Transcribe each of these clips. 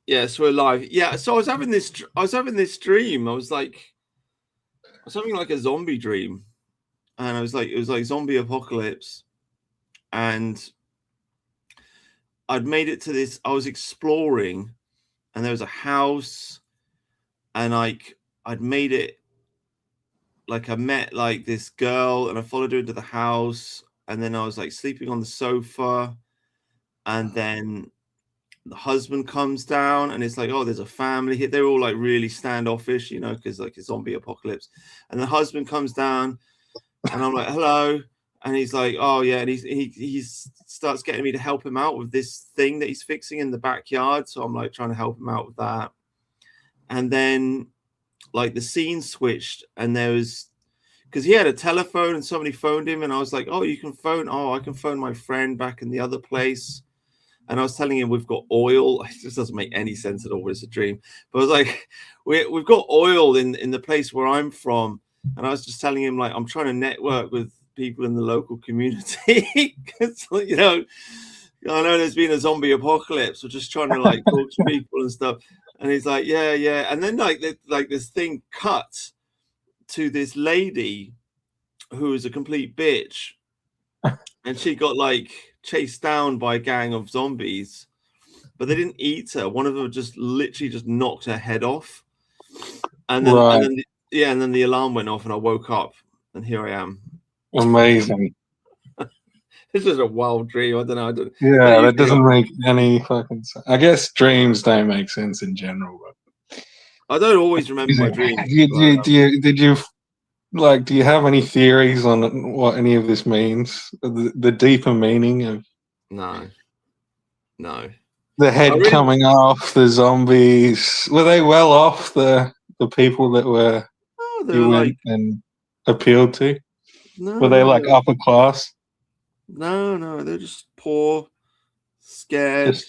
Yes, we're live. Yeah, so I was having this dream. I was having like a zombie dream, and it was like zombie apocalypse, and I'd made it to this. I was exploring, and there was a house, and I'd made it. Like I met like this girl, and I followed her into the house, and then I was like sleeping on the sofa, and then the husband comes down, and it's like, oh, there's a family here. They're all like really standoffish, you know, because like a zombie apocalypse. And the husband comes down, and I'm like, hello. And he's like, oh yeah, and he starts getting me to help him out with this thing that he's fixing in the backyard. So I'm like trying to help him out with that. And then like the scene switched, and there was, because he had a telephone and somebody phoned him, and I was like, oh, you can phone, oh, I can phone my friend back in the other place. And I was telling him we've got oil. It just doesn't make any sense at all. It's a dream. But I was like, we've got oil in the place where I'm from. And I was just telling him, like, I'm trying to network with people in the local community. Because, you know, I know there's been a zombie apocalypse. We're just trying to, like, talk to people and stuff. And he's like, yeah, yeah. And then, like this thing cut to this lady who is a complete bitch. And she got, like, chased down by a gang of zombies, but they didn't eat her. One of them just literally just knocked her head off, and then and then the alarm went off, and I woke up, and here I am. Amazing. This is a wild dream. I don't know. Yeah, that doesn't make any fucking sense. I guess dreams don't make sense in general, but I don't always remember my dreams. Do you have any theories on what any of this means? The deeper meaning of no. The head coming off, the zombies. Were they well off, the people that were you went and appealed to? No, were they like upper class? No, they're just poor, scared.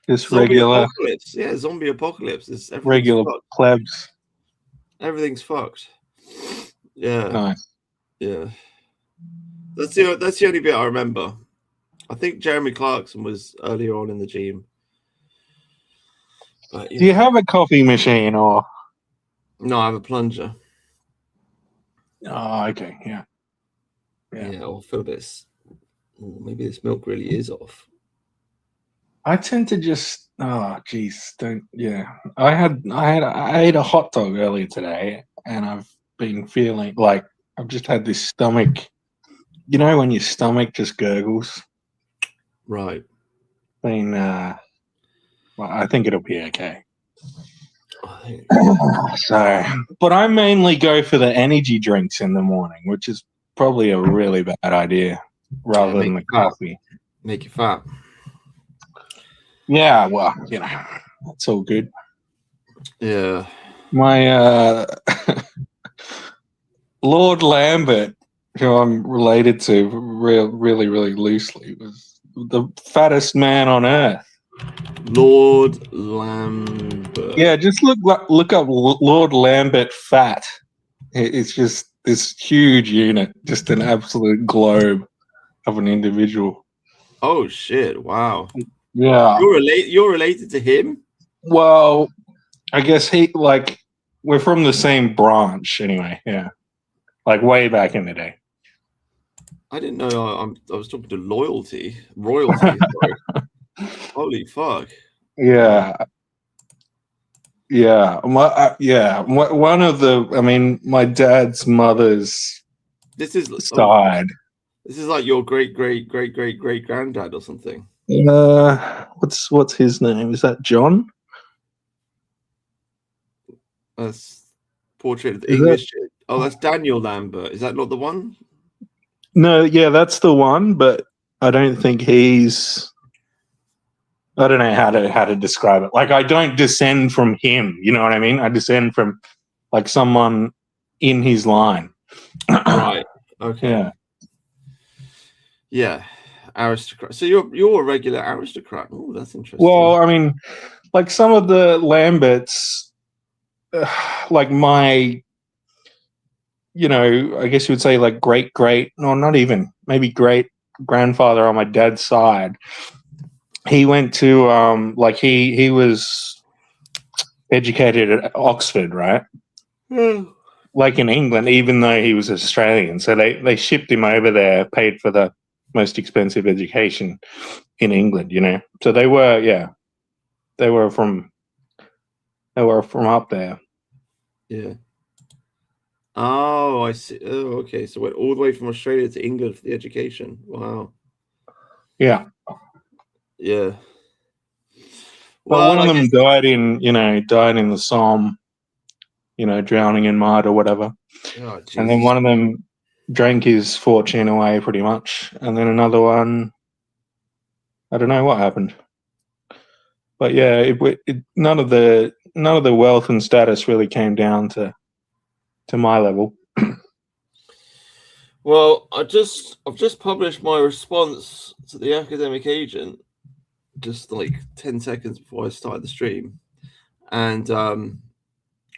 Just regular apocalypse. Yeah, zombie apocalypse. It's regular plebs. Everything's fucked. Yeah. Nice. Yeah. That's the only bit I remember. I think Jeremy Clarkson was earlier on in the dream. But, Do you have a coffee machine or? No, I have a plunger. Oh, okay. Yeah. I'll feel this. Maybe this milk really is off. I tend to just. Oh, geez, don't. Yeah, I ate a hot dog earlier today, and I've been feeling like I've just had this stomach. You know when your stomach just gurgles. Right. Well, I think it'll be okay. So, but I mainly go for the energy drinks in the morning, which is probably a really bad idea, rather than the coffee. Make you fat. Yeah, well, you know, it's all good. Yeah. My Lord Lambert, who I'm related to really loosely, was the fattest man on earth. Lord Lambert. Yeah, just look up Lord Lambert fat. It's just this huge unit, just an absolute globe of an individual. Oh shit! Wow. Yeah. You're related to him? Well, I guess we're from the same branch anyway. Yeah, like way back in the day. I didn't know. I was talking to royalty. Holy fuck! Yeah. One of the, I mean, my dad's mother's side. This is like your great granddad or something. What's his name? Is that John? That's portrait of the English. That's Daniel Lambert. Is that not the one? No, yeah, that's the one, but I don't think he's. I don't know how to describe it. Like, I don't descend from him. You know what I mean? I descend from like someone in his line. Right. Okay. Yeah. Yeah. Aristocrat. So you're a regular aristocrat. Oh, that's interesting. Well, I mean, like some of the Lamberts, like my, you know, I guess you would say like not even, maybe great grandfather on my dad's side. He went to he was educated at Oxford, right? Yeah. Like in England, even though he was Australian. So they shipped him over there, paid for the most expensive education in England, you know. So they were, yeah, they were from up there. Yeah. Oh, I see. Oh, okay. So went all the way from Australia to England for the education. Wow. Yeah. Yeah. But one Well, of I them guess. died in the Somme, you know, drowning in mud or whatever. Oh, And then Jesus. one of them drank his fortune away pretty much. And then another one, I don't know what happened. But yeah, none of the wealth and status really came down to my level. Well, I've just published my response to the academic agent just like 10 seconds before I started the stream. And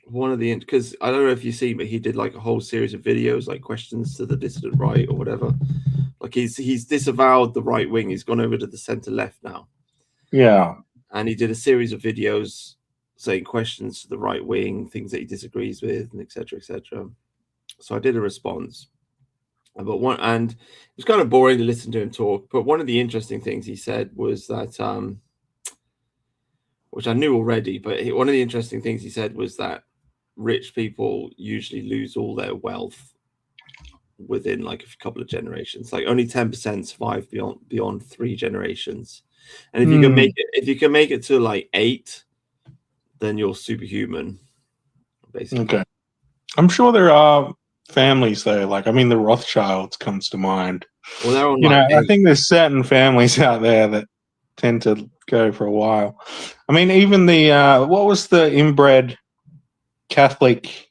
one of the, because I don't know if you've seen, but he did like a whole series of videos, like questions to the dissident right or whatever. Like he's disavowed the right wing. He's gone over to the center left now. Yeah. And he did a series of videos saying questions to the right wing, things that he disagrees with, and etc. etc. So I did a response. And it was kind of boring to listen to him talk. But one of the interesting things he said was that, which I knew already, but one of the interesting things he said was that rich people usually lose all their wealth within like a couple of generations. Like only 10% survive beyond 3 generations. And if you can make it to like 8, then you're superhuman, basically. Okay. I'm sure there are families though. Like, I mean, the Rothschilds comes to mind. Well, they're on You like know, 8. I think there's certain families out there that tend to go for a while. I mean, even the what was the inbred Catholic?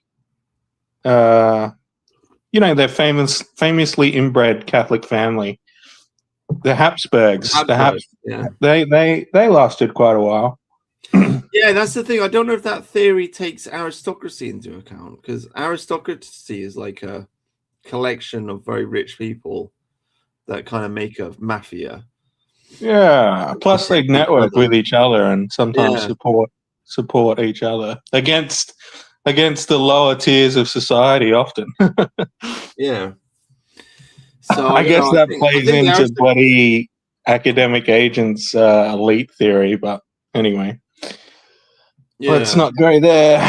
You know, their famously inbred Catholic family, the Habsburgs. Yeah. They lasted quite a while. Yeah, that's the thing. I don't know if that theory takes aristocracy into account, because aristocracy is like a collection of very rich people that kind of make a mafia. Yeah. Plus, they network with each other and sometimes Yeah. support each other against the lower tiers of society. Often. Yeah. So I guess that I plays think into bloody academic agents' elite theory. But anyway, let's not go there.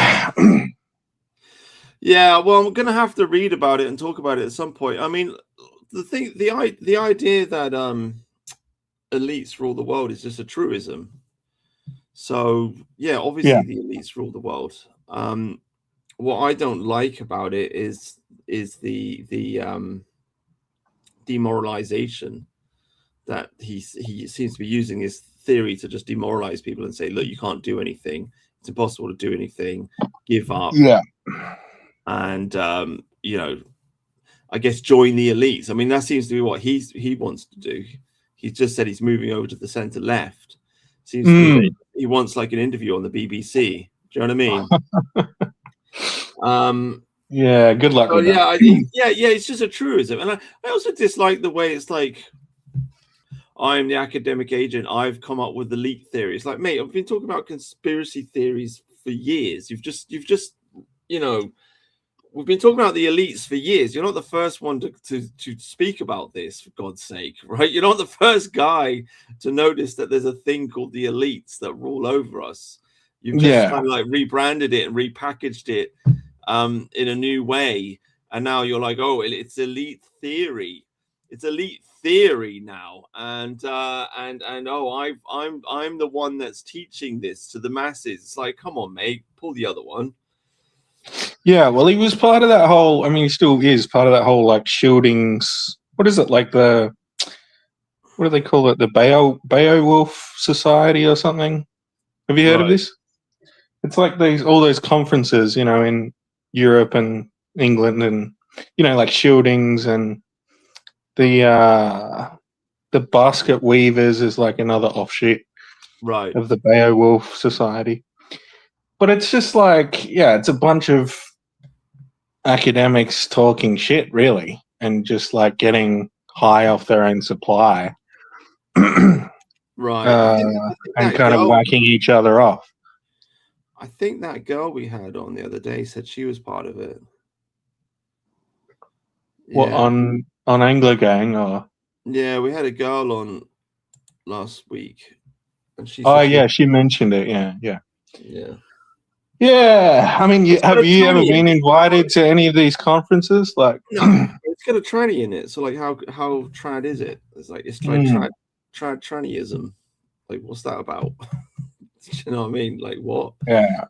Yeah, well, I'm gonna have to read about it and talk about it at some point. I mean, the idea that elites rule the world is just a truism. So yeah, obviously the elites rule the world. What I don't like about it is the demoralization that he seems to be using his theory to just demoralize people and say, look, you can't do anything. It's impossible to do anything. Give up. Yeah. And you know, I guess join the elites. I mean, that seems to be what he wants to do. He's just said he's moving over to the center left. Seems to be that he wants like an interview on the BBC. Do you know what I mean? Yeah, good luck with that. I think, it's just a truism. And I also dislike the way it's like, I'm the academic agent. I've come up with elite theories. Like, mate, I've been talking about conspiracy theories for years. You've just, you know, we've been talking about the elites for years. You're not the first one to speak about this, for God's sake, right? You're not the first guy to notice that there's a thing called the elites that rule over us. You've just kind of like rebranded it and repackaged it in a new way. And now you're like, oh, it's elite theory. It's elite theory now. And oh, I'm the one that's teaching this to the masses. It's like, come on, mate, pull the other one. Yeah, well, he was part of that whole. I mean, he still is part of that whole like shieldings. What is it like what do they call it? The Beowulf Society or something? Have you heard of this? It's like all those conferences, you know, in Europe and England, and you know, like shieldings, and the basket weavers is like another offshoot, of the Beowulf Society. But it's just like, yeah, it's a bunch of academics talking shit, really, and just like getting high off their own supply, and kind of whacking each other off. I think that girl we had on the other day said she was part of it. What Yeah. on Anglo Gang or? Yeah, we had a girl on last week, and she Oh said she yeah, she mentioned it. Yeah. yeah. Yeah, I mean, It's got have a you ever tranny in been it. invited to any of these conferences? Like, No, it's got a tranny in it. So like, how trad is it? It's like mm, trannyism. Like, what's that about? Do you know what I mean? Like, what? yeah,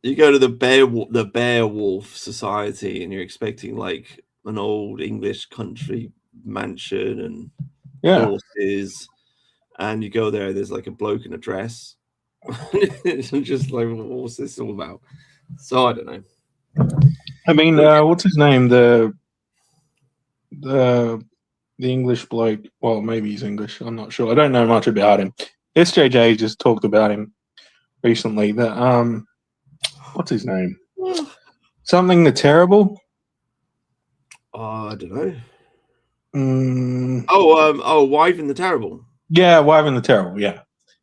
You go to the Beowulf Society, and you're expecting like an old English country mansion and yeah. horses, and you go there. There's like a bloke in a dress. It's just like, what's this all about? So I don't know. I mean, what's his name? The English bloke. Well, maybe he's English. I'm not sure. I don't know much about him. SJJ just talked about him recently. That what's his name? Something the Terrible. I don't know. Mm, Oh, Wyvern the Terrible. yeah, Wyvern the Terrible. Yeah.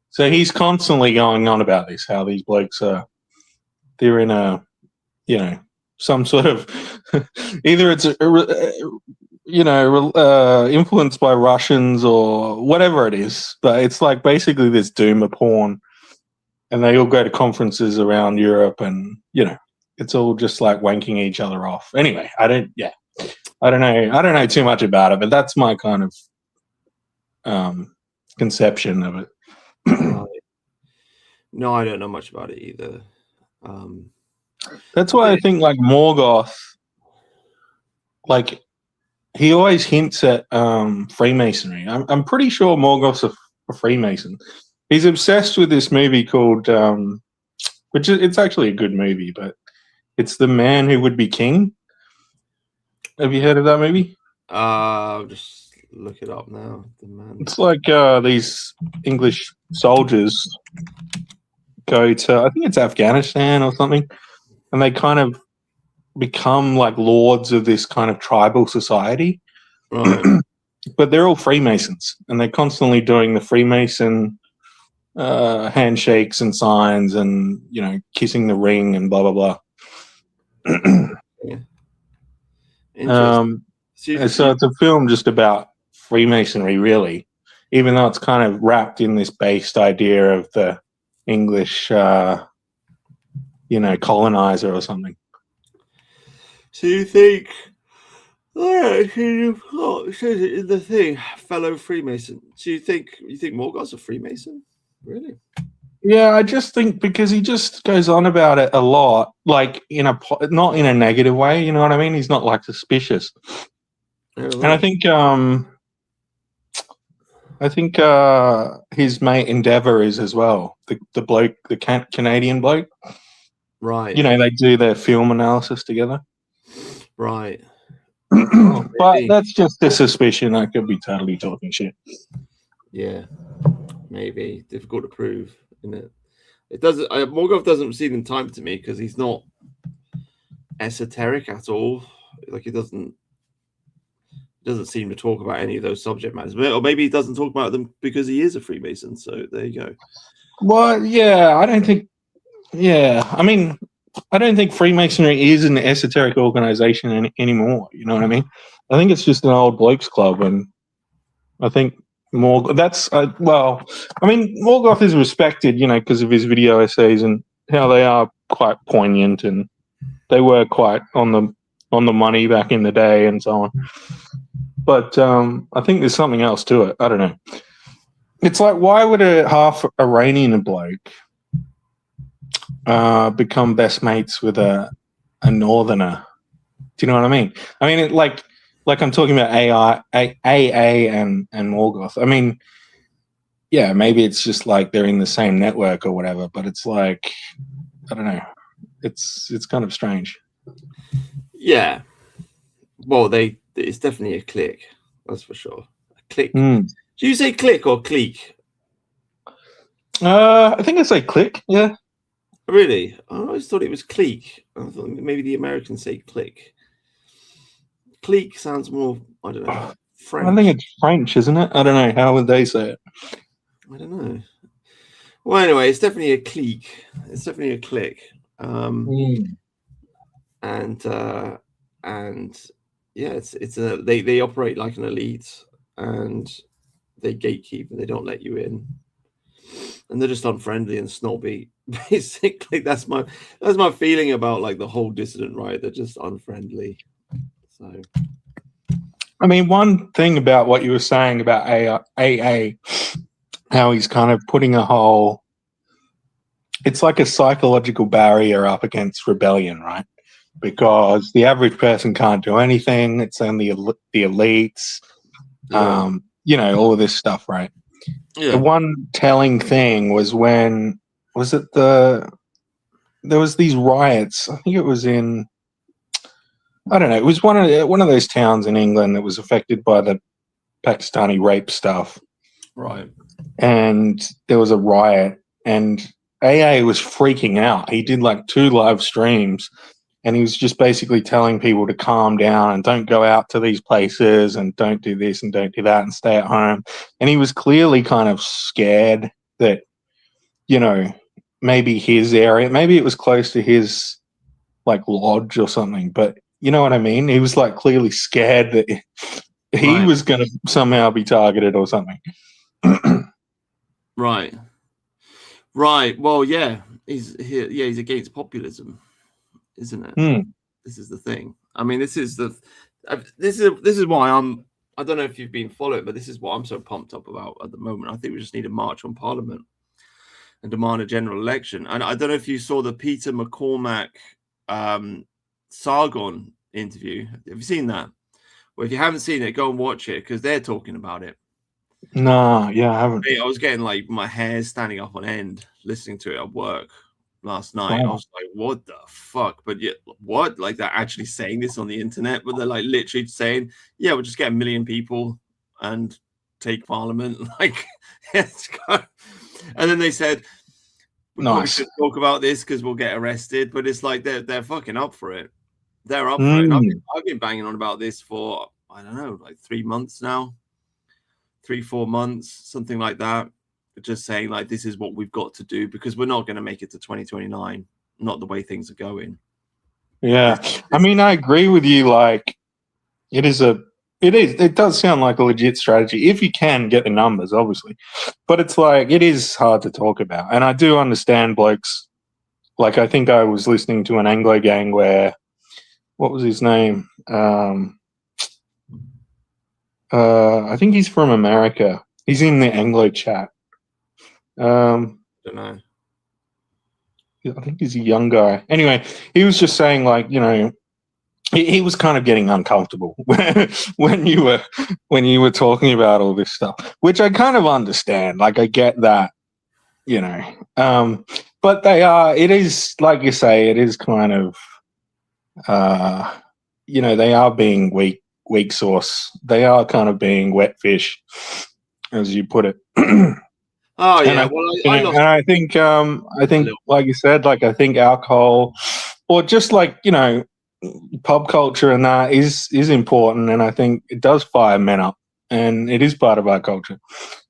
So he's constantly going on about this. How these blokes are. They're in a, some sort of either it's influenced by Russians or whatever it is, but it's like basically this doomer porn, and they all go to conferences around Europe, and it's all just like wanking each other off. Anyway, I don't know too much about it, but that's my kind of conception of it. Right. No, I don't know much about it either. That's why I think like Morgoth, like he always hints at Freemasonry. I'm pretty sure Morgoth's a Freemason. He's obsessed with this movie called, which it's actually a good movie, but it's The Man Who Would Be King. Have you heard of that movie? I'll just look it up now. The Man. It's like these English soldiers go to, I think it's Afghanistan or something, and they kind of become like lords of this kind of tribal society. Right. But they're all Freemasons, and they're constantly doing the Freemason handshakes and signs, and kissing the ring and blah blah blah. Yeah. Interesting. So it's a film just about Freemasonry, really, even though it's kind of wrapped in this based idea of the English, colonizer or something. So you think? Oh, it says it in the thing, fellow Freemason. So you think Morgoth's a Freemason? Really? Yeah, I just think because he just goes on about it a lot, like not in a negative way. You know what I mean? He's not like suspicious. And I think his mate Endeavour is as well. The bloke, the Canadian bloke. Right. They do their film analysis together. Right. But that's just a suspicion. I could be totally talking shit. Yeah, maybe difficult to prove, isn't it? It doesn't. Morgoth doesn't seem in time to me because he's not esoteric at all. Like he doesn't seem to talk about any of those subject matters. Or maybe he doesn't talk about them because he is a Freemason. So there you go. Well, yeah, I don't think. Yeah, I mean, I don't think Freemasonry is an esoteric organization anymore. You know what I mean? I think it's just an old blokes club, and I think that's Morgoth is respected, because of his video essays and how they are quite poignant, and they were quite on the money back in the day and so on. But I think there's something else to it. I don't know. It's like, why would a half Iranian bloke become best mates with a northerner? Do you know what I mean? I mean, like I'm talking about AA and Morgoth. I mean, yeah, maybe it's just like they're in the same network or whatever, but it's like, I don't know. It's kind of strange. Yeah. Well, it's definitely a clique. That's for sure. A clique. Do you say clique or clique? I think I say clique. Yeah. Really? I always thought it was clique. I thought maybe the Americans say clique. Clique sounds more, I don't know, French. I think it's French, isn't it? I don't know. How would they say it? I don't know. Well, anyway, it's definitely a clique. It's definitely a clique. And yeah, it's a they operate like an elite, and they gatekeep and they don't let you in, and they're just unfriendly and snobby. Basically, that's my feeling about like the whole dissident right. They're just unfriendly. So, I mean, one thing about what you were saying about AA, how he's kind of putting a whole, it's like a psychological barrier up against rebellion, right? Because the average person can't do anything. It's only the elites, you know, all of this stuff, right? yeah. The one telling thing was when, was it there was these riots. I think it was in, I don't know, it was one of those towns in England that was affected by the Pakistani rape stuff. Right. And there was a riot, and AA was freaking out. He did like 2 live streams, and he was just basically telling people to calm down and don't go out to these places and don't do this and don't do that and stay at home. And he was clearly kind of scared that, you know, maybe his area, maybe it was close to his like lodge or something, but you know what I mean? He was like clearly scared that he was going to somehow be targeted or something. Right. Well, yeah, he's against populism, isn't it? This is the thing. I mean, this is why I don't know if you've been following, but this is what I'm so pumped up about at the moment. I think we just need a march on Parliament and demand a general election. And I don't know if you saw the Peter McCormack Sargon interview. Have you seen that? Well, if you haven't seen it, go and watch it because they're talking about it. No, yeah, I haven't. I was getting like my hair standing up on end listening to it at work last night. Wow. I was like, what the fuck? But yet, what? Like, they're actually saying this on the internet, but they're like literally saying, yeah, we'll just get 1 million people and take Parliament. Like, yes. And then they said, we probably should talk about this because we'll get arrested. But it's like they're fucking up for it. They're up for it. I've been banging on about this for, I don't know, like 3 months now. 3-4 months, something like that. Just saying like this is what we've got to do because we're not going to make it to 2029. Not the way things are going. Yeah, I mean, I agree with you. Like, it does sound like a legit strategy if you can get the numbers, obviously. But it's like it is hard to talk about, and I do understand blokes. Like, I think I was listening to an Anglo gang where, what was his name? I think he's from America. He's in the Anglo chat. Don't know. I think he's a young guy. Anyway, he was just saying, like, you know, he was kind of getting uncomfortable when you were talking about all this stuff, which I kind of understand. Like, I get that, you know. But it is, like you say, it is kind of, you know, they are being weak sauce. They are kind of being wet fish, as you put it. Oh yeah, I think, like you said, like I think alcohol, or just like, you know, pub culture and that is important, and I think it does fire men up, and it is part of our culture,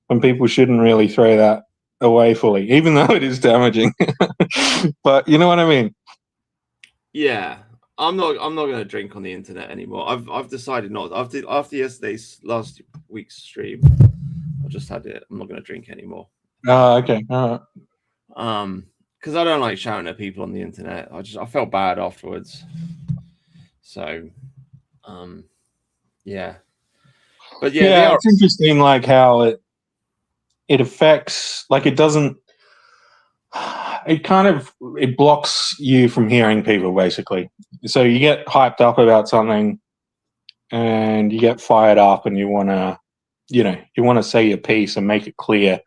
and people shouldn't really throw that away fully, even though it is damaging. But you know what I mean? Yeah. I'm not going to drink on the internet anymore. I've decided not. After last week's stream, I just had it. I'm not going to drink anymore. Oh, okay. All right. Because I don't like shouting at people on the internet. I felt bad afterwards. So, yeah. But yeah, it's interesting, like how it affects. Like, it doesn't. It blocks you from hearing people, basically. So you get hyped up about something, and you get fired up, and you want to say your piece and make it clear.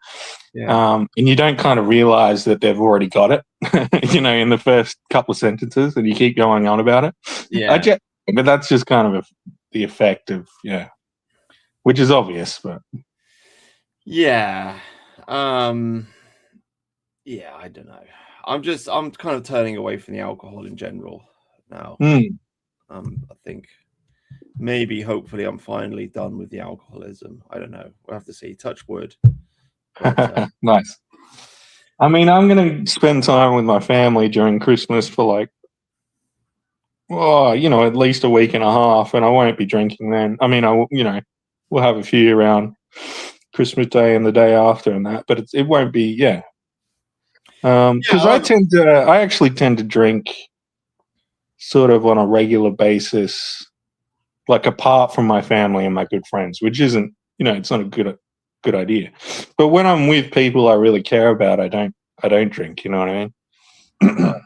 Yeah. And you don't kind of realize that they've already got it, you know, in the first couple of sentences, and you keep going on about it. Yeah. But that's just kind of the effect of, which is obvious, but. Yeah. Yeah, I don't know. I'm kind of turning away from the alcohol in general now. I think maybe, hopefully, I'm finally done with the alcoholism. I don't know. We'll have to see. Touch wood. But, nice. I mean, I'm going to spend time with my family during Christmas for like, at least a week and a half, and I won't be drinking then. I mean, we'll have a few around Christmas Day and the day after and that, but it won't be, yeah. Because I actually tend to drink sort of on a regular basis, like apart from my family and my good friends, which isn't, it's not a good idea. But when I'm with people I really care about, I don't drink. You know what I mean? Right.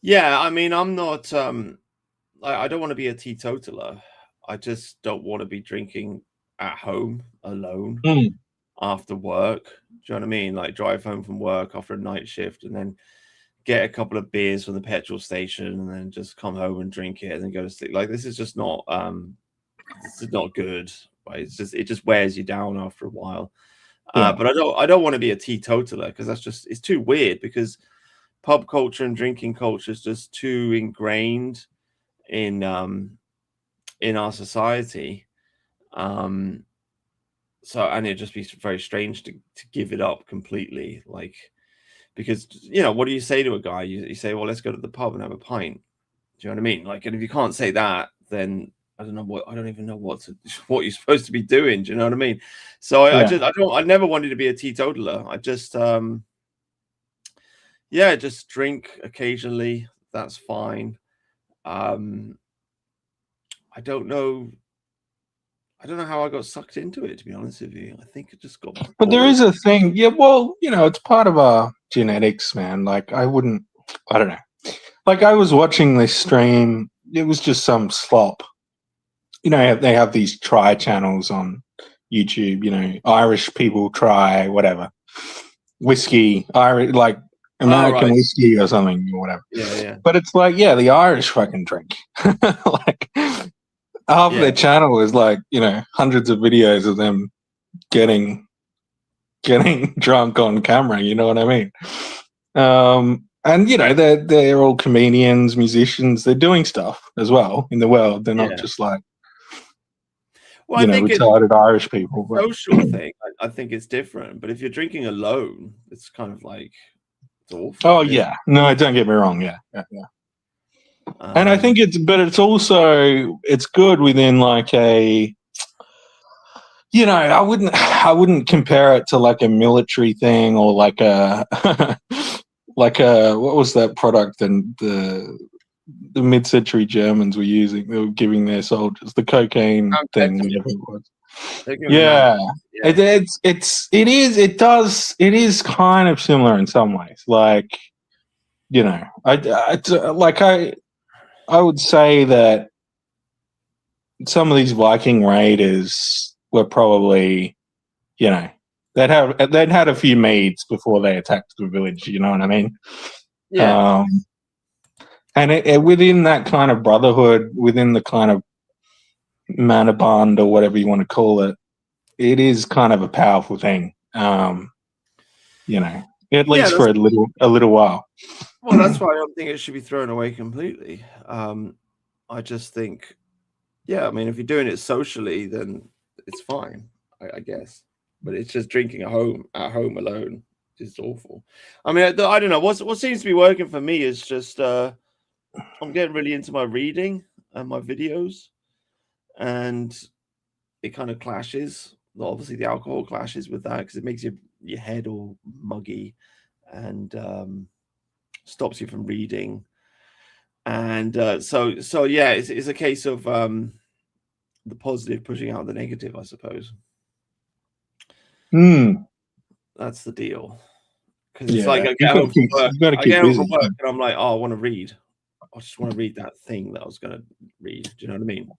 Yeah, I mean, I'm not. I don't want to be a teetotaler. I just don't want to be drinking at home alone Mm, after work. Do you know what I mean? Like drive home from work after a night shift and then get a couple of beers from the petrol station and then just come home and drink it and then go to sleep. Like this is just not good. Right? It just wears you down after a while. yeah, But I don't want to be a teetotaler because it's too weird because pub culture and drinking culture is just too ingrained in our society. So and it'd just be very strange to give it up completely, like because what do you say to a guy? You say, well, let's go to the pub and have a pint. Do you know what I mean? Like, and if you can't say that, then I don't even know what you're supposed to be doing. Do you know what I mean? So I never wanted to be a teetotaler. I just just drink occasionally. That's fine. I don't know how I got sucked into it, to be honest with you. I think it just got but there bored. is a thing. Yeah, well, it's part of our genetics, man. Like I don't know. Like I was watching this stream. It was just some slop. They have these try channels on YouTube. Irish people try whatever whiskey, Irish like American Right. whiskey or something or whatever. Yeah. But it's like, yeah, the Irish fucking drink. Like half of their channel is like, hundreds of videos of them getting drunk on camera. You know what I mean? And they're all comedians, musicians. They're doing stuff as well in the world. They're not just like I think it's retarded Irish people. a social thing. I think it's different. But if you're drinking alone, it's kind of like it's awful. Oh yeah, no, don't get me wrong. Yeah. And I think it's also good within like a, I wouldn't compare it to like a military thing or like a like what was that product and the mid-century Germans were using? They were giving their soldiers the cocaine thing, whatever it was. Yeah, it is kind of similar in some ways. Like, I would say that some of these Viking raiders were probably, they'd had a few meads before they attacked the village. You know what I mean? Yeah. And within that kind of brotherhood, within the kind of mana bond or whatever you want to call it, it is kind of a powerful thing. At least for a little while. Well, that's why I don't think it should be thrown away completely. I just think, I mean, if you're doing it socially, then it's fine, I guess. But it's just drinking at home alone is awful. I mean, I don't know. What seems to be working for me is just I'm getting really into my reading and my videos, and it kind of clashes. Obviously, the alcohol clashes with that because it makes your head all muggy and stops you from reading. And so yeah, it's a case of the positive pushing out the negative, I suppose. That's the deal. Because it's like I get home from work, and I'm like, oh, I want to read. I just want to read that thing that I was going to read. Do you know what I mean?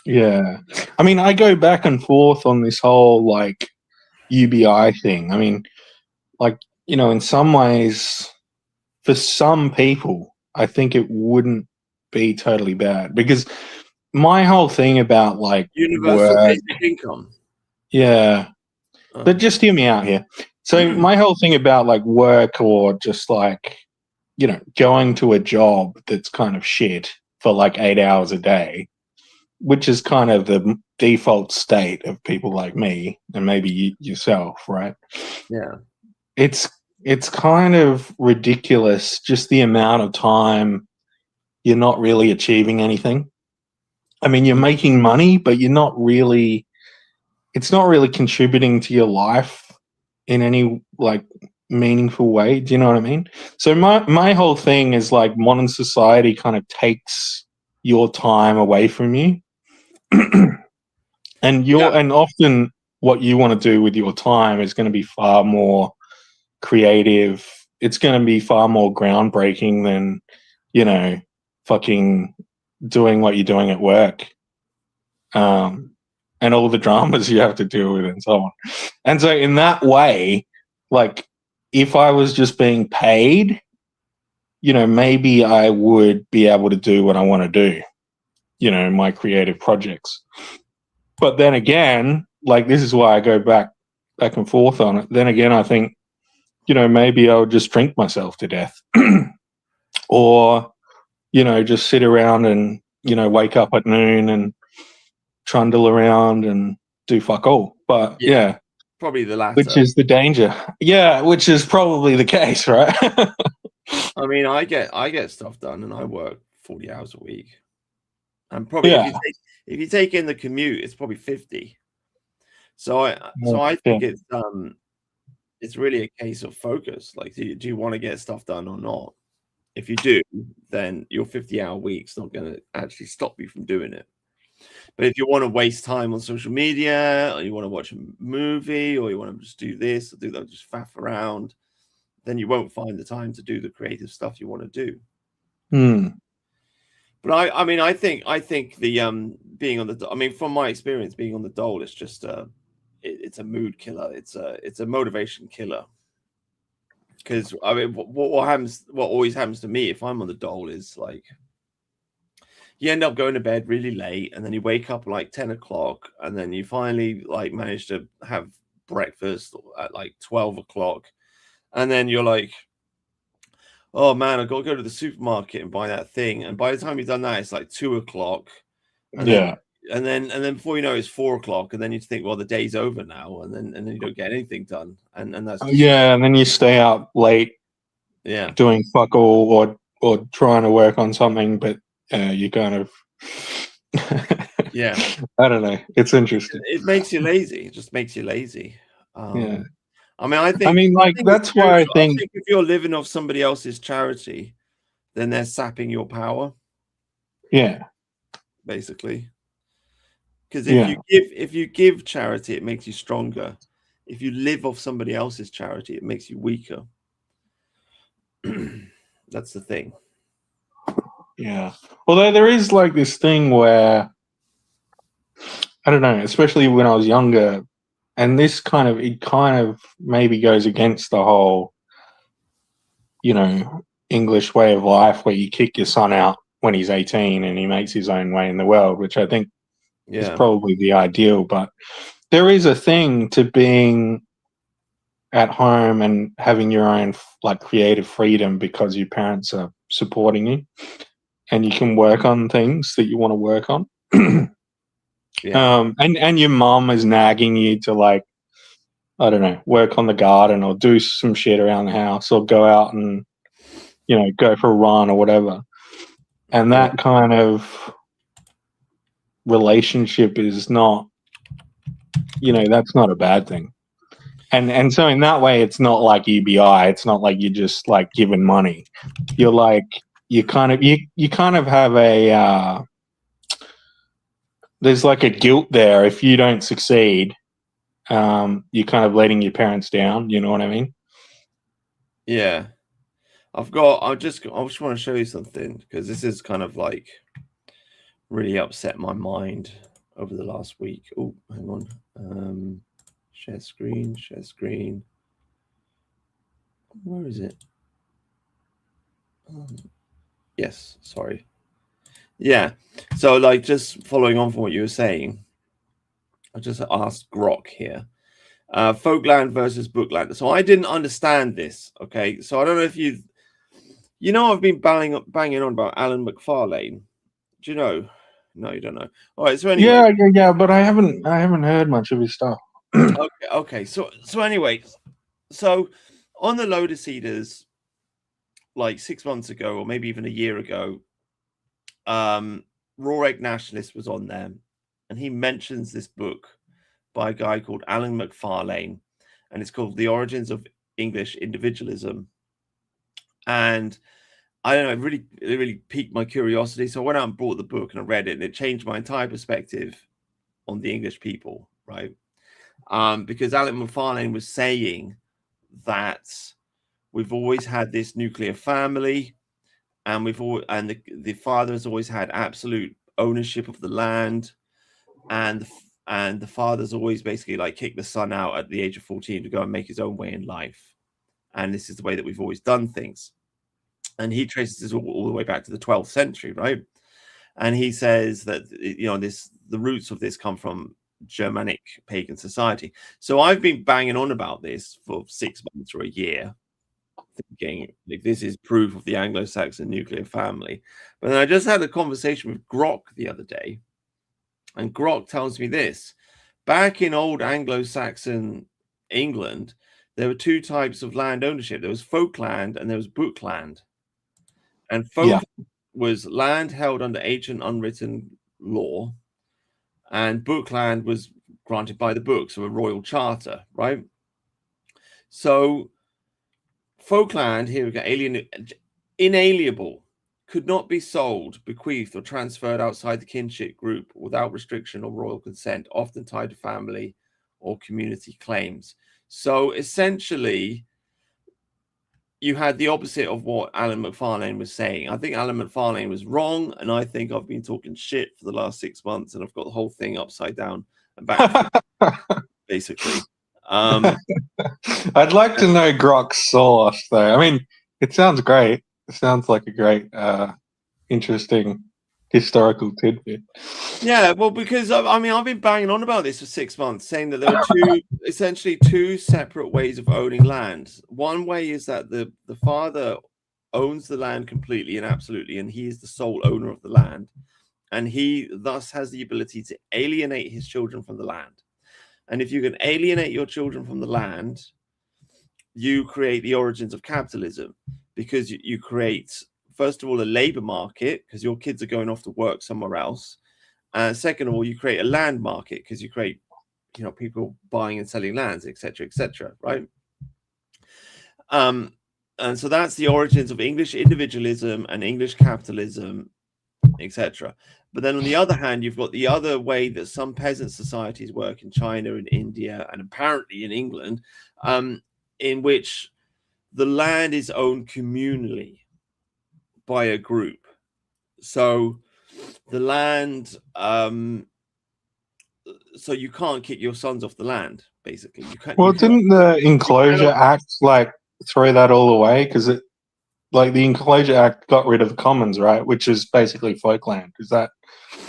Yeah. I mean, I go back and forth on this whole like UBI thing. I mean, like, in some ways, for some people, I think it wouldn't be totally bad because my whole thing about like universal basic income. Yeah. But just hear me out here. So my whole thing about like work or just like, going to a job that's kind of shit for like 8 hours a day which is kind of the default state of people like me and maybe yourself, right? Yeah. It's kind of ridiculous just the amount of time you're not really achieving anything. I mean, you're making money, but you're not really. It's not really contributing to your life in any like meaningful way. Do you know what I mean? So my whole thing is like modern society kind of takes your time away from you, and Yeah. and often what you want to do with your time is going to be far more creative. It's going to be far more groundbreaking than, fucking doing what you're doing at work. And all the dramas you have to deal with and so on. And so in that way, like if I was just being paid, maybe I would be able to do what I want to do, my creative projects. But then again, like this is why I go back and forth on it. Then again, I think, maybe I'll just drink myself to death or, just sit around and, wake up at noon and trundle around and do fuck all. But yeah, probably the latter. which is the danger. Yeah, which is probably the case, right? I mean, I get stuff done, and I work 40 hours a week, and probably if you take in the commute, it's probably 50. So I think it's really a case of focus. Like, do you want to get stuff done or not? If you do, then your 50-hour week's not going to actually stop you from doing it. But if you want to waste time on social media, or you want to watch a movie, or you want to just do this or do that, just faff around, then you won't find the time to do the creative stuff you want to do. But I mean, I think the being on the, I mean, from my experience, being on the dole is just it's a mood killer. It's a motivation killer. Because I mean, what always happens to me if I'm on the dole is like you end up going to bed really late, and then you wake up like 10 o'clock, and then you finally like manage to have breakfast at like 12 o'clock, and then you're like, oh man, I've got to go to the supermarket and buy that thing. And by the time you've done that, it's like 2 o'clock. And then before you know, it's 4 o'clock, and then you think, well, the day's over now, and then you don't get anything done, and that's just, and then you stay up late, doing fuck all or trying to work on something, but you kind of, I don't know. It's interesting. It makes you lazy. It just makes you lazy. I mean, that's why I think if you're living off somebody else's charity, then they're sapping your power. Yeah, basically. Because if you give charity, it makes you stronger. If you live off somebody else's charity, it makes you weaker. That's the thing. Yeah. Although there is like this thing where, I don't know, especially when I was younger, and this kind of maybe goes against the whole, English way of life where you kick your son out when he's 18 and he makes his own way in the world, which I think is probably the ideal. But there is a thing to being at home and having your own like creative freedom because your parents are supporting you and you can work on things that you want to work on. And your mom is nagging you to like, I don't know, work on the garden or do some shit around the house or go out and, go for a run or whatever. And that kind of relationship is not, that's not a bad thing. And so in that way, it's not like UBI. It's not like you're just like giving money. You're like, you kind of have a, there's like a guilt there if you don't succeed. You're kind of letting your parents down. You know what I mean? Yeah. I just want to show you something because this is kind of like really upset my mind over the last week. Oh, hang on. Share screen. Where is it? Yes, sorry. Yeah. So like just following on from what you were saying, I just asked Grok here. Folkland versus Bookland. So I didn't understand this. Okay. So I don't know if I've been banging on about Alan McFarlane. Do you know? No, you don't know. All right. So anyway, yeah, but I haven't heard much of his stuff. okay. So anyway, so on the Lotus Eaters, like 6 months ago, or maybe even a year ago, Raw Egg Nationalist was on there, and he mentions this book by a guy called Alan McFarlane, and it's called The Origins of English Individualism. And I don't know, it really piqued my curiosity. So I went out and bought the book and I read it, and it changed my entire perspective on the English people, right? Because Alan McFarlane was saying that we've always had this nuclear family, and the father has always had absolute ownership of the land, and the father's always basically like kicked the son out at the age of 14 to go and make his own way in life, and this is the way that we've always done things. And he traces this all the way back to the 12th century, right? And he says that the roots of this come from Germanic pagan society. So I've been banging on about this for 6 months or a year, thinking like this is proof of the Anglo-Saxon nuclear family. But then I just had a conversation with Grok the other day, and Grok tells me this: back in old Anglo-Saxon England, there were two types of land ownership. There was folkland and there was bookland. And folk was land held under ancient unwritten law, and bookland was granted by the book, so a royal charter, right? So folkland, here we go, inalienable, could not be sold, bequeathed, or transferred outside the kinship group without restriction or royal consent, often tied to family or community claims. So essentially, you had the opposite of what Alan McFarlane was saying. I think Alan McFarlane was wrong, and I think I've been talking shit for the last 6 months, and I've got the whole thing upside down and back, basically. I'd like to know Grok's source, though. I mean, it sounds great. It sounds like a great, interesting historical tidbit. Yeah, well, because I mean, I've been banging on about this for 6 months, saying that there are essentially two separate ways of owning land. One way is that the father owns the land completely and absolutely, and he is the sole owner of the land, and he thus has the ability to alienate his children from the land. And if you can alienate your children from the land, you create the origins of capitalism, because you create, first of all, a labor market because your kids are going off to work somewhere else. Second of all, you create a land market because you create, people buying and selling lands, etc., right? And so that's the origins of English individualism and English capitalism, etc. But then on the other hand, you've got the other way that some peasant societies work in China and India and apparently in England, in which the land is owned communally by a group. So the land, so you can't kick your sons off the land, basically. You can't. Well, didn't the Enclosure Act throw that all away? Because the Enclosure Act got rid of the commons, right? Which is basically folkland.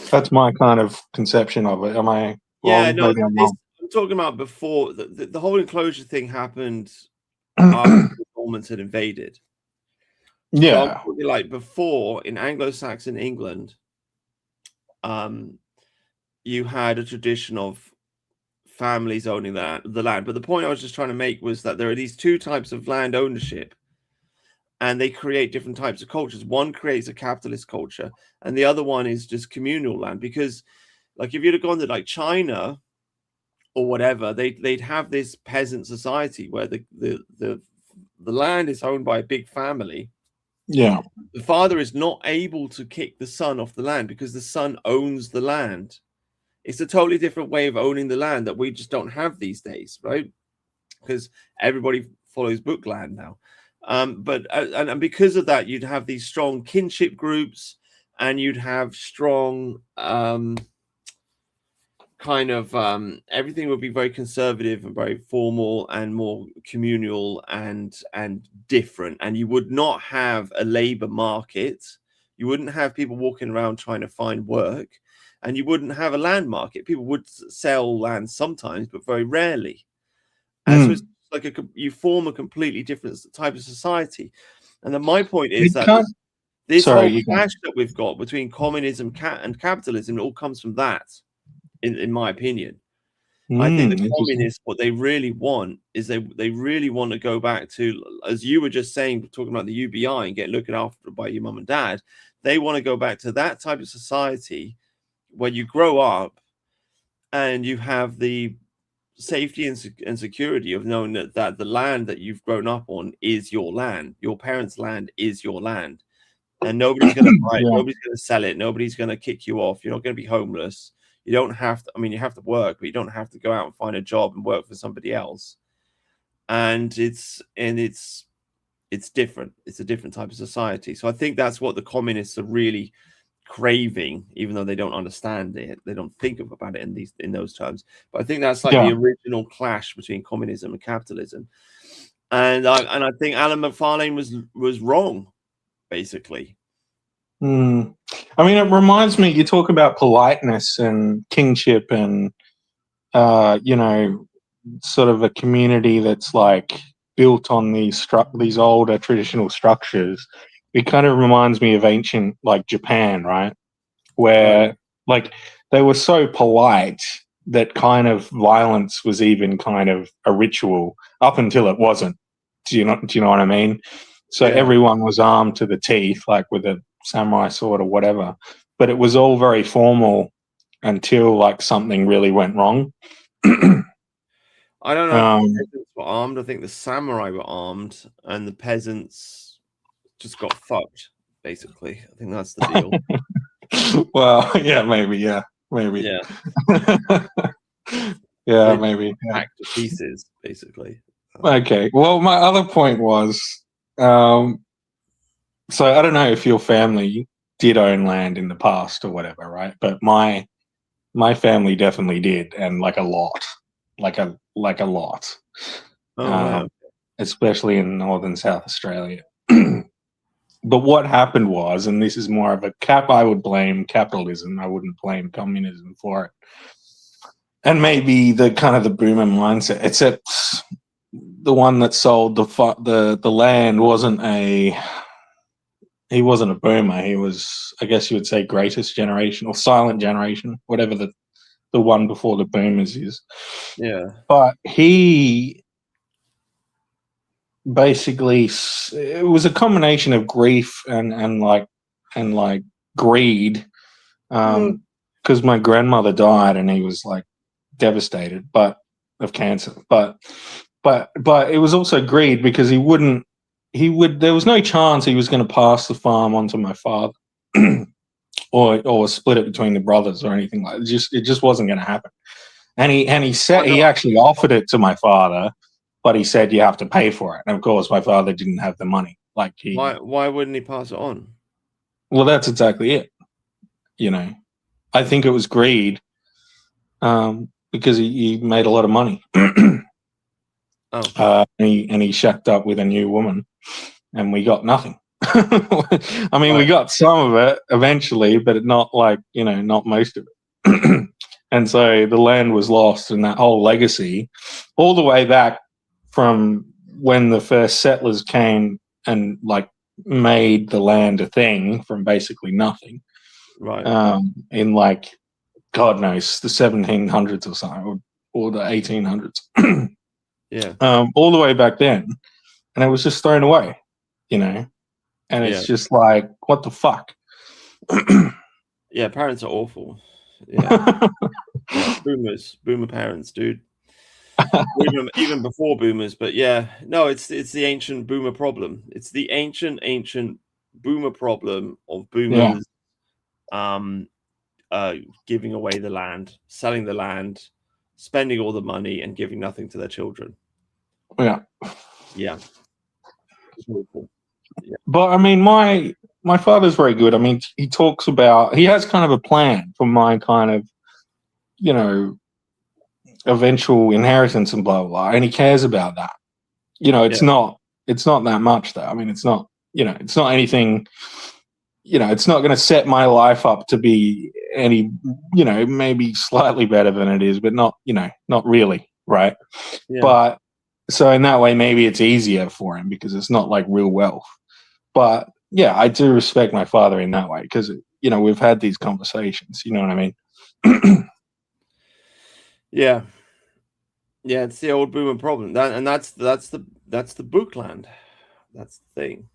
That's my kind of conception of it. Am I wrong? Yeah, no, I'm talking about before the whole enclosure thing happened after the Normans had invaded. Yeah. So like before, in Anglo-Saxon England, you had a tradition of families owning the land. But the point I was just trying to make was that there are these two types of land ownership, and they create different types of cultures. One creates a capitalist culture, and the other one is just communal land. Because, like, if you'd have gone to like China or whatever, they'd have this peasant society where the land is owned by a big family. Yeah. The father is not able to kick the son off the land because the son owns the land. It's a totally different way of owning the land that we just don't have these days, right? Because everybody follows bookland now. But because of that, you'd have these strong kinship groups, and you'd have strong everything would be very conservative and very formal and more communal and different. And you would not have a labor market. You wouldn't have people walking around trying to find work, and you wouldn't have a land market. People would sell land sometimes, but very rarely. And so it's like you form a completely different type of society. And then my point is that This Sorry, whole you go. clash that we've got between communism and capitalism, it all comes from that, in my opinion. I think the Interesting. communists, what they really want is they really want to go back to, as you were just saying, talking about the UBI and get looked after by your mum and dad. They want to go back to that type of society where you grow up and you have the safety and security of knowing that the land that you've grown up on is your land. Your parents' land is your land. And nobody's going to buy it. Yeah. Nobody's going to sell it. Nobody's going to kick you off. You're not going to be homeless. You don't have to. I mean, you have to work, but you don't have to go out and find a job and work for somebody else. And it's different. It's a different type of society. So I think that's what the communists are really craving, even though they don't understand it. They don't think about it in those terms. But I think that's like Yeah. the original clash between communism and capitalism. And I think Alan McFarlane was wrong, basically. Mm. I mean, it reminds me. You talk about politeness and kingship, and you know, sort of a community that's like built on these older traditional structures. It kind of reminds me of ancient, like Japan, right? Oh yeah. Where like they were so polite that kind of violence was even kind of a ritual up until it wasn't. Do you know what I mean? So Yeah. everyone was armed to the teeth, like with a samurai sword or whatever. But it was all very formal until like something really went wrong. I don't know if the um, peasants were armed. I think the samurai were armed, and the peasants just got fucked. Basically, I think that's the deal. well, yeah, maybe, maybe. Yeah, Yeah, they just maybe. got Yeah. hacked to pieces, basically. Okay. Well, my other point was, um, so I don't know if your family did own land in the past or whatever, right? But my family definitely did, and like a lot, like a lot, Oh wow. um, especially in northern South Australia. But what happened was, and this is more of a I would blame capitalism. I wouldn't blame communism for it. And maybe the kind of the boomer mindset, except the one that sold the land wasn't he wasn't a boomer. He was, I guess you would say, greatest generation or silent generation, whatever the one before the boomers is. Yeah. But he basically, it was a combination of grief and like greed, because my grandmother died and he was like devastated, but of cancer. But it was also greed because there was no chance he was going to pass the farm on to my father, or split it between the brothers or anything like that. It just wasn't going to happen. And he said Why he not? actually offered it to my father, but he said you have to pay for it. And of course, my father didn't have the money. Like Why wouldn't he pass it on? well, that's exactly it. You know, I think it was greed, because he made a lot of money. Oh, And he shacked up with a new woman, and we got nothing. I mean, we right. got some of it eventually, but not like, not most of it. And so the land was lost, and that whole legacy, all the way back from when the first settlers came and like made the land a thing from basically nothing, Right. in like God knows the 1700s or something, or the 1800s. Yeah. All the way back then, and it was just thrown away, and Yeah. it's just like, what the fuck? Yeah. Parents are awful. Yeah. Yeah. Boomer parents, dude. Even before boomers, but yeah, no, it's the ancient boomer problem. It's the ancient boomer problem of Yeah, boomers um giving away the land, selling the land, spending all the money, and giving nothing to their children. yeah. Yeah. It's awful. Yeah. But I mean, my father's very good. I mean, he has kind of a plan for my kind of, you know, eventual inheritance and blah blah blah, and he cares about that. Yeah. It's not that much though. I mean, it's not anything. It's not going to set my life up to be any, maybe slightly better than it is, but not really, right? Yeah. But so in that way, maybe it's easier for him because it's not like real wealth. But yeah, I do respect my father in that way because we've had these conversations. You know what I mean? Yeah, yeah, it's the old boomer problem. That's the bookland. That's the thing.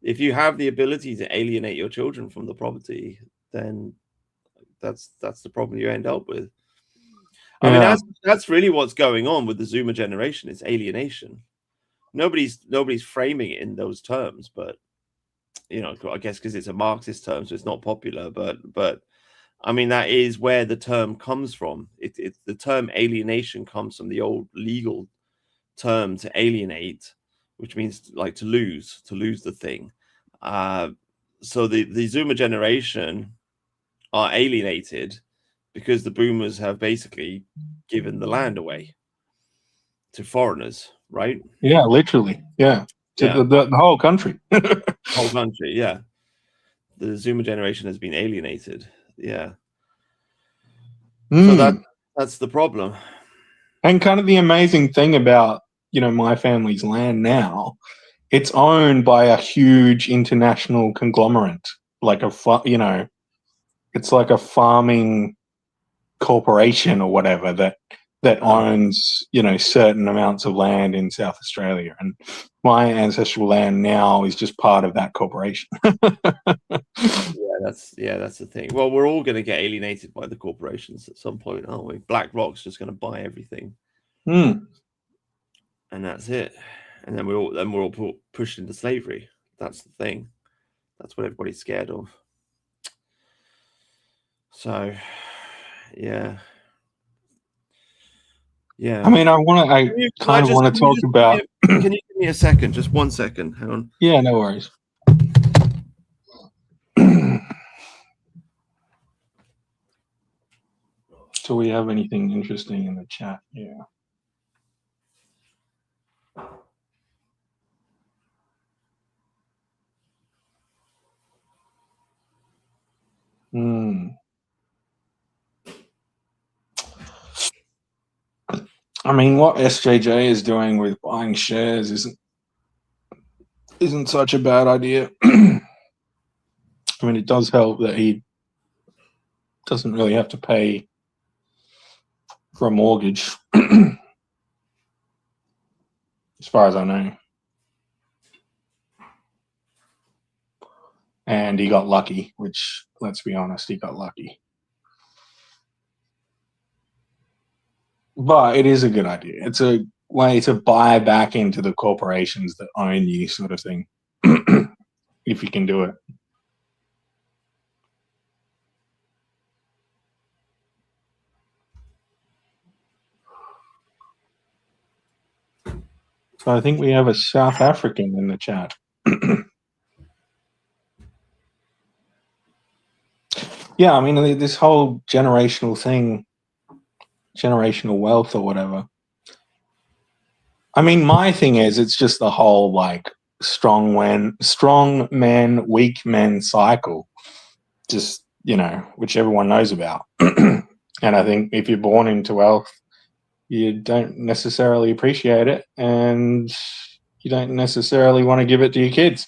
If you have the ability to alienate your children from the property, then that's the problem you end up with. I mean, Yeah, that's really what's going on with the Zoomer generation. It's alienation. Nobody's framing it in those terms, but I guess because it's a Marxist term, so it's not popular. But I mean, that is where the term comes from. It the term alienation comes from the old legal term to alienate, which means like to lose the thing. So the Zoomer generation are alienated because the boomers have basically given the land away to foreigners, right? yeah, literally, yeah, to Yeah, the whole country. whole country. Yeah, the Zoomer generation has been alienated. Yeah, so Mm. that's the problem. And kind of the amazing thing about my family's land now, it's owned by a huge international conglomerate, like it's like a farming corporation or whatever that owns certain amounts of land in South Australia, and my ancestral land now is just part of that corporation. That's the thing. Well, we're all going to get alienated by the corporations at some point, aren't we? BlackRock's just going to buy everything, Mm. and that's it. And then we're all pushed into slavery. That's the thing. That's what everybody's scared of. So, yeah. I mean, I kind of want to talk about. Can you give me a second? Just 1 second. Hang on. Yeah, no worries. Do we have anything interesting in the chat? Yeah. I mean, what SJJ is doing with buying shares isn't such a bad idea. I mean, it does help that he doesn't really have to pay for a mortgage, as far as I know. And he got lucky, which, let's be honest, he got lucky. But it is a good idea. It's a way to buy back into the corporations that own you, sort of thing, if you can do it. So I think we have a South African in the chat. Yeah, I mean, this whole generational thing, generational wealth or whatever. I mean, my thing is, it's just the whole like strong man, weak men cycle, just, which everyone knows about. And I think if you're born into wealth, you don't necessarily appreciate it, and you don't necessarily want to give it to your kids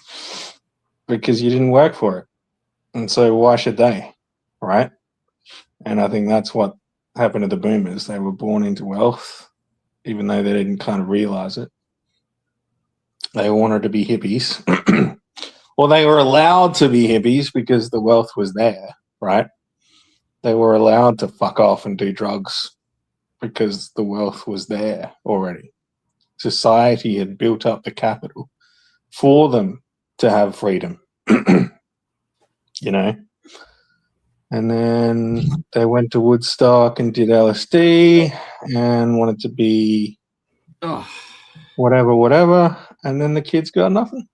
because you didn't work for it. And so why should they, right? And I think that's what happened to the boomers. They were born into wealth, even though they didn't kind of realize it. They wanted to be hippies. Well, they were allowed to be hippies because the wealth was there, right? They were allowed to fuck off and do drugs because the wealth was there already. Society had built up the capital for them to have freedom, And then they went to Woodstock and did LSD and wanted to be whatever. And then the kids got nothing.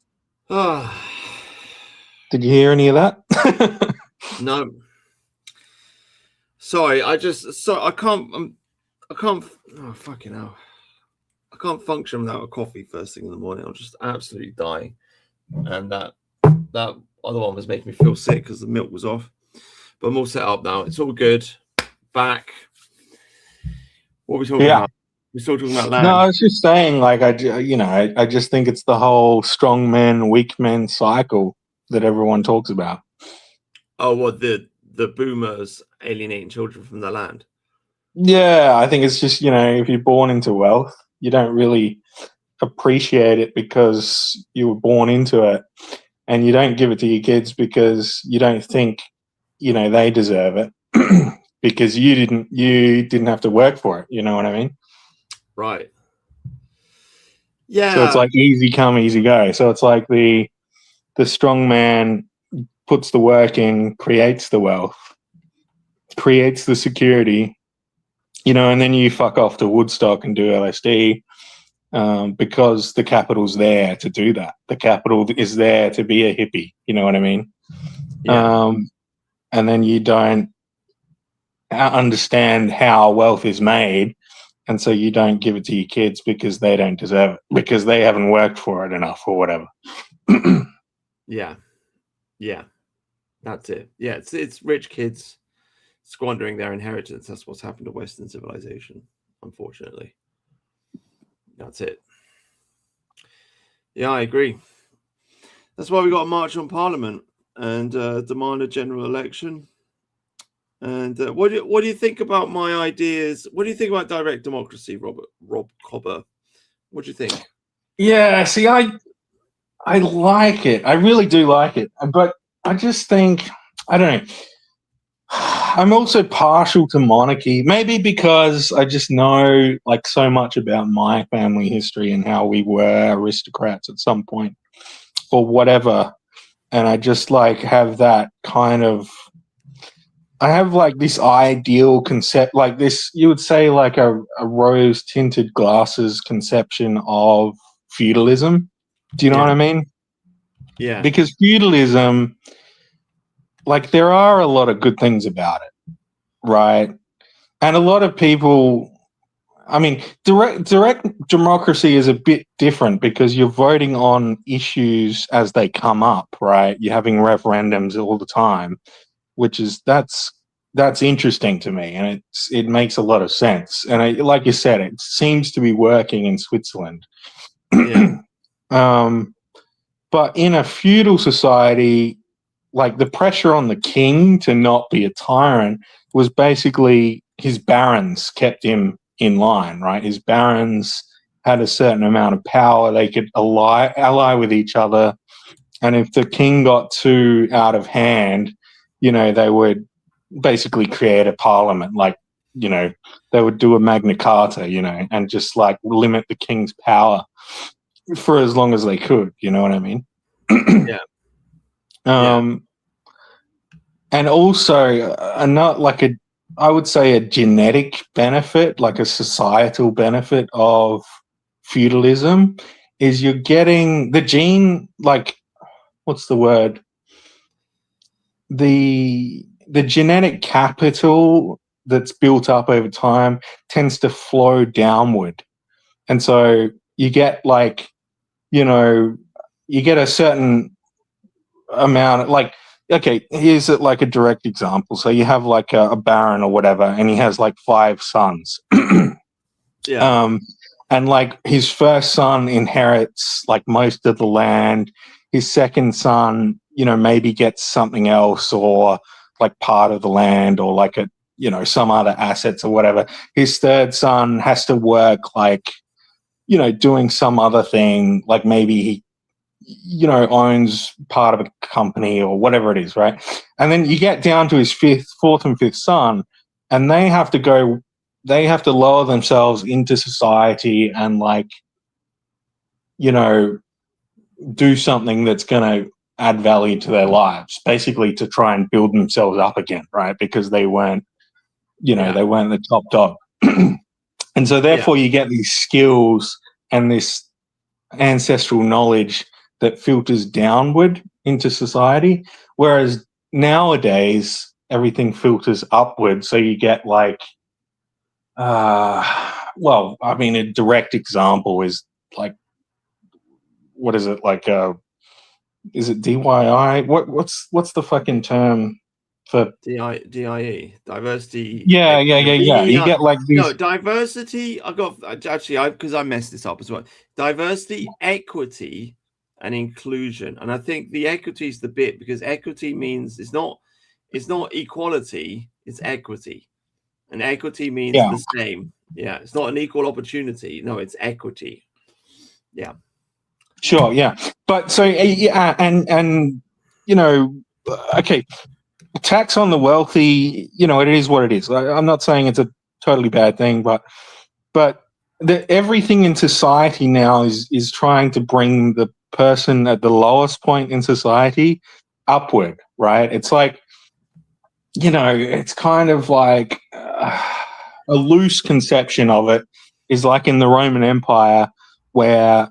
Did you hear any of that? No. Sorry, I can't. Oh, fucking hell. I can't function without a coffee first thing in the morning. I'm just absolutely dying. And that other one was making me feel sick because the milk was off. But I'm all set up now. It's all good. Back. What are we talking about? We're still talking about land. No, I was just saying, like, I just think it's the whole strong men, weak men cycle that everyone talks about. Oh, what the boomers alienating children from their land? Yeah, I think it's just, if you're born into wealth, you don't really appreciate it because you were born into it, and you don't give it to your kids because you don't think, they deserve it because you didn't have to work for it. You know what I mean? Right. So it's Yeah. like easy come, easy go. So it's like the strong man puts the work in, creates the wealth, creates the security, and then you fuck off to Woodstock and do LSD, because the capital's there to do that. The capital is there to be a hippie. You know what I mean? Yeah. And then you don't understand how wealth is made, and so you don't give it to your kids because they don't deserve it, because they haven't worked for it enough or whatever. Yeah. Yeah. That's it. Yeah, it's rich kids squandering their inheritance. That's what's happened to Western civilization, unfortunately. That's it. Yeah, I agree. That's why we got to march on Parliament and demand a general election. And what do you think about my ideas? What do you think about direct democracy, Rob Cobber? What do you think? Yeah, see, I like it. I really do like it, but I just think, I don't know. I'm also partial to monarchy, maybe because I just know like so much about my family history and how we were aristocrats at some point or whatever. And I just like have that kind of, I have like this ideal concept, like this, you would say like a rose tinted glasses conception of feudalism. Do you know what I mean? Yeah. Because feudalism, like there are a lot of good things about it, right? And a lot of people, I mean, direct democracy is a bit different because you're voting on issues as they come up, right? You're having referendums all the time, which is that's interesting to me, and it makes a lot of sense. And like you said, it seems to be working in Switzerland. Yeah. But in a feudal society, like the pressure on the king to not be a tyrant was basically his barons kept him in line, right? His barons had a certain amount of power. They could ally with each other. And if the king got too out of hand, they would basically create a parliament. Like, they would do a Magna Carta, and just like limit the king's power for as long as they could. You know what I mean? Yeah. And also, not like I would say a genetic benefit, like a societal benefit of feudalism, is you're getting the gene, like, what's the word? The genetic capital that's built up over time tends to flow downward. And so you get like, you get a certain amount, like, okay, here's like a direct example. So you have like a baron or whatever, and he has like 5 sons. Yeah. And like his first son inherits like most of the land. His second son, maybe gets something else or like part of the land or like some other assets or whatever. His third son has to work like, doing some other thing, like maybe he owns part of a company or whatever it is, right? And then you get down to his fourth and fifth son, and they have to lower themselves into society and like, do something that's going to add value to their lives, basically to try and build themselves up again, right? Because they weren't, they weren't the top dog. And so therefore you get these skills and this ancestral knowledge that filters downward into society, whereas nowadays everything filters upward. So you get like, well, I mean, a direct example is like, what is it like? Is it DIY? What's the fucking term for DIE, diversity? Yeah. You get like these. No, diversity. I got actually, because I messed this up as well. Diversity, equity, and inclusion. And I think the equity is the bit, because equity means it's not equality, it's equity. And equity means Yeah. the same. Yeah, it's not an equal opportunity. No, it's equity. Yeah. Sure. Yeah. But so yeah, and okay, tax on the wealthy. It is what it is. I'm not saying it's a totally bad thing, but everything in society now is trying to bring the person at the lowest point in society upward, right? It's like, it's kind of like a loose conception of it is like in the Roman Empire, where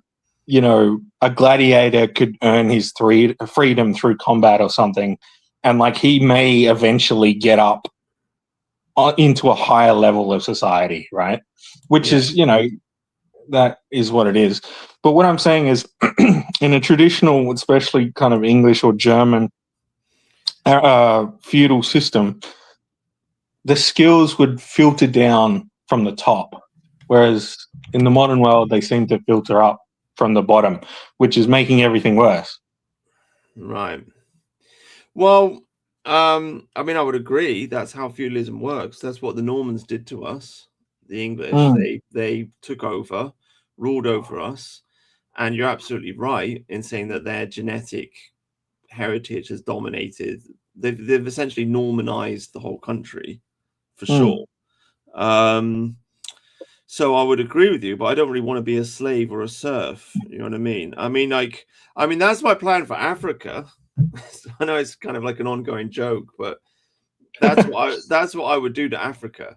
a gladiator could earn his freedom through combat or something, and like he may eventually get up into a higher level of society, right? Which is, that is what it is. But what I'm saying is, in a traditional, especially kind of English or German feudal system, the skills would filter down from the top, whereas in the modern world, they seem to filter up from the bottom, which is making everything worse. Right. Well, I mean, I would agree. That's how feudalism works. That's what the Normans did to us. The English, they took over, ruled over us, and you're absolutely right in saying that their genetic heritage has dominated. They've essentially Normanized the whole country, for sure. So I would agree with you, but I don't really want to be a slave or a serf. You know what I mean? I mean, that's my plan for Africa. I know it's kind of like an ongoing joke, but that's what I would do to Africa.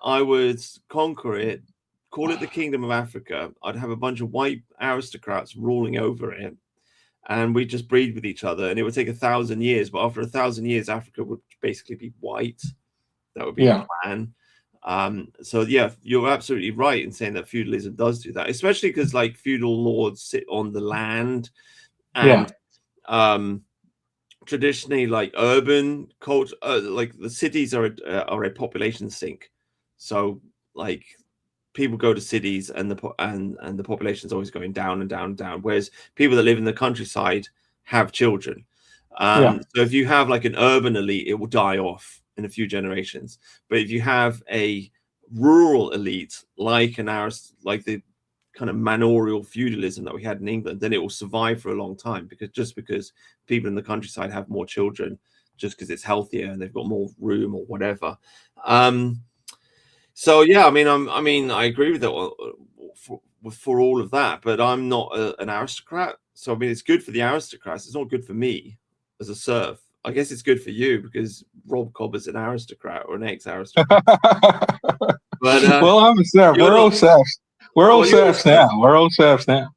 I would conquer it, call it the Kingdom of Africa. I'd have a bunch of white aristocrats ruling over it, and we'd just breed with each other. And it would take 1,000 years, but after 1,000 years, Africa would basically be white. That would be the plan. So yeah, you're absolutely right in saying that feudalism does do that, especially because like feudal lords sit on the land, and traditionally, like urban culture, like the cities are a population sink. So like people go to cities, and the population is always going down and down and down, whereas people that live in the countryside have children. So if you have like an urban elite, it will die off in a few generations. But if you have a rural elite, like the kind of manorial feudalism that we had in England, then it will survive for a long time, because people in the countryside have more children, just because it's healthier and they've got more room or whatever. So yeah, I mean, I agree with it for all of that, but I'm not an aristocrat. So I mean, it's good for the aristocrats. It's not good for me as a serf. I guess it's good for you because Rob Cobb is an aristocrat or an ex-aristocrat. But well, I'm a serf. We're all serfs. We're all serfs now. We're all serfs now.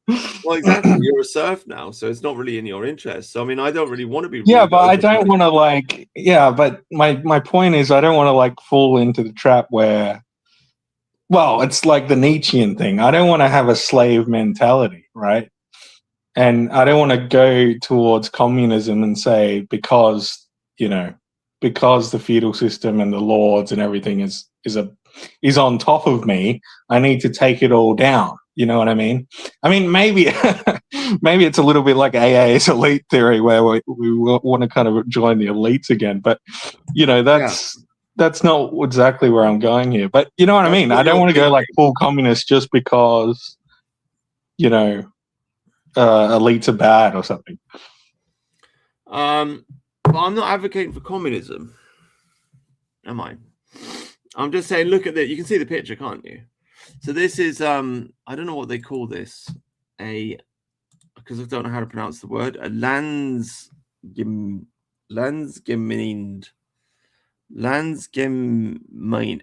Well, exactly. You're a serf now, so it's not really in your interest. So I mean, I don't really want to be. Yeah, but I don't want to like. Yeah, but my point is, I don't want to like fall into the trap where. Well, it's like the Nietzschean thing. I don't want to have a slave mentality, right? And I don't want to go towards communism and say because the feudal system and the lords and everything is on top of me, I need to take it all down. You know what I mean? I mean, maybe it's a little bit like AA's elite theory, where we want to kind of join the elites again. But that's not exactly where I'm going here. But you know what I mean? I don't want to go like full communist just because elites are bad or something. But I'm not advocating for communism, am I? I'm just saying, look at that. You can see the picture, can't you? So this is I don't know what they call this, because I don't know how to pronounce the word, a Landsgemeinde.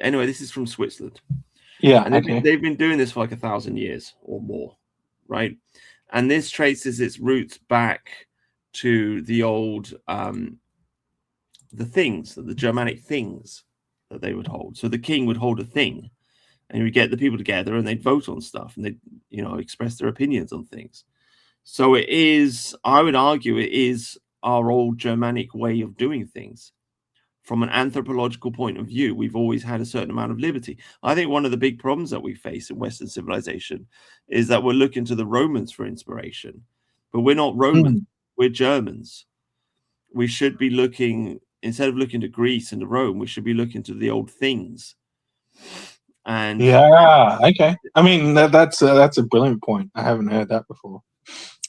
Anyway, this is from Switzerland. Yeah, and they've been doing this for like 1,000 years or more, right? And this traces its roots back to the old the Germanic things that they would hold. So the king would hold a thing, and he would get the people together, and they'd vote on stuff, and they'd express their opinions on things. So it is, I would argue, it is our old Germanic way of doing things. From an anthropological point of view, we've always had a certain amount of liberty. I think one of the big problems that we face in Western civilization is that we're looking to the Romans for inspiration. but we're not Romans. Mm. We're Germans. We should be looking, instead of looking to Greece and to Rome, we should be looking to the old things. And Yeah, okay. I mean, that's a brilliant point. I haven't heard that before.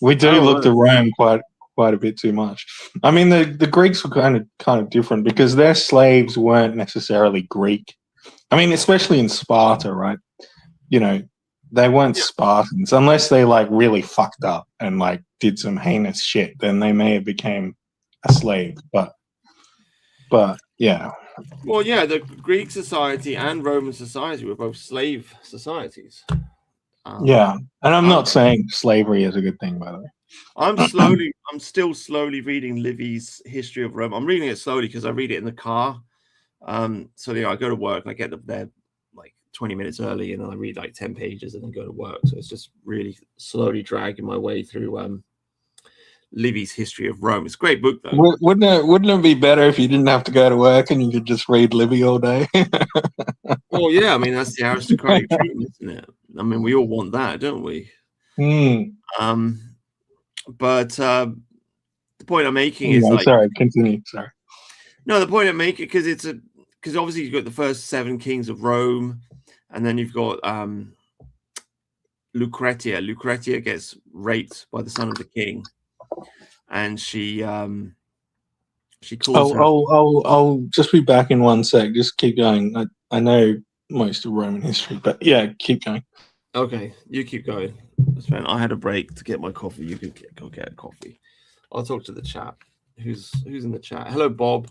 We do look to Rome quite a bit too much. I mean, the Greeks were kind of different because their slaves weren't necessarily Greek. I mean, especially in Sparta, right? You know, they weren't Spartans unless they like really fucked up and like did some heinous shit. Then they may have became a slave, but yeah. well, yeah, the Greek society and Roman society were both slave societies. Yeah, and I'm not saying slavery is a good thing, by the way. I'm still slowly reading Livy's History of Rome. I'm reading it slowly because I read it in the car. So I go to work and I get up there like 20 minutes early, and then I read like 10 pages and then go to work. So it's just really slowly dragging my way through Livy's History of Rome. It's a great book, though. Wouldn't it be better if you didn't have to go to work and you could just read Livy all day? Well, yeah, I mean, that's the aristocratic dream, isn't it? I mean, we all want that, don't we? Mm. But the point I'm making is sorry, continue. Sorry. No, the point I'm making, because obviously you've got the first 7 kings of Rome, and then you've got Lucretia. Lucretia gets raped by the son of the king, and she calls her. I'll just be back in one sec. Just keep going. I know most of Roman history, but yeah, keep going. Okay, you keep going. That's fine. I had a break to get my coffee. You can go get a coffee. I'll talk to the chat. Who's in the chat? Hello, Bob.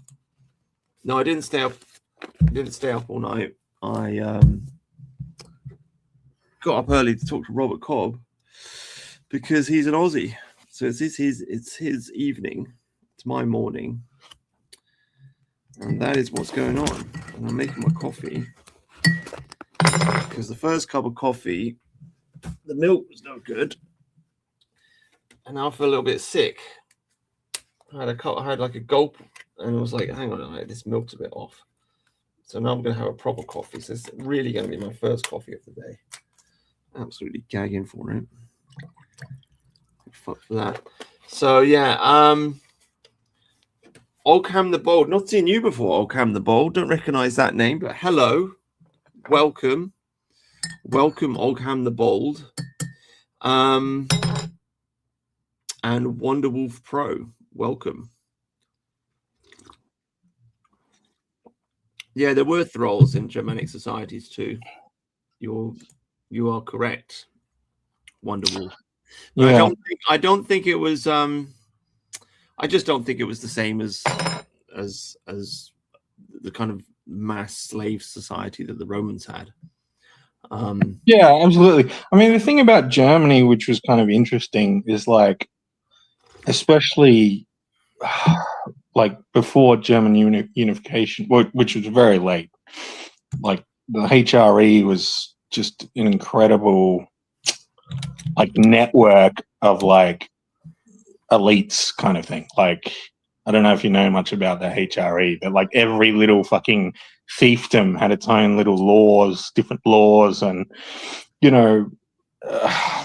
No, I didn't stay up. Didn't stay up all night. I got up early to talk to Robert Cobb because he's an Aussie. So it's his evening. It's my morning, and that is what's going on. And I'm making my coffee because the first cup of coffee, the milk was no good, and now I feel a little bit sick. I had like a gulp, and I was like, hang on a minute, this milk's a bit off. So now I'm going to have a proper coffee. So it's really going to be my first coffee of the day. Absolutely gagging for it. Fuck for that. So yeah, Oldham the Bold. Not seen you before, Oldham the Bold. Don't recognize that name, but hello, welcome, Oldham the Bold, and Wonderwolf Pro. Welcome. Yeah, there were thralls in Germanic societies too. You are correct, Wonderwolf. Yeah. I don't think it was. I just don't think it was the same as the kind of mass slave society that the Romans had. Yeah, absolutely. I mean, the thing about Germany, which was kind of interesting, is like, especially like before German unification, which was very late. Like the HRE was just an incredible like network of like elites kind of thing. Like, I don't know if you know much about the HRE, but like every little fucking fiefdom had its own little laws, different laws, and you know,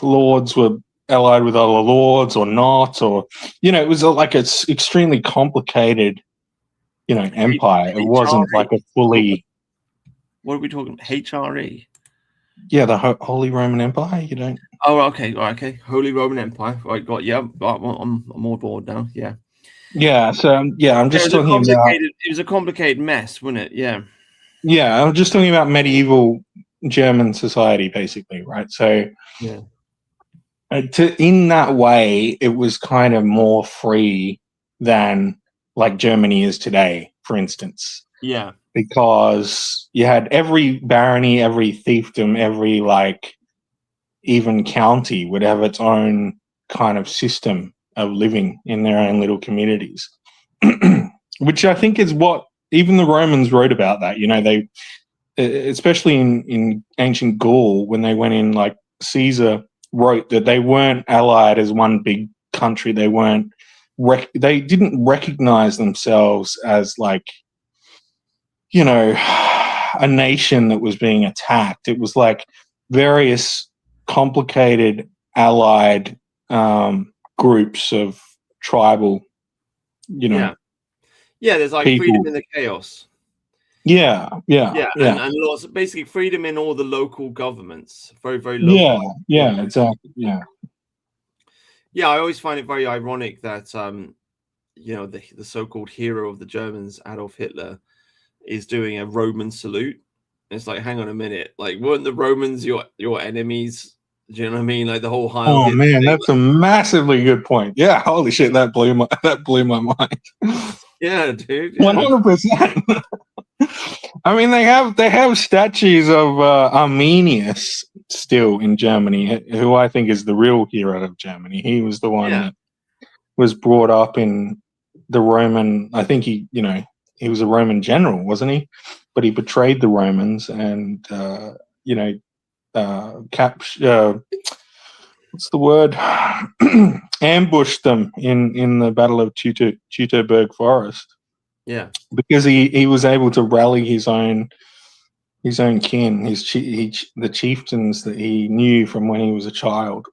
lords were allied with other lords or not, or you know, it was like it's extremely complicated, you know, empire. It wasn't like a fully. What are we talking about? HRE? Yeah, the Holy Roman Empire. You don't. Oh, okay, Holy Roman Empire. Right, got I'm on board now. Yeah. Yeah. So yeah, I'm just talking about. It was a complicated mess, wasn't it? Yeah. Yeah, I'm just talking about medieval German society, basically, right? So yeah. In that way, it was kind of more free than like Germany is today, for instance. Yeah. Because you had every barony, every fiefdom, every like even county would have its own kind of system of living in their own little communities, which I think is what even the Romans wrote about that. You know, they, especially in ancient Gaul, when they went in, like Caesar wrote that they weren't allied as one big country. They weren't, they didn't recognize themselves as like, you know, a nation that was being attacked. It was like various complicated allied groups of tribal, you know, yeah. There's like people. freedom in the chaos. Yeah, And lots, basically freedom in all the local governments. Very, very local. Yeah, exactly. Yeah. I always find it very ironic that the so-called hero of the Germans, Adolf Hitler, is doing a Roman salute. It's like, hang on a minute, like, weren't the Romans your enemies? Do you know what I mean? Like the whole Heil Hitler man, thing. that's a massively good point. Yeah, holy shit, that blew my mind. Yeah, dude. 100%. I mean, they have statues of Arminius still in Germany, who I think is the real hero of Germany. He was the one that was brought up in the Roman. I think he was a Roman general, wasn't he? But he betrayed the Romans and what's the word? Ambushed them in the Battle of Teutoburg Forest. Yeah, because he was able to rally his own kin, the chieftains that he knew from when he was a child.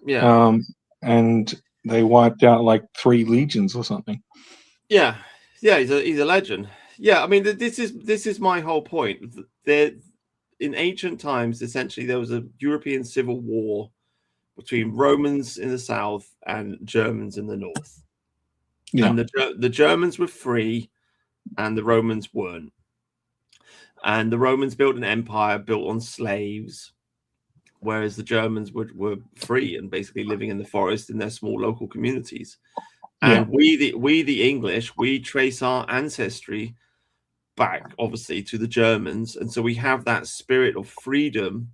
yeah. And they wiped out like 3 legions or something. Yeah, he's a legend. Yeah, I mean, this is my whole point. There, in ancient times, essentially, there was a European civil war between Romans in the south and Germans in the north. Yeah. And the Germans were free, and the Romans weren't. And the Romans built an empire built on slaves, whereas the Germans were free and basically living in the forest in their small local communities. And we the English, we trace our ancestry back, obviously, to the Germans, and so we have that spirit of freedom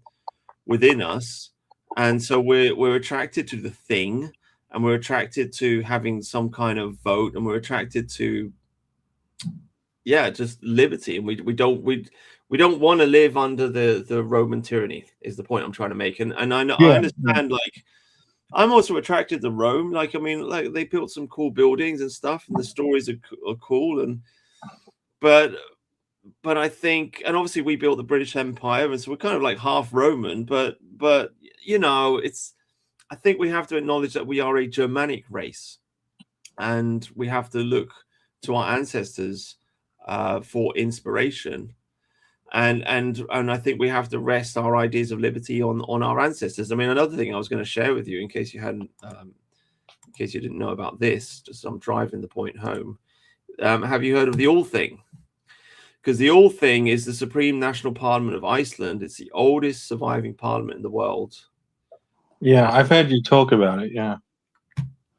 within us, and so we're attracted to the thing, and we're attracted to having some kind of vote, and we're attracted to just liberty, and we don't want to live under the Roman tyranny, is the point I'm trying to make. And I know I understand, like, I'm also attracted to Rome. Like, I mean, like, they built some cool buildings and stuff, and the stories are cool, and but I think, and obviously we built the British Empire, and so we're kind of like half Roman, but I think we have to acknowledge that we are a Germanic race, and we have to look to our ancestors for inspiration, and I think we have to rest our ideas of liberty on our ancestors. I mean, another thing I was going to share with you, in case you didn't know about this, just I'm driving the point home. Have you heard of the All Thing? Because the All Thing is the Supreme National Parliament of Iceland. It's the oldest surviving parliament in the world. Yeah, I've heard you talk about it. Yeah.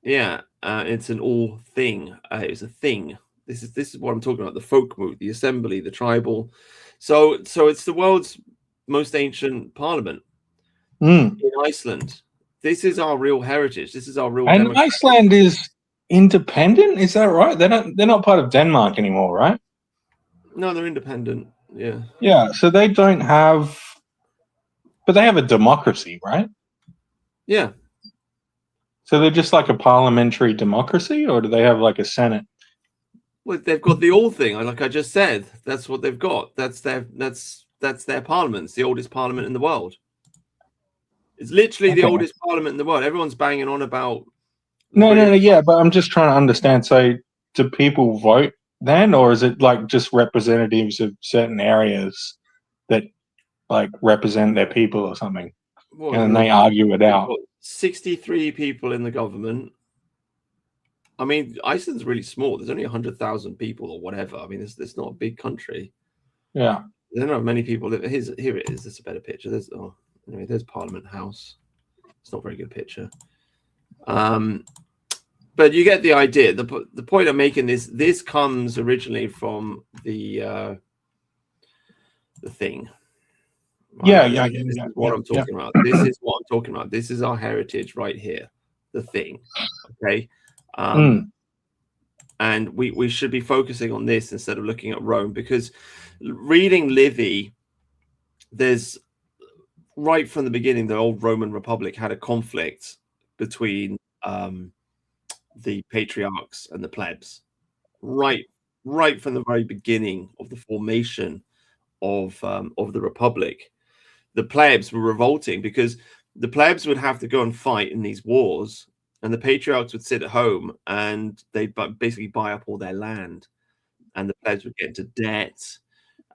Yeah, it's an all thing. It's a thing. This is what I'm talking about. The folkmoot, the assembly, the tribal. So it's the world's most ancient parliament in Iceland. This is our real heritage. This is our real. And Iceland is independent. Is that right? They're not part of Denmark anymore, right? No, they're independent. Yeah. Yeah. So they don't have, but they have a democracy, right? Yeah. So they're just like a parliamentary democracy, or do they have like a senate? Well, they've got the All Thing, like I just said. That's what they've got. That's their parliament. It's the oldest parliament in the world. It's literally the oldest parliament in the world. Everyone's banging on about. No, yeah, but I'm just trying to understand. So, do people vote then, or is it like just representatives of certain areas that like represent their people or something, and they argue it out? 63 people in the government. I mean, Iceland's really small. There's only 100,000 people or whatever. I mean, it's not a big country. Yeah, there don't have many people live. Here it is. This is a better picture. There's Parliament House. It's not a very good picture. But you get the idea. The point I'm making is this comes originally from the thing. Right? Yeah. This is what I'm talking about. This is what I'm talking about. This is our heritage right here. The thing. Okay. And we should be focusing on this instead of looking at Rome, because reading Livy, there's right from the beginning, the old Roman Republic had a conflict between the patriarchs and the plebs, right from the very beginning of the formation of the Republic. The plebs were revolting because the plebs would have to go and fight in these wars, and the patriarchs would sit at home and they'd basically buy up all their land, and the plebs would get into debt.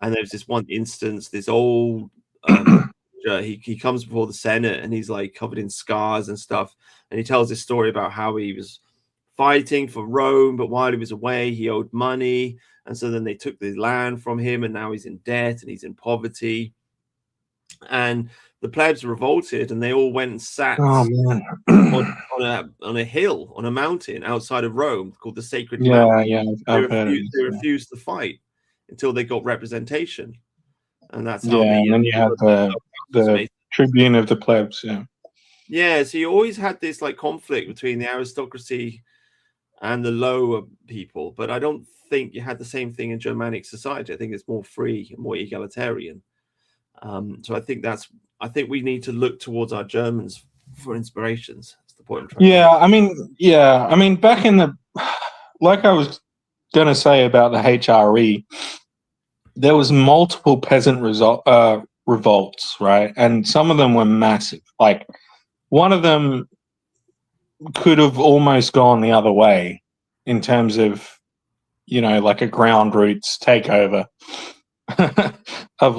And there was this one instance, this old he comes before the Senate and he's like covered in scars and stuff, and he tells this story about how he was fighting for Rome, but while he was away, he owed money, and so then they took the land from him, and now he's in debt and he's in poverty. And the plebs revolted, and they all went and sat Oh man. on a hill, on a mountain outside of Rome called the Sacred Yeah, Mountain. yeah, I've heard of this. They refused to fight until they got representation, and that's how Yeah, and then you have the Tribune of the plebs. Yeah. Yeah, so you always had this like conflict between the aristocracy and the lower people, but I don't think you had the same thing in Germanic society. I think it's more free and more egalitarian. So I think we need to look towards our Germans for inspirations. That's the point. I mean, back in the, like I was going to say about the HRE, there was multiple peasant revolts, right? And some of them were massive. Like one of them could have almost gone the other way in terms of, like a ground roots takeover of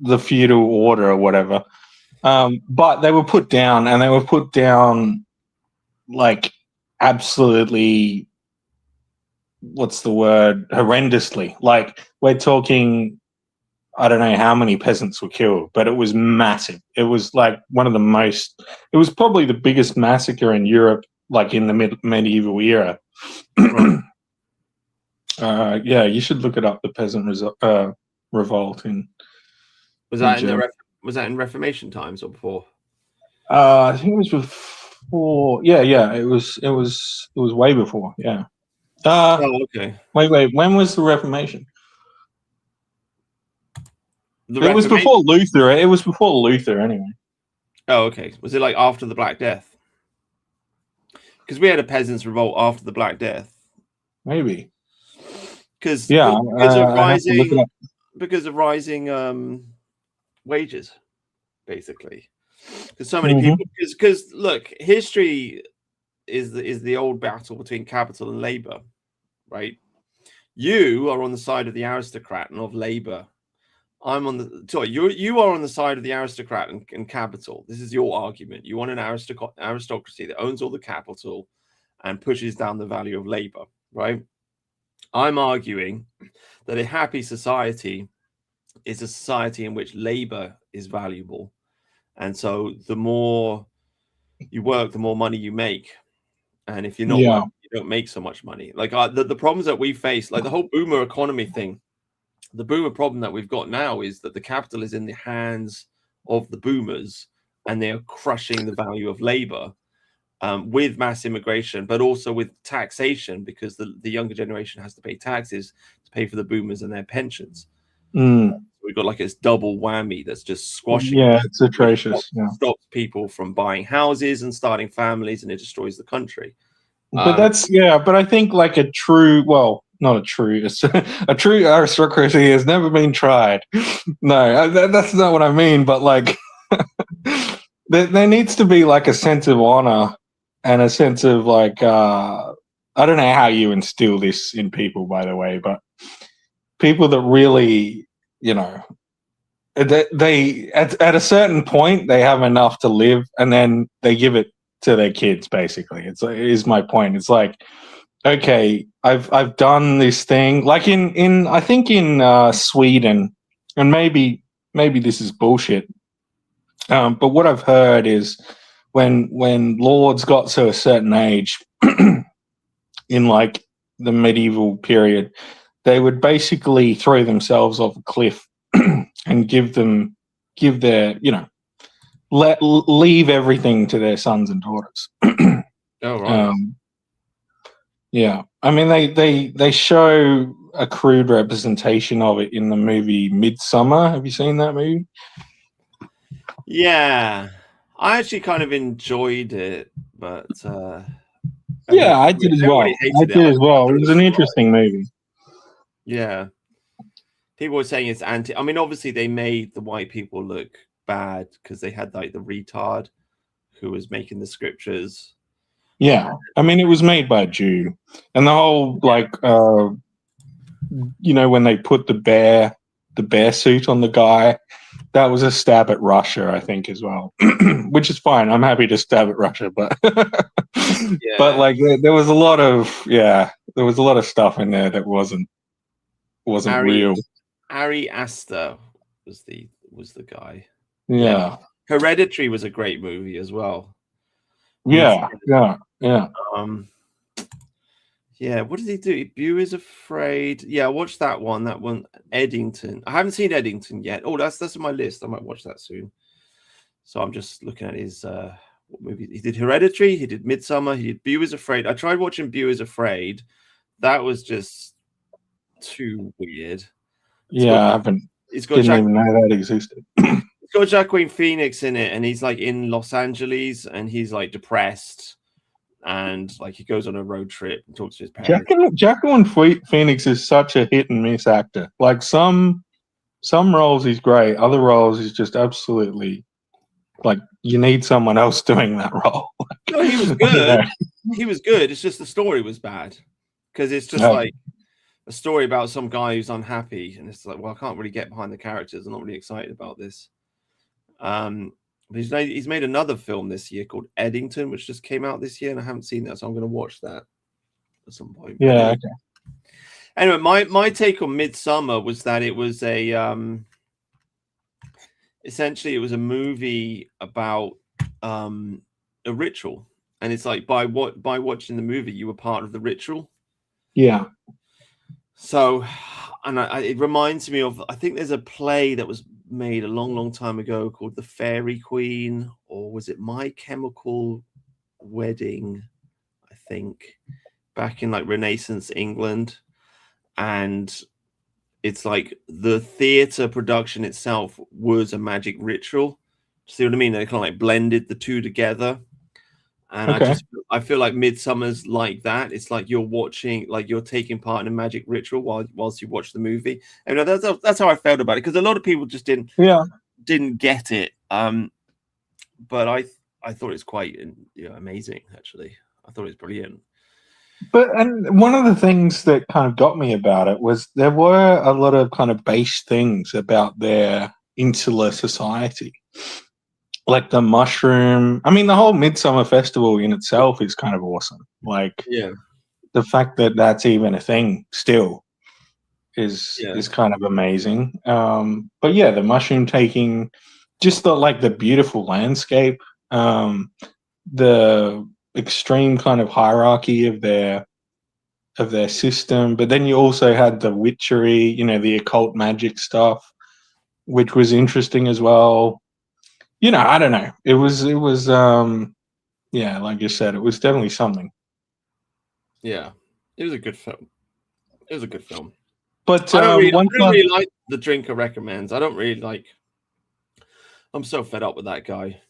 the feudal order or whatever. But they were put down, and they were put down like absolutely, what's the word, horrendously. Like we're talking, I don't know how many peasants were killed, but it was massive. It was like it was probably the biggest massacre in Europe, like in the medieval era. Right. Yeah, you should look it up. The peasant revolt in. Was that in Reformation times or before? I think it was before. Yeah, it was way before. Yeah. Okay. Wait. When was the Reformation? It was before Luther. It was before Luther, anyway. Oh, okay. Was it like after the Black Death? Because we had a peasants' revolt after the Black Death. Maybe. Because of rising wages, basically. Because so many people. Because look, history is the old battle between capital and labor, right? You are on the side of the aristocrat and of labor. I'm on the you are on the side of the aristocrat and capital. This is your argument. You want an aristocracy that owns all the capital and pushes down the value of labor, right? I'm arguing that a happy society is a society in which labor is valuable, and so the more you work, the more money you make. And if you're not working, you don't make so much money. Like the problems that we face, like the whole boomer economy thing. The boomer problem that we've got now is that the capital is in the hands of the boomers, and they are crushing the value of labor with mass immigration, but also with taxation, because the younger generation has to pay taxes to pay for the boomers and their pensions. We've got like this double whammy that's just squashing. Yeah, it's atrocious. Stops people from buying houses and starting families, and it destroys the country. But but I think like a true aristocracy has never been tried. No, that's not what I mean. But like, there needs to be like a sense of honor and a sense of like, I don't know how you instill this in people, by the way, but people that really, they at a certain point they have enough to live, and then they give it to their kids. Basically, is my point. It's like, okay, I've done this thing, like in I think in Sweden, and maybe this is bullshit, but what I've heard is when lords got to a certain age in like the medieval period, they would basically throw themselves off a cliff and leave everything to their sons and daughters. Oh, right. Yeah, I mean they show a crude representation of it in the movie Midsummer. Have you seen that movie? Yeah, I actually kind of enjoyed it, but I did as well. It was an interesting movie. Yeah, people were saying it's anti. I mean, obviously they made the white people look bad because they had like the retard who was making the scriptures. Yeah, I mean, it was made by a Jew, and the whole when they put the bear suit on the guy, that was a stab at Russia, I think, as well, which is fine. I'm happy to stab at Russia, but but like there was a lot of stuff in there that wasn't real. Ari Aster was the guy. Yeah. Hereditary was a great movie as well. Yeah. What did he do? Bew is Afraid. Yeah, watch that one. That one, Eddington. I haven't seen Eddington yet. Oh, that's on my list. I might watch that soon. So I'm just looking at his what movie he did. Hereditary. He did Midsummer. He did Bew is Afraid. I tried watching Bew is Afraid. That was just too weird. Didn't even know that existed. It's got Joaquin Phoenix in it, and he's like in Los Angeles, and he's like depressed, and like he goes on a road trip and talks to his parents. Joaquin Phoenix is such a hit and miss actor. Like some roles he's great, other roles he's just absolutely like you need someone else doing that role. No, he was good. He was good. It's just the story was bad because it's just like a story about some guy who's unhappy, and it's like, well, I can't really get behind the characters. I'm not really excited about this. He's made another film this year called Eddington, which just came out this year, and I haven't seen that, so I'm going to watch that at some point. Yeah. Okay. Anyway, my take on Midsummer was that it was essentially it was a movie about a ritual, and it's like by watching the movie, you were part of the ritual. Yeah. So, and it reminds me of, I think there's a play that was made a long time ago called The Fairy Queen, or was it My Chemical Wedding, I think, back in like Renaissance England. And it's like the theater production itself was a magic ritual. See what I mean? They kind of like blended the two together. And okay. I feel like Midsummer's like that. It's like you're watching, like you're taking part in a magic ritual whilst you watch the movie. And that's how I felt about it, because a lot of people just didn't get it. But I thought it's quite amazing, actually. I thought it was brilliant. And one of the things that kind of got me about it was there were a lot of kind of base things about their insular society. Like the mushroom. I mean, the whole Midsummer Festival in itself is kind of awesome. Like, the fact that that's even a thing still is kind of amazing. But yeah, the mushroom taking, just the beautiful landscape, the extreme kind of hierarchy of their system. But then you also had the witchery, the occult magic stuff, which was interesting as well. I don't know. It was like you said, it was definitely something. Yeah, it was a good film. But I don't really like The Drinker Recommends. I don't really like. I'm so fed up with that guy.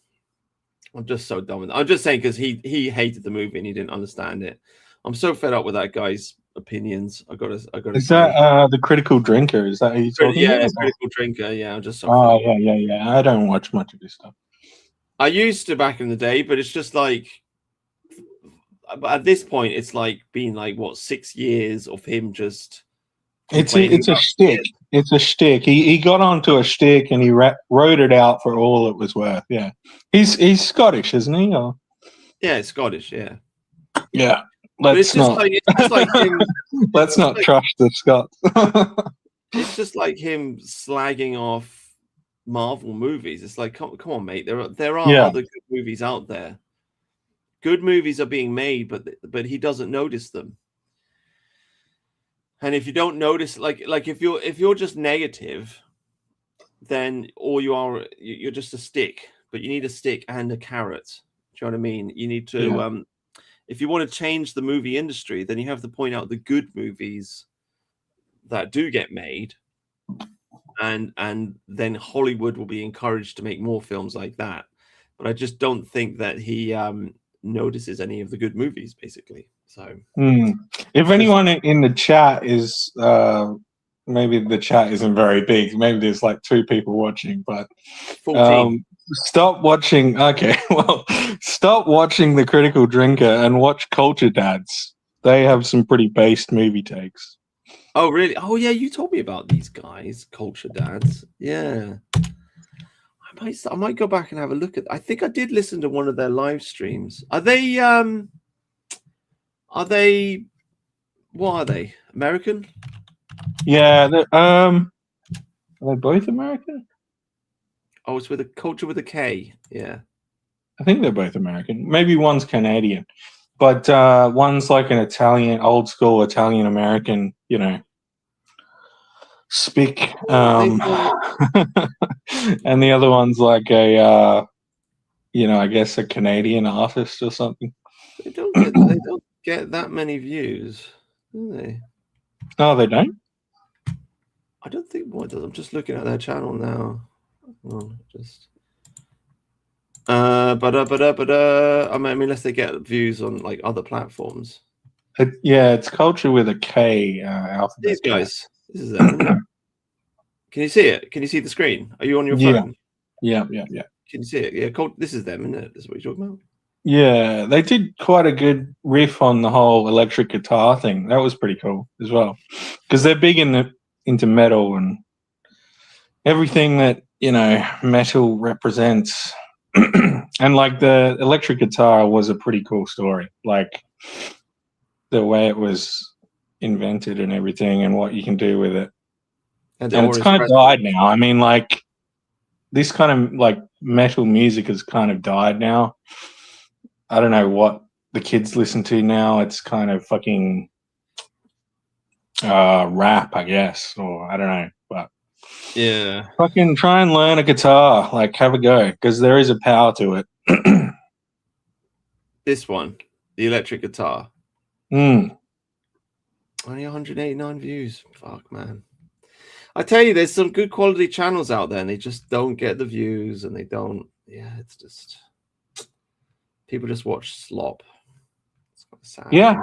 I'm just so done with it. I'm just saying because he hated the movie and he didn't understand it. I'm so fed up with that guy's opinions. I gotta. Is that the Critical Drinker? Is that who you're talking about? Yeah, Critical Drinker. Yeah, I'm just so. Oh yeah. I don't watch much of his stuff. I used to back in the day, but it's just like at this point, it's like been like 6 years of him just. It's a shtick. It's a shtick. He got onto a shtick and he wrote it out for all it was worth. Yeah, he's Scottish, isn't he? Or? Yeah, it's Scottish. Yeah. Yeah. Let's not trash the Scots. It's just like him slagging off Marvel movies. It's like, come on, mate. There are other good movies out there. Good movies are being made, but he doesn't notice them. And if you don't notice, like if you're just negative, then you're just a stick. But you need a stick and a carrot. Do you know what I mean? You need to. If you want to change the movie industry, then you have to point out the good movies that do get made, and then Hollywood will be encouraged to make more films like that. But I just don't think that he notices any of the good movies, basically. So, if anyone in the chat is, maybe the chat isn't very big. Maybe there's like 2 people watching, but 14. Stop watching. Okay, well, stop watching The Critical Drinker and watch Culture Dads. They have some pretty based movie takes. Oh, really? Oh, yeah. You told me about these guys, Culture Dads. Yeah. I might go back and have a look at. I think I did listen to one of their live streams. Are they? Are they? What are they? American? Yeah, are they both American? Oh, it's with a culture with a K. Yeah. I think they're both American. Maybe one's Canadian, but one's like an Italian, old school Italian American. You know, speak. And the other one's like a, I guess a Canadian artist or something. They don't get that many views, do they? No, they don't. I don't think what does. I'm just looking at their channel now. Oh, just. I mean, unless they get views on like other platforms. Yeah, it's Culture with a K. Alphabet. These guys. This is them. Can you see it? Can you see the screen? Are you on your phone? Yeah. Can you see it? Yeah, this is them, isn't it? This is what you're talking about. Yeah, they did quite a good riff on the whole electric guitar thing. That was pretty cool as well, because they're big into metal and everything that metal represents. And like the electric guitar was a pretty cool story, like the way it was invented and everything, and what you can do with it. And it's kind of died now. I mean, like this kind of like metal music has kind of died now. I don't know what the kids listen to now. It's kind of fucking rap, I guess, or I don't know. But yeah, fucking try and learn a guitar, like have a go, because there is a power to it. This one, the electric guitar. Only 189 views. Fuck, man. I tell you, there's some good quality channels out there, and they just don't get the views, and they don't. Yeah, it's just people just watch slop. It's kind of sad. Yeah,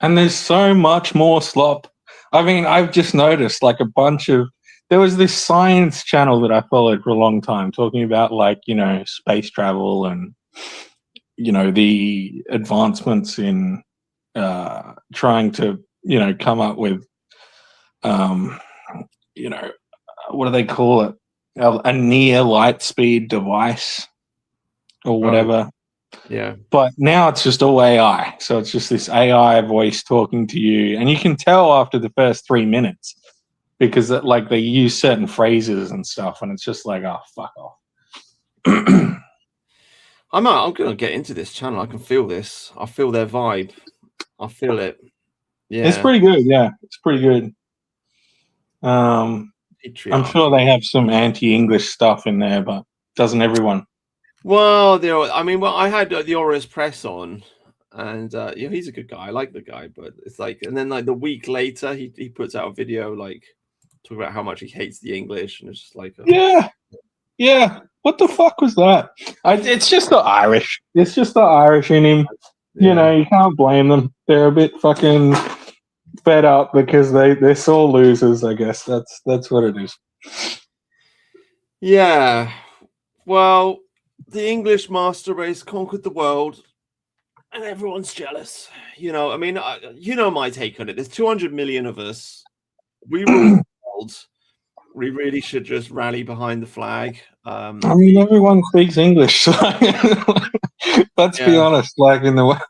and there's so much more slop. I mean, I've just noticed like there was this science channel that I followed for a long time, talking about like space travel and the advancements in trying to come up with what do they call it, a near light speed device or whatever. Yeah, but now it's just all AI, so it's just this AI voice talking to you, and you can tell after the first 3 minutes because like they use certain phrases and stuff, and it's just like, oh, fuck off. I'm gonna get into this channel. I can feel this. I feel their vibe. I feel it. Yeah, it's pretty good. Yeah, it's pretty good. I'm sure they have some anti-English stuff in there, but doesn't everyone? Well, I had the Oris Press on, and he's a good guy. I like the guy, but it's like, and then like the week later, he puts out a video like talking about how much he hates the English, and it's just like, yeah. What the fuck was that? It's just the Irish. It's just the Irish in him. Yeah. You can't blame them. They're a bit fucking fed up because they're sore losers. I guess that's what it is. Yeah. Well, the English master race conquered the world, and everyone's jealous. I mean, my take on it. There's 200 million of us. We rule the world. We really should just rally behind the flag. I mean, everyone speaks English. Let's be honest. Like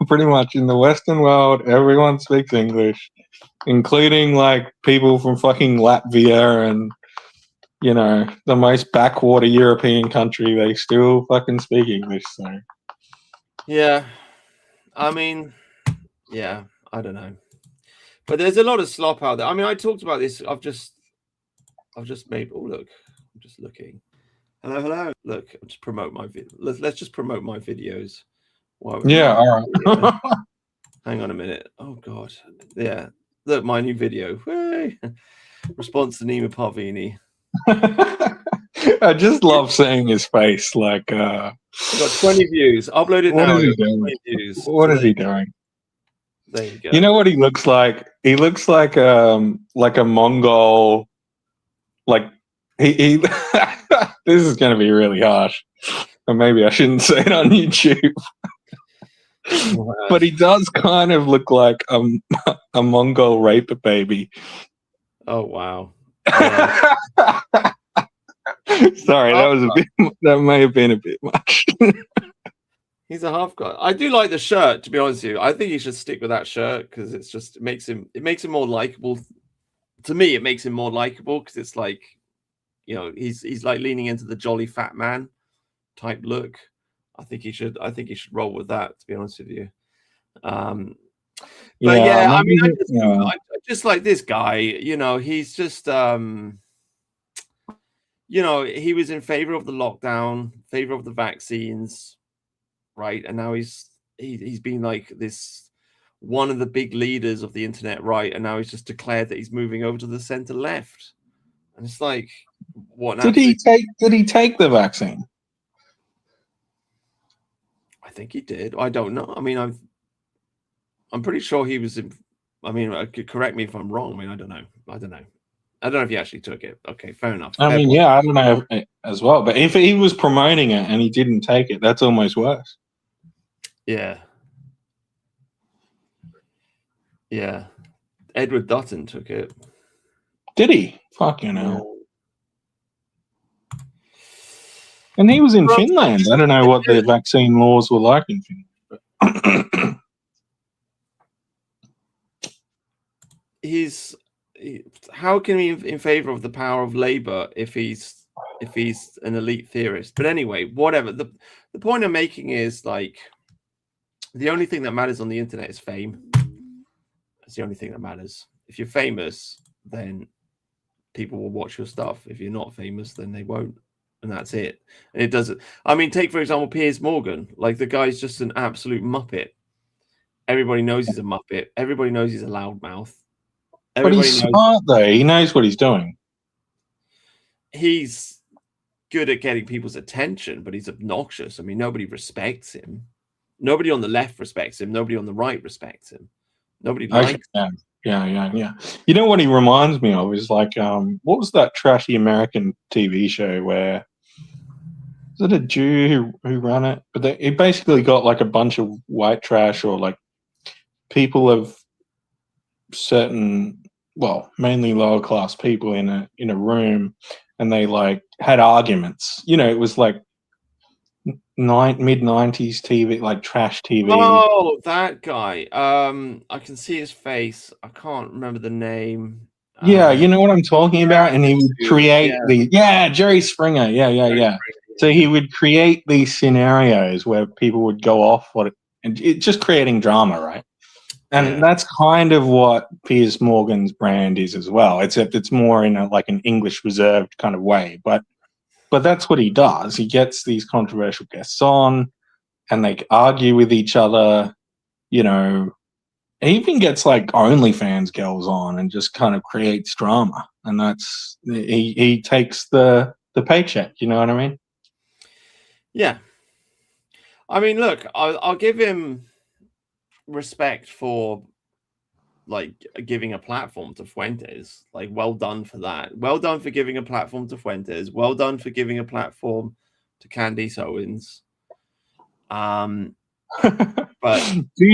pretty much in the Western world, everyone speaks English, including like people from fucking Latvia and the most backwater European country. They still fucking speak English. So yeah, I mean, yeah, I don't know, but there's a lot of slop out there. I mean, I talked about this. I've just made. Oh, look, I'm just looking. Hello. Look, I'll just promote my video. Let's just promote my videos. All right. Hang on a minute. Oh God, yeah. Look, my new video. Hey. Response to Nima Parvini. I just love seeing his face. Like, got 20 views. Upload it now. What is he doing? There you go. You know what he looks like? He looks like a Mongol. Like he This is going to be really harsh. Or maybe I shouldn't say it on YouTube. But he does kind of look like a Mongol rape baby. Oh wow! Yeah. Sorry, that may have been a bit much. He's a half guy. I do like the shirt, to be honest with you. I think he should stick with that shirt because it makes him more likable. To me, it makes him more likable because it's like, he's like leaning into the jolly fat man type look. I think he should roll with that, to be honest with you. But yeah, I mean, I just like this guy. He's just he was in favor of the lockdown, favor of the vaccines, right? And now he's been like this one of the big leaders of the internet, right? And now he's just declared that he's moving over to the center left. And it's like, what? Did he take the vaccine? I think he did. I don't know. I mean, I'm pretty sure he was in. I mean, correct me if I'm wrong. I mean, I don't know. I don't know if he actually took it. Okay, fair enough. I mean, yeah, I don't know as well. But if he was promoting it and he didn't take it, that's almost worse. Yeah. Yeah. Edward Dutton took it. Did he? Fucking hell. And he was in Finland. I don't know what the vaccine laws were like in Finland. How can he be in favor of the power of Labour if he's an elite theorist? But anyway, whatever. The point I'm making is, like, the only thing that matters on the internet is fame. That's the only thing that matters. If you're famous, then people will watch your stuff. If you're not famous, then they won't. And that's it. And it doesn't. I mean, take, for example, Piers Morgan. Like, the guy's just an absolute muppet. Everybody knows he's a muppet. Everybody knows he's a loudmouth. But he's smart, though. He knows what he's doing. He's good at getting people's attention, but he's obnoxious. I mean, nobody respects him. Nobody on the left respects him. Nobody on the right respects him. Nobody likes him. Yeah. You know what he reminds me of is like, what was that trashy American TV show where, was it a Jew who ran it? But it basically got like a bunch of white trash or like people of certain, well, mainly lower class people in a room, and they like had arguments. It was like mid-90s TV, like trash TV. Oh, that guy. I can see his face. I can't remember the name. Yeah, you know what I'm talking about? And he would create Jerry Springer. Yeah. So he would create these scenarios where people would go off and just creating drama, right? And that's kind of what Piers Morgan's brand is as well, except it's more in like an English reserved kind of way. But that's what he does. He gets these controversial guests on, and they argue with each other. He even gets like OnlyFans girls on and just kind of creates drama. And that's he takes the paycheck. You know what I mean? Yeah. I mean, look, I'll give him respect for like giving a platform to Fuentes. Like, well done for that. Well done for giving a platform to Fuentes. Well done for giving a platform to Candace Owens. But do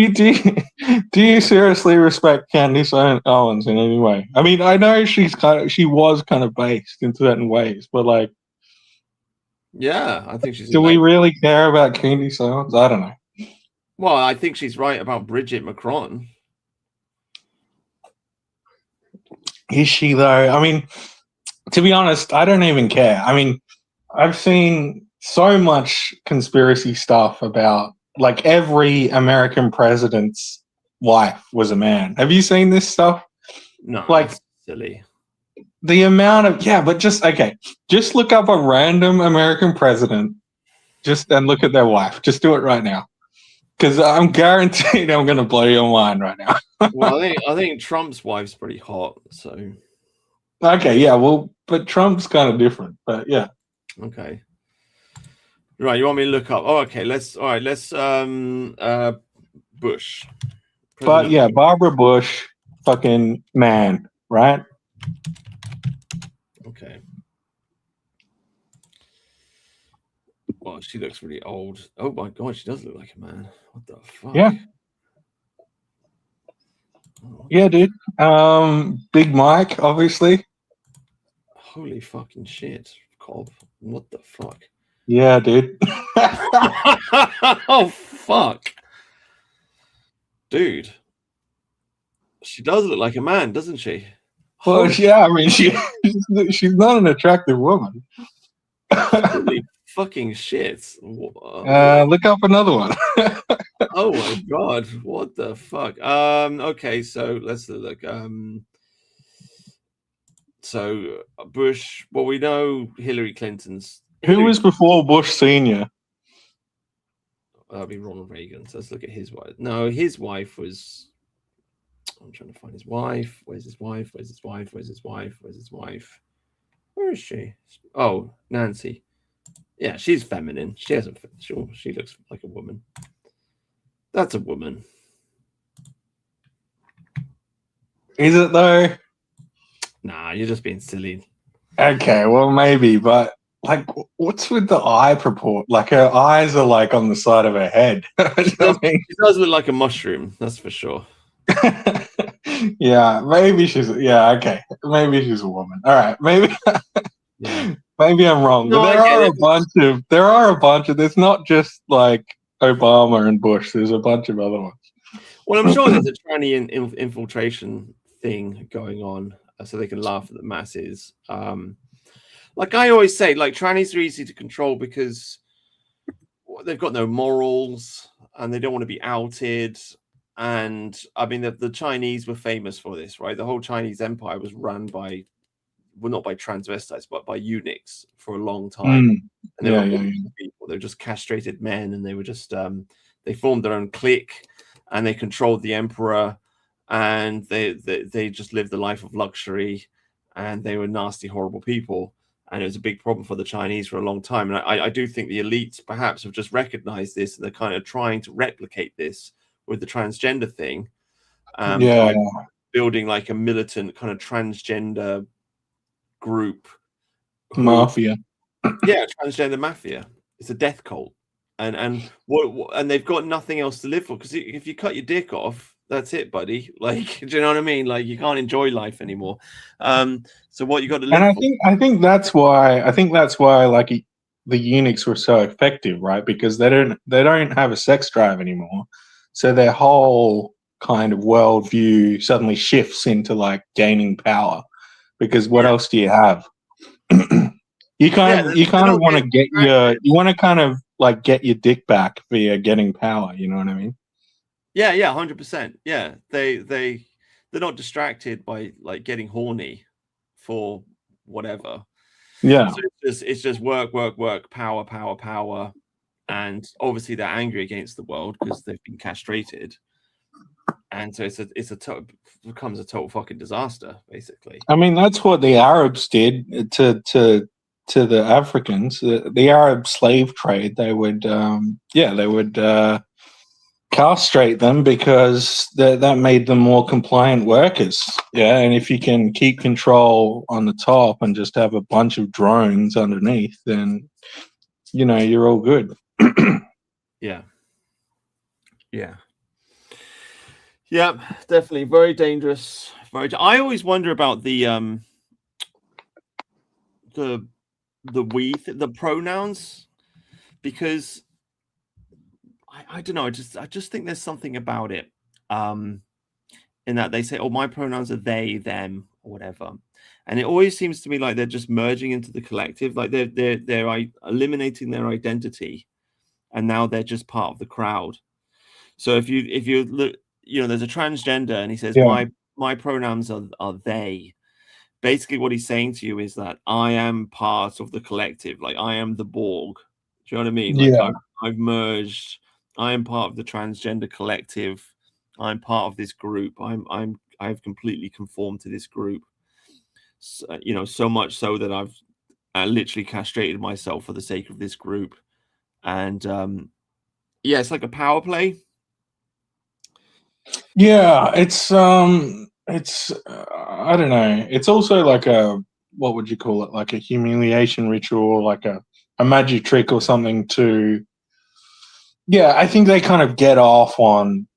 you seriously respect Candace Owens in any way? I mean, I know she was kind of based in certain ways, but like, yeah, I think she's. Do we really care about Candace Owens? I don't know. Well, I think she's right about Bridget Macron. Is she though? I mean, to be honest, I don't even care. I mean, I've seen so much conspiracy stuff about like every American president's wife was a man. Have you seen this stuff? No, like that's silly. The amount of but just look up a random American president, and look at their wife. Just do it right now. Because I'm guaranteed I'm going to blow your mind right now. Well, I think Trump's wife's pretty hot. So, okay, yeah. Well, but Trump's kind of different. But yeah. Okay. Right. You want me to look up? Oh, okay. Let's. Bush. But yeah, Barbara Bush, fucking man, right? Okay. Well, she looks really old. Oh my god, she does look like a man. What the fuck? Yeah. Yeah, dude. Big Mike, obviously. Holy fucking shit, Cobb. What the fuck? Yeah, dude. Oh fuck, dude. She does look like a man, doesn't she? Well, Holy, yeah, I mean, she's not an attractive woman. holy fucking shit. Look up another one. Oh my god, what the fuck? Okay, so let's look. So Bush. Well, we know Hillary Clinton's. Who was before Bush Senior? That'd be Ronald Reagan. So let's look at his wife. No, his wife was. I'm trying to find his wife. Where's his wife? Where's his wife? Where's his wife? Where's his wife? Where is she? Oh, Nancy. Yeah, she's feminine. She hasn't. Sure, she looks like a woman. That's a woman. Is it though? Nah, you're just being silly. Okay, well maybe, but like, what's with the eye proport? Like her eyes are like on the side of her head. She does look like a mushroom. That's for sure. Yeah, maybe she's. Yeah, okay, maybe she's a woman. All right, maybe. Yeah. Maybe I'm wrong, No, but there are a bunch of. There's not just like Obama and Bush. There's a bunch of other ones. Well, I'm sure there's a tranny infiltration thing going on, so they can laugh at the masses. Like I always say, like trannies are easy to control because they've got no morals and they don't want to be outed. And I mean, the Chinese were famous for this, right? The whole Chinese empire was run by, well, not by transvestites, but by eunuchs for a long time. And they were people. They were just castrated men, and they were just they formed their own clique, and they controlled the emperor, and they just lived the life of luxury, and they were nasty, horrible people. And it was a big problem for the Chinese for a long time. And I do think the elites perhaps have just recognized this, and they're kind of trying to replicate this with the transgender thing. By building like a militant kind of transgender group. Mafia. Yeah, transgender mafia. It's a death cult. And they've got nothing else to live for, because if you cut your dick off, that's it, buddy. Like, do you know what I mean? Like, you can't enjoy life anymore. So what you got to live and for? I think that's why like the eunuchs were so effective, right? Because they don't have a sex drive anymore, so their whole kind of worldview suddenly shifts into like gaining power. Because what else do you have? You kind of want to kind of like get your dick back via getting power. You know what I mean? Yeah, 100%. Yeah, they're not distracted by like getting horny for whatever. Yeah. So it's just work, power, and obviously they're angry against the world because they've been castrated, and so becomes a total fucking disaster, basically. I mean, that's what the Arabs did to the Africans. The Arab slave trade. They would castrate them because that made them more compliant workers. Yeah, and if you can keep control on the top and just have a bunch of drones underneath, then you're all good. Yeah. Definitely very dangerous. I always wonder about the the pronouns, because I don't know. I just think there's something about it, in that they say, "Oh, my pronouns are they, them, or whatever," and it always seems to me like they're just merging into the collective, like they're eliminating their identity, and now they're just part of the crowd. So if you look, there's a transgender, and he says, "My pronouns are they." Basically, what he's saying to you is that I am part of the collective, like I am the Borg. Do you know what I mean? Like I've merged. I am part of the transgender collective. I'm part of this group. I've completely conformed to this group. So, so much so that I've literally castrated myself for the sake of this group. And it's like a power play. Yeah, it's I don't know. It's also like what would you call it? Like a humiliation ritual, like a a magic trick or something to. Yeah, I think they kind of get off on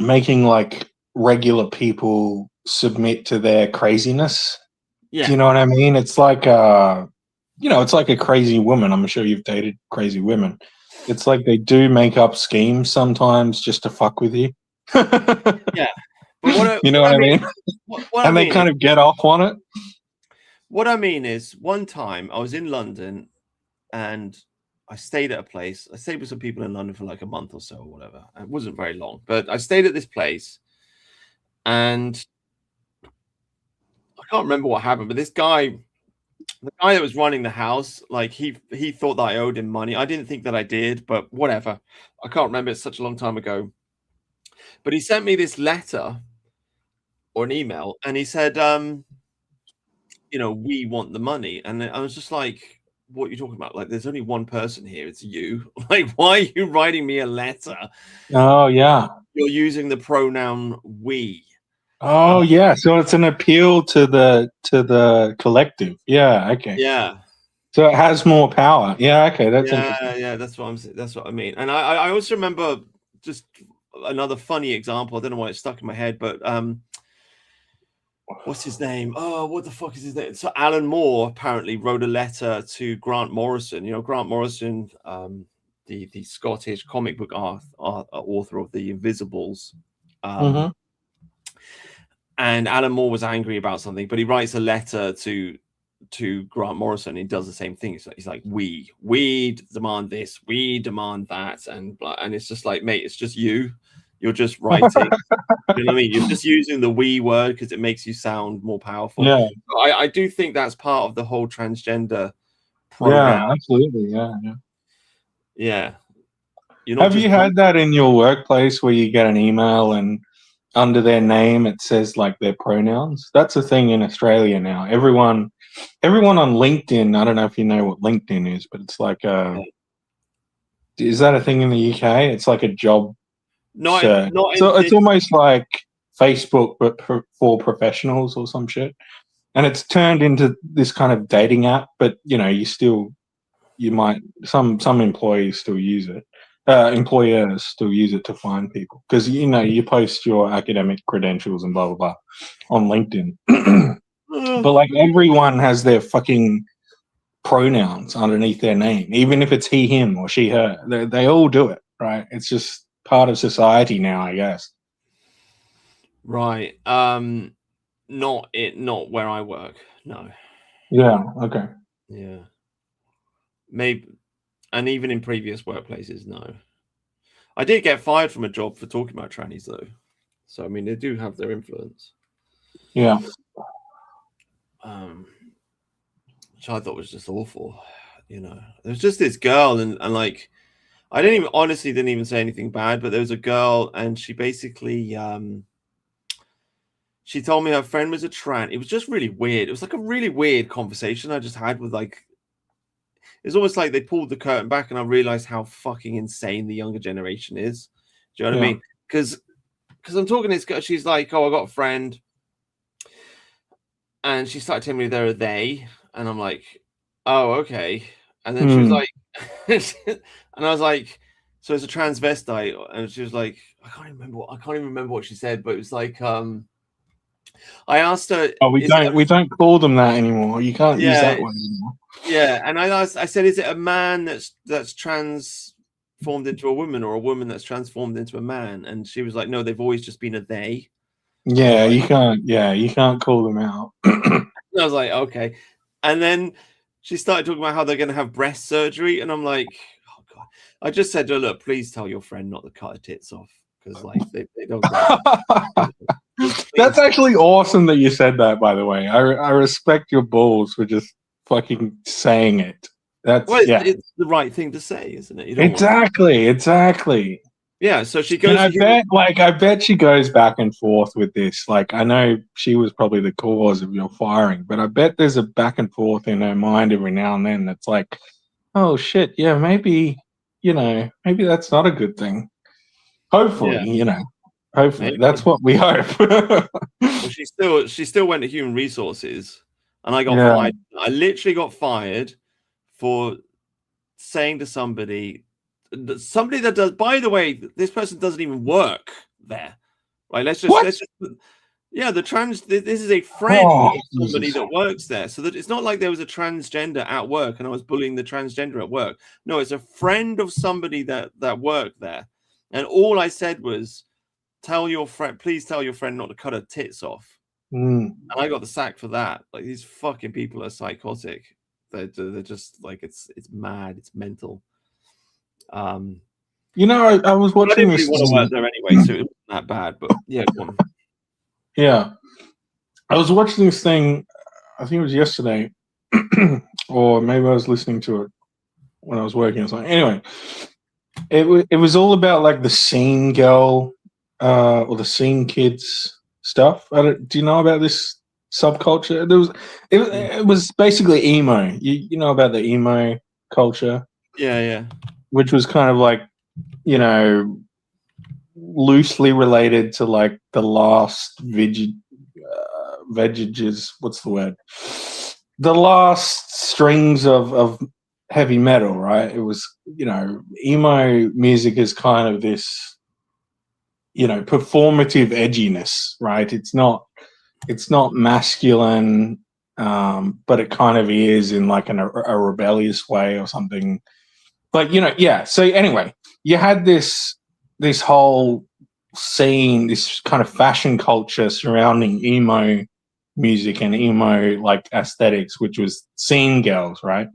making like regular people submit to their craziness. Yeah. Do you know what I mean? It's like it's like a crazy woman. I'm sure you've dated crazy women. It's like they do make up schemes sometimes just to fuck with you. Yeah. But you know what I mean? What And they kind of get off on it. What I mean is, one time I was in London and I stayed at a place. I stayed with some people in London for like a month or so or whatever. It wasn't very long, but I stayed at this place and I can't remember what happened, but the guy that was running the house, like he thought that I owed him money. I didn't think that I did, but whatever. I can't remember. It's such a long time ago. But he sent me this letter or an email and he said, we want the money. And I was just like, what are you talking about? Like, there's only one person here. It's you. Like, why are you writing me a letter? Oh, yeah. You're using the pronoun we. Oh, yeah. So it's an appeal to the collective. Yeah. Okay. Yeah. So it has more power. Yeah. Okay. That's interesting. Yeah. That's what I mean. And I also remember just another funny example. I don't know why it stuck in my head, but what's his name? Oh, what the fuck is his name? So Alan Moore apparently wrote a letter to Grant Morrison. You know, Grant Morrison, the Scottish comic book author of The Invisibles. And Alan Moore was angry about something, but he writes a letter to Grant Morrison. He does the same thing. He's like, we demand this, we demand that, and it's just like, mate, it's just you. You're just writing. You know what I mean? You're just using the we word because it makes you sound more powerful. Yeah. I do think that's part of the whole transgender pronoun. Yeah, absolutely. Yeah. Have you had that in your workplace where you get an email and under their name it says like their pronouns? That's a thing in Australia now. Everyone on LinkedIn, I don't know if you know what LinkedIn is, but it's like is that a thing in the UK? It's like a job search. So it's almost like Facebook but for professionals or some shit. And it's turned into this kind of dating app, but some employees still use it. Employers still use it to find people because you post your academic credentials and blah blah blah on LinkedIn. But like everyone has their fucking pronouns underneath their name, even if it's he, him, or she, her. They all do it, right? It's just part of society now, I guess. Right. Not where I work. No. Yeah. Okay. Yeah. Maybe, and even in previous workplaces, no. I did get fired from a job for talking about trannies, though. So I mean, they do have their influence. Yeah. Which I thought was just awful. There was just this girl, and like, I didn't even say anything bad, but there was a girl, and she basically she told me her friend was a trans. It was just really weird. It was like a really weird conversation I just had with like. It's almost like they pulled the curtain back, and I realized how fucking insane the younger generation is. Do you know what I mean? Because I'm talking to this girl, she's like, "Oh, I got a friend," and she started telling me they're a they, and I'm like, "Oh, okay." And then she was like, and I was like, "So it's a transvestite," and she was like, I can't even remember what she said, but it was like, I asked her. Oh, we don't call them that anymore. You can't use that one anymore. Yeah, and I said, is it a man that's transformed into a woman, or a woman that's transformed into a man? And she was like, no, they've always just been a they. Yeah, you can't call them out. I was like, okay. And then she started talking about how they're going to have breast surgery, and I'm like, oh god. I just said to her, look, please tell your friend not to cut her tits off, because like they don't. That's actually awesome that you said that, by the way. I respect your balls for just fucking saying it. It's the right thing to say, isn't it? Exactly. Yeah, so she goes. I bet she goes back and forth with this. Like, I know she was probably the cause of your firing, but I bet there's a back and forth in her mind every now and then that's like, oh shit, yeah, maybe that's not a good thing. Hopefully, hopefully that's what we hope. Well, she still went to human resources, and I got fired. I literally got fired for saying to somebody that does, by the way, this person doesn't even work there, right? Let's What? just yeah, this is a friend Oh, of somebody Jesus. that works there. So that it's not like there was a transgender at work and I was bullying the transgender at work. No, it's a friend of somebody that worked there. And all I said was, please tell your friend not to cut her tits off. Mm. And I got the sack for that. Like, these fucking people are psychotic. They're just like, it's mad, it's mental. You know, I was I watching didn't really this. want to work there anyway, so it wasn't that bad. But yeah, go on. Yeah, I was watching this thing. I think it was yesterday, or maybe I was listening to it when I was working or something. Anyway, it was all about like the scene girl or the scene kids stuff. Do you know about this subculture? It was basically emo. You know about the emo culture, Yeah. which was kind of like, you know, loosely related to like the last vestiges. What's the word? The last strings of heavy metal, right? It was, you know, emo music is kind of this, you know, performative edginess, right? It's not masculine, but it kind of is in like a rebellious way or something. But you know, yeah. So anyway, you had this whole scene, this kind of fashion culture surrounding emo music and emo like aesthetics, which was scene girls, right?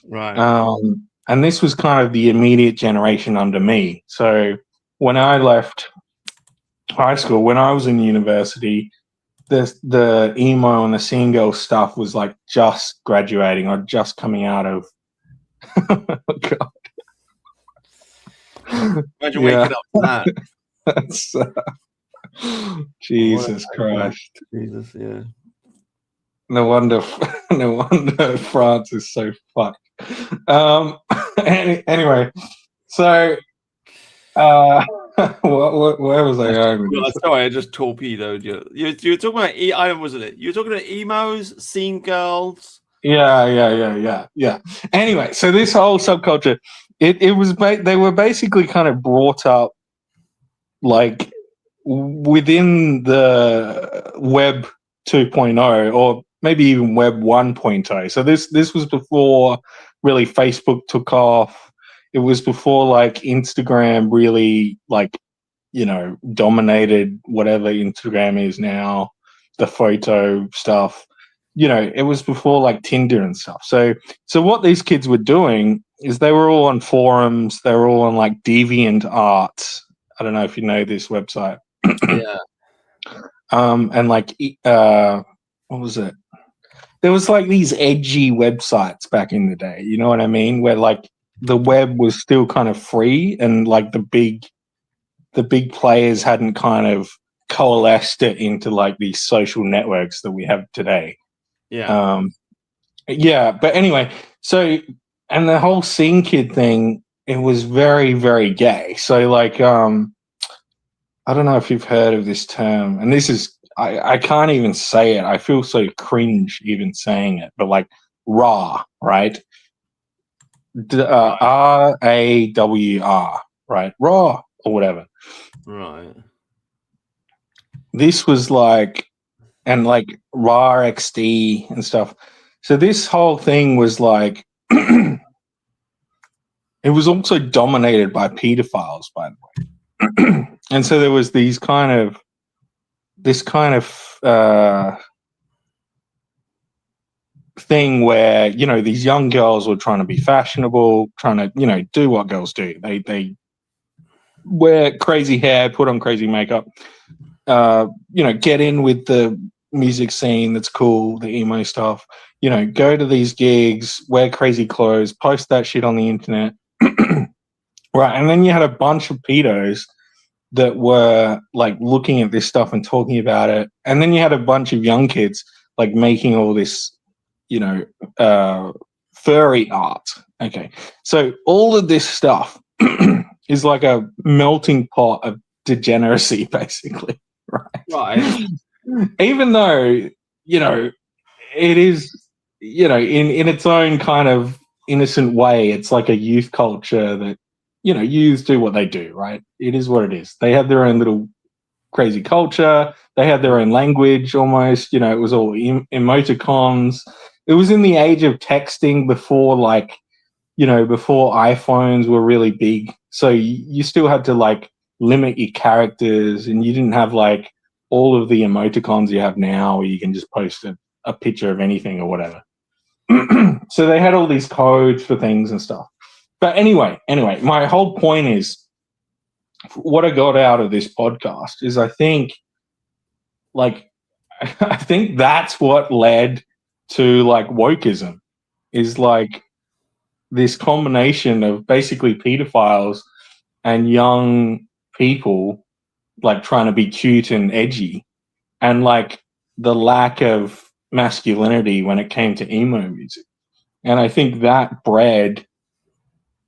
Right. And this was kind of the immediate generation under me. So when I left high school, when I was in university, the emo and the scene girl stuff was like just graduating or just coming out of. Oh, God. Imagine waking up to that. That's, Jesus Christ. Jesus, yeah. No wonder France is so fucked. Anyway, so where was I going with this? Sorry, I just torpedoed you. You were talking about wasn't it? You were talking about emos, scene girls. Yeah. Anyway, so this whole subculture, it was they were basically kind of brought up like within the Web 2.0 or maybe even Web 1.0. So this was before really Facebook took off. It was before like Instagram really like, you know, dominated whatever Instagram is now, the photo stuff. You know, it was before like Tinder and stuff. So what these kids were doing is they were all on forums. They were all on like DeviantArt. I don't know if you know this website. Yeah. And like, what was it? There was like these edgy websites back in the day. You know what I mean? Where like the web was still kind of free and like the big players hadn't kind of coalesced it into like these social networks that we have today. Yeah. Yeah. But anyway, so, and the whole scene kid thing, it was very, very gay. So like, I don't know if you've heard of this term, and this is, I can't even say it. I feel so cringe even saying it, but like RAW, right? RAWR, right? RAW or whatever. Right. This was like, and like RAW XD and stuff. So this whole thing was like, it was also dominated by pedophiles, by the way. And so there was this kind of thing where, you know, these young girls were trying to be fashionable, trying to, you know, do what girls do. They wear crazy hair, put on crazy makeup, you know, get in with the music scene that's cool, the emo stuff, you know, go to these gigs, wear crazy clothes, post that shit on the internet. Right. And then you had a bunch of pedos that were like looking at this stuff and talking about it. And then you had a bunch of young kids like making all this, you know, furry art. Okay. So all of this stuff is like a melting pot of degeneracy, basically. Right. Even though, you know, it is, you know, in its own kind of innocent way. It's like a youth culture that, you know, youths do what they do, right? It is what it is. They have their own little crazy culture. They had their own language almost. You know, it was all emoticons. It was in the age of texting before, like, you know, before iPhones were really big. So you still had to like limit your characters, and you didn't have like all of the emoticons you have now where you can just post a picture of anything or whatever. So they had all these codes for things and stuff. But anyway, my whole point is what I got out of this podcast is I think like I think that's what led to like wokeism is like this combination of basically pedophiles and young people like trying to be cute and edgy, and like the lack of masculinity when it came to emo music. And I think that bred,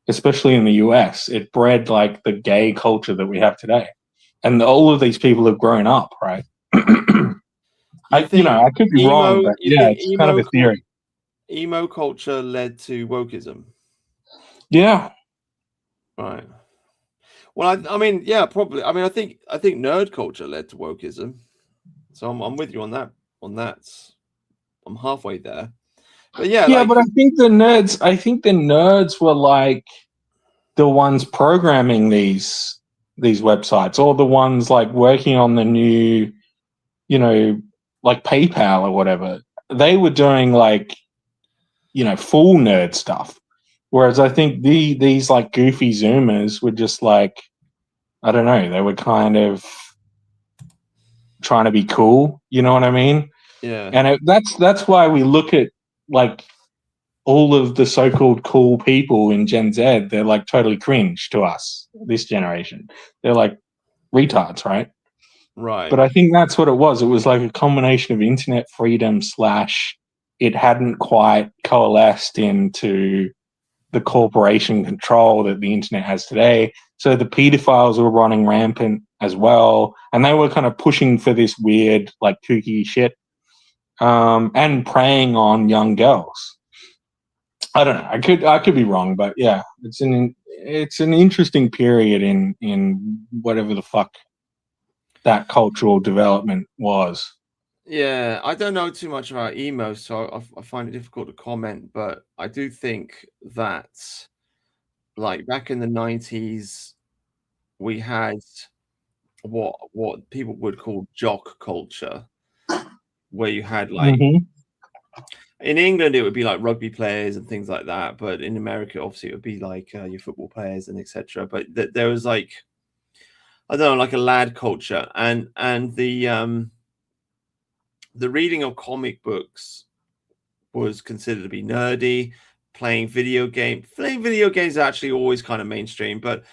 especially in the US, it bred like the gay culture that we have today. And all of these people have grown up, right? You You know, think I could be wrong, but you yeah, think it's kind of a theory. emo culture led to wokeism? Yeah. Right. Well, I mean, yeah, probably. I mean, I think nerd culture led to wokeism. So I'm with you on that. On that, I'm halfway there. But yeah, Yeah, like but I think the nerds were like the ones programming these websites, or the ones like working on the new, you know, like PayPal or whatever. They were doing like, you know, full nerd stuff. Whereas I think these like goofy Zoomers were just like, I don't know, they were kind of trying to be cool. You know what I mean? yeah, And that's why we look at like all of the so-called cool people in Gen Z. They're like totally cringe to us, this generation. They're like retards, right? right. But I think that's what it was. It was like a combination of internet freedom slash it hadn't quite coalesced into the corporation control that the internet has today. So the pedophiles were running rampant as well, and they were kind of pushing for this weird, like kooky shit, and preying on young girls. I don't know. I could be wrong, but yeah, it's an interesting period in whatever the fuck that cultural development was. Yeah, I don't know too much about emo, so I find it difficult to comment. But I do think that, like back in the '90s, we had what people would call jock culture, where you had like Mm-hmm. in England it would be like rugby players and things like that, but in America obviously it would be like your football players and etc. But there was like I don't know, like a lad culture, and the reading of comic books was considered to be nerdy. Playing video games are actually always kind of mainstream, but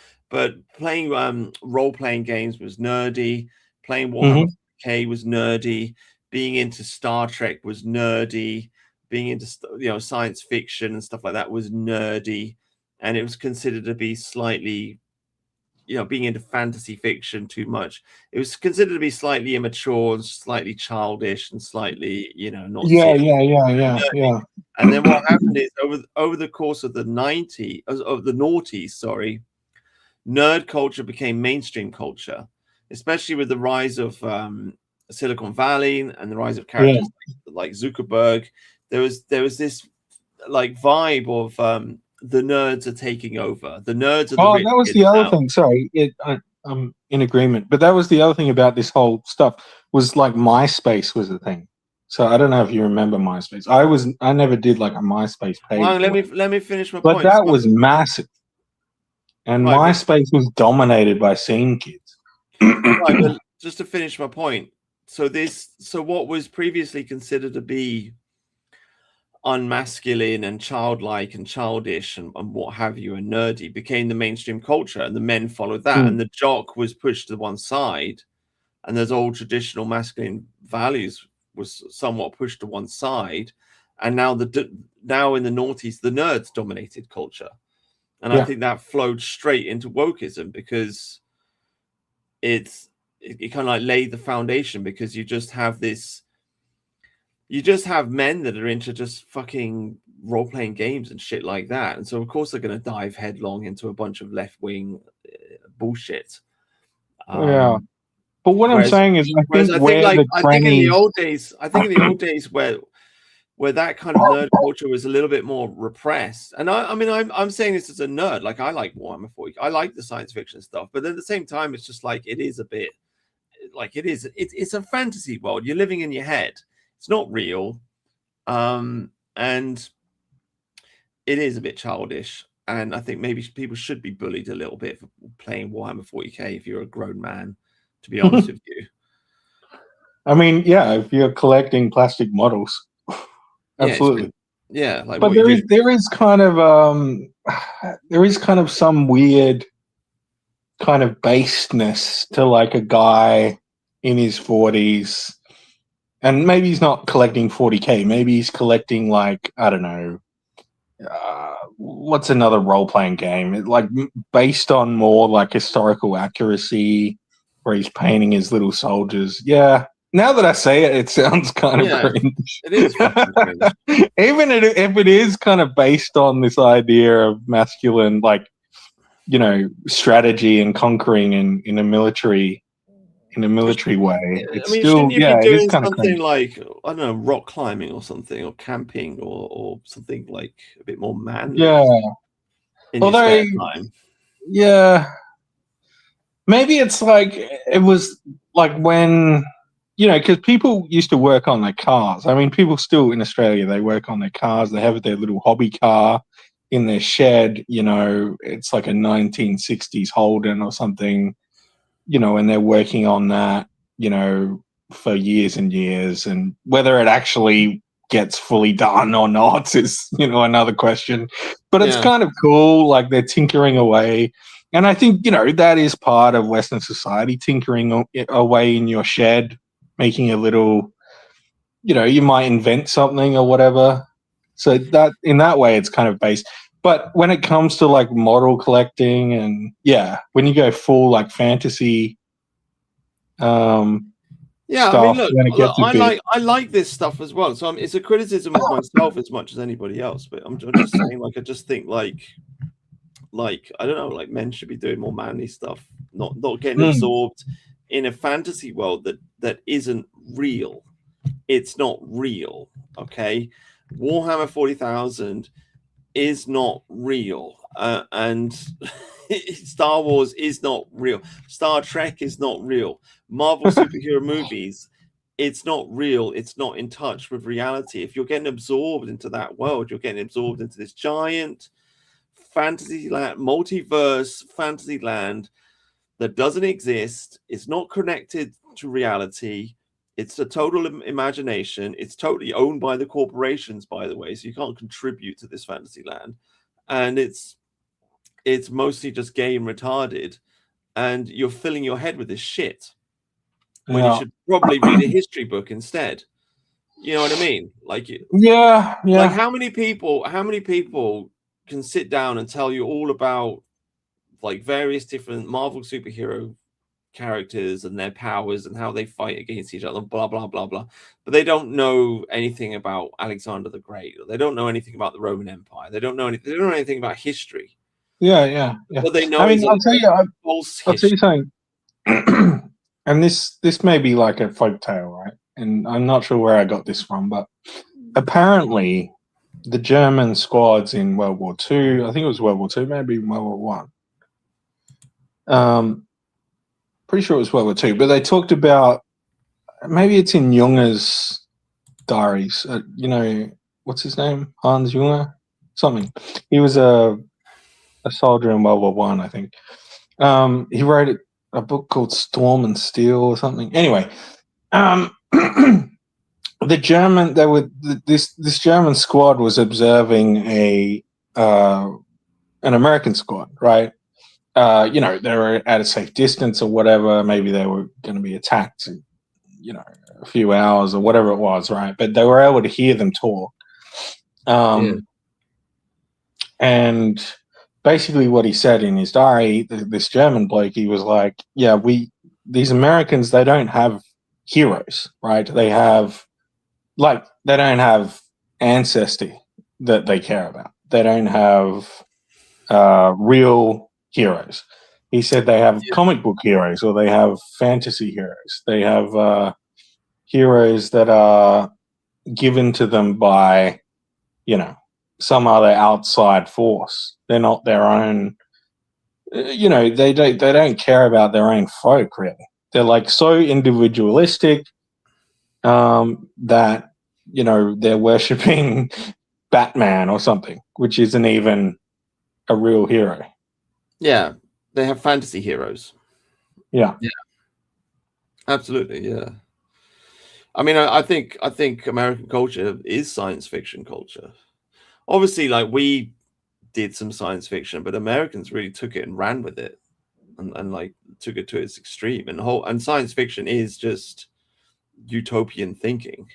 playing role playing games was nerdy. Playing Warhammer Mm-hmm. 40K was nerdy. Being into Star Trek was nerdy. Being into science fiction and stuff like that was nerdy, and it was considered to be slightly being into fantasy fiction too much. It was considered to be slightly immature and slightly childish and slightly not Yeah, serious. yeah, yeah, yeah, yeah. And then what happened is over the course of the noughties, sorry, nerd culture became mainstream culture, especially with the rise of Silicon Valley and the rise of Yeah. characters like Zuckerberg. There was this like vibe of the nerds are taking over. The nerds are the Oh, rich that was kids the other now. thing. Sorry, I'm in agreement. But that was the other thing about this whole stuff was like MySpace was a thing. So I don't know if you remember MySpace. I never did like a MySpace Well, page, let me finish my but point. that So, was massive, and right, but MySpace was dominated by scene kids. right, but just to finish my point. So what was previously considered to be unmasculine and childlike and childish and what have you and nerdy became the mainstream culture, and the men followed that, Mm, and the jock was pushed to one side, and those old traditional masculine values was somewhat pushed to one side, and now in the noughties the nerds dominated culture. And I yeah, think that flowed straight into wokeism because it kind of like laid the foundation, because you just have men that are into just fucking role-playing games and shit like that, and so of course they're going to dive headlong into a bunch of left-wing bullshit. Yeah. But what I'm Whereas, saying is, I think I think where like the I think in the crannies, old days, where that kind of nerd culture was a little bit more repressed. And I mean, I'm saying this as a nerd. Like, I like Warhammer 40. I like the science fiction stuff, but at the same time, it's just like it is a bit like it's a fantasy world. You're living in your head. It's not real, and it is a bit childish. And I think maybe people should be bullied a little bit for playing Warhammer 40k if you're a grown man. To be honest with you. I mean, yeah, if you're collecting plastic models, absolutely. Yeah, like, but what you do. there is kind of some weird kind of baseness to like a guy in his 40s, and maybe he's not collecting 40k. Maybe he's collecting, like, I don't know, what's another role-playing game? Like, based on more like historical accuracy, where he's painting his little soldiers. Yeah. Now that I say it, it sounds kind of cringe. It is fucking cringe. Even if it is kind of based on this idea of masculine, like, you know, strategy and conquering in a military way. It's still, shouldn't you yeah, be it is doing kind of something cringe. like, I don't know, rock climbing or something, or camping, or something like a bit more manly? Yeah. In your spare time. Yeah. Maybe it's like, it was like when, you know, because people used to work on their cars. I mean, people still in Australia, they work on their cars. They have their little hobby car in their shed. You know, it's like a 1960s Holden or something, you know, and they're working on that, you know, for years and years. And whether it actually gets fully done or not is, you know, another question. But it's kind of cool. Like, they're tinkering away. And I think, you know, that is part of Western society, tinkering away in your shed, making a little, you know, you might invent something or whatever. So that, in that way, it's kind of based. But when it comes to like model collecting, and yeah, when you go full like fantasy, yeah, stuff, I mean, look, then it gets a bit. I like this stuff as well. So it's a criticism of myself as much as anybody else. But I'm just saying, like, I just think like I don't know, like, men should be doing more manly stuff, not getting absorbed in a fantasy world that isn't real. It's not real. Okay, Warhammer 40,000 is not real, and Star Wars is not real. Star Trek is not real. Marvel superhero movies, it's not real. It's not in touch with reality. If you're getting absorbed into that world, you're getting absorbed into this giant fantasy land, multiverse fantasy land that doesn't exist. It's not connected to reality. It's a total imagination. It's totally owned by the corporations, by the way, so you can't contribute to this fantasy land. And it's mostly just gay and retarded, and you're filling your head with this shit when you should probably read a history book instead. You know what I mean? Like, yeah. Like, how many people can sit down and tell you all about like various different Marvel superhero characters and their powers and how they fight against each other, blah blah blah blah, but they don't know anything about Alexander the Great, or they don't know anything about the Roman Empire. They don't know anything about history. Yeah. What they know, I mean, is I'll tell you something. And this may be like a folk tale, right? And I'm not sure where I got this from, but apparently the German squads in World War II, I think it was World War II, maybe World War One. Pretty sure it was World War II, but they talked about, maybe it's in Junger's diaries. You know, what's his name? Hans Junger? Something. He was a soldier in World War One, I think. He wrote a book called Storm and Steel or something. Anyway, the German, this German squad was observing an American squad, right? You know, they were at a safe distance or whatever. Maybe they were going to be attacked in, you know, a few hours or whatever it was, right? But they were able to hear them talk. And basically what he said in his diary, this German bloke, he was like, yeah, these Americans, they don't have heroes, right? They don't have ancestry. that they care about. They don't have real heroes. He said they have comic book heroes or they have fantasy heroes. They have heroes that are given to them by, some other outside force. They're not their own. They don't care about their own folk really. They're like so individualistic that they're worshipping Batman or something, which isn't even a real hero. Yeah, they have fantasy heroes. Yeah. Absolutely, yeah. I mean, I think American culture is science fiction culture. Obviously, like we did some science fiction, but Americans really took it and ran with it, and like took it to its extreme. And science fiction is just utopian thinking.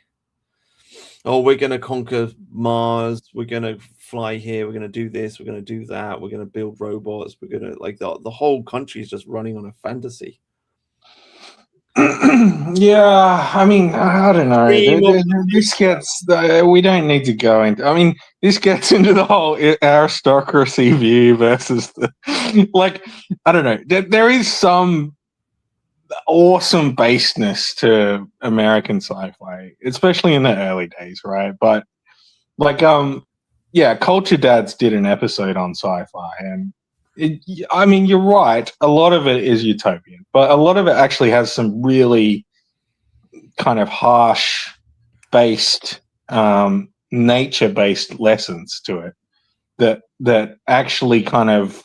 Oh, we're going to conquer Mars. We're going to fly here. We're going to do this. We're going to do that. We're going to build robots. We're going to like the whole country is just running on a fantasy. Yeah, I mean, I don't know. This gets. We don't need to go into. I mean, this gets into the whole aristocracy view versus the. Like, I don't know. There is some awesome baseness to American sci-fi, especially in the early days, right? But like, yeah, Culture Dads did an episode on sci-fi, and I mean, you're right. A lot of it is utopian, but a lot of it actually has some really kind of harsh based nature based lessons to it that actually kind of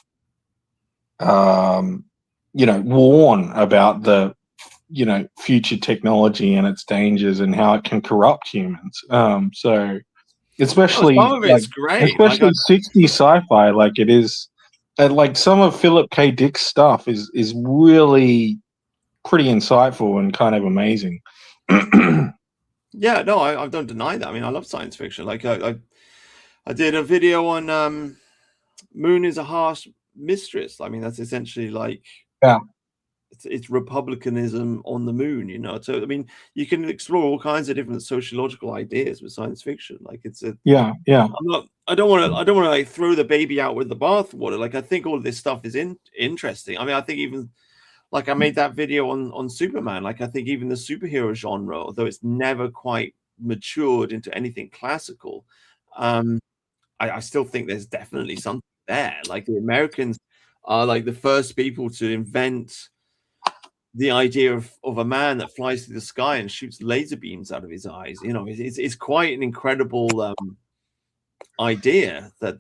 warn about the future technology and its dangers and how it can corrupt humans. So especially some of it's great, especially 60s sci-fi, like it is like some of Philip K. Dick's stuff is really pretty insightful and kind of amazing. Yeah, no, I don't deny that. I mean, I love science fiction. Like I did a video on Moon is a Harsh Mistress. I mean, that's essentially like it's republicanism on the moon, So I mean, you can explore all kinds of different sociological ideas with science fiction. Like it's a yeah. I don't want to like throw the baby out with the bathwater. Like I think all of this stuff is interesting. I mean, I think even like I made that video on Superman. Like I think even the superhero genre, although it's never quite matured into anything classical, I still think there's definitely something there. Like the Americans are like the first people to invent the idea of a man that flies through the sky and shoots laser beams out of his eyes. It's quite an incredible idea that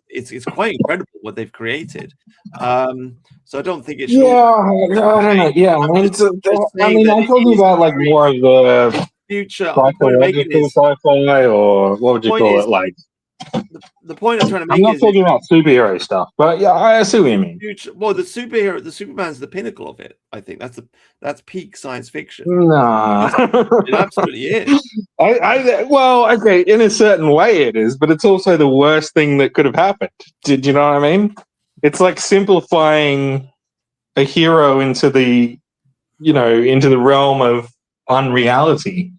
it's quite incredible what they've created. So I don't think it should. I don't know. Yeah, I'm talking about like more of the future psychological sci-fi, or what would you call it? Like the point I'm trying to make. I'm not talking about superhero stuff, but yeah, I see what you mean. Well, the Superman's the pinnacle of it. I think that's peak science fiction. Nah, it absolutely is. Well, okay, in a certain way it is, but it's also the worst thing that could have happened. Did you know what I mean? It's like simplifying a hero into the realm of unreality.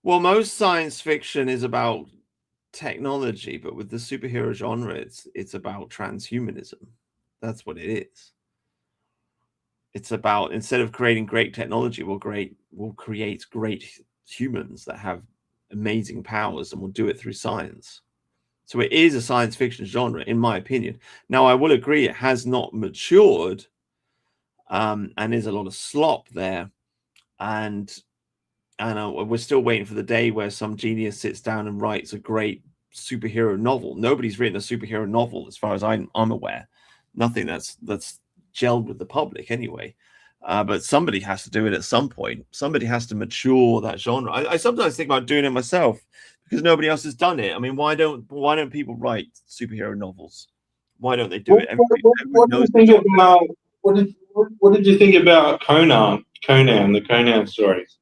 Well, most science fiction is about technology, but with the superhero genre, it's about transhumanism. That's what it is. It's about, instead of creating great technology, we'll create great humans that have amazing powers, and we'll do it through science. So it is a science fiction genre, in my opinion. Now, I will agree it has not matured, and there's a lot of slop there, and we're still waiting for the day where some genius sits down and writes a great superhero novel. Nobody's written a superhero novel, as far as I'm aware. Nothing that's gelled with the public, anyway. But somebody has to do it at some point. Somebody has to mature that genre. I sometimes think about doing it myself because nobody else has done it. I mean, why don't people write superhero novels? Why don't they do it? What did you think about Conan, the Conan stories?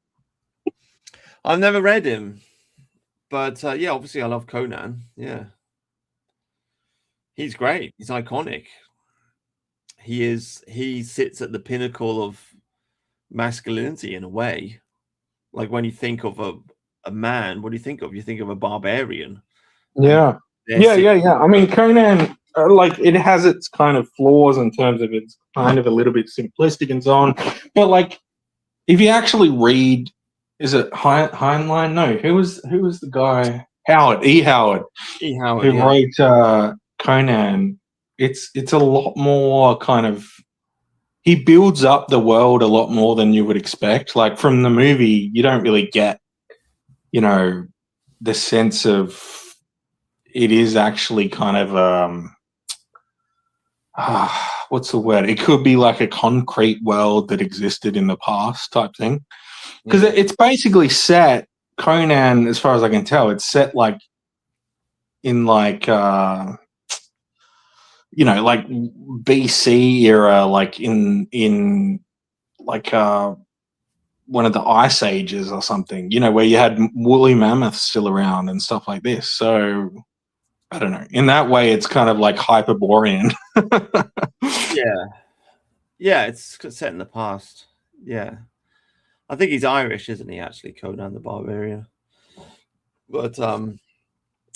I've never read him, but yeah, obviously I love Conan. Yeah, he's great. He's iconic. He sits at the pinnacle of masculinity in a way. Like when you think of a man, what do you think of? You think of a barbarian. Yeah. They're Yeah. I mean, Conan, like, it has its kind of flaws in terms of it's kind of a little bit simplistic and so on. But like, if you actually read, is it Heinlein? No, who was the guy? Howard E. Howard, E. Howard, who yeah. wrote Conan. It's a lot more kind of. He builds up the world a lot more than you would expect. Like from the movie, you don't really get, the sense of it is actually kind of what's the word? It could be like a concrete world that existed in the past type thing. Because Yeah. it's basically set Conan, as far as I can tell, it's set like in like like BC era, like in like one of the ice ages or something, where you had woolly mammoths still around and stuff like this. So I don't know. In that way, it's kind of like Hyperborean. Yeah. Yeah, it's set in the past. Yeah. I think he's Irish, isn't he, actually, Conan the Barbarian? But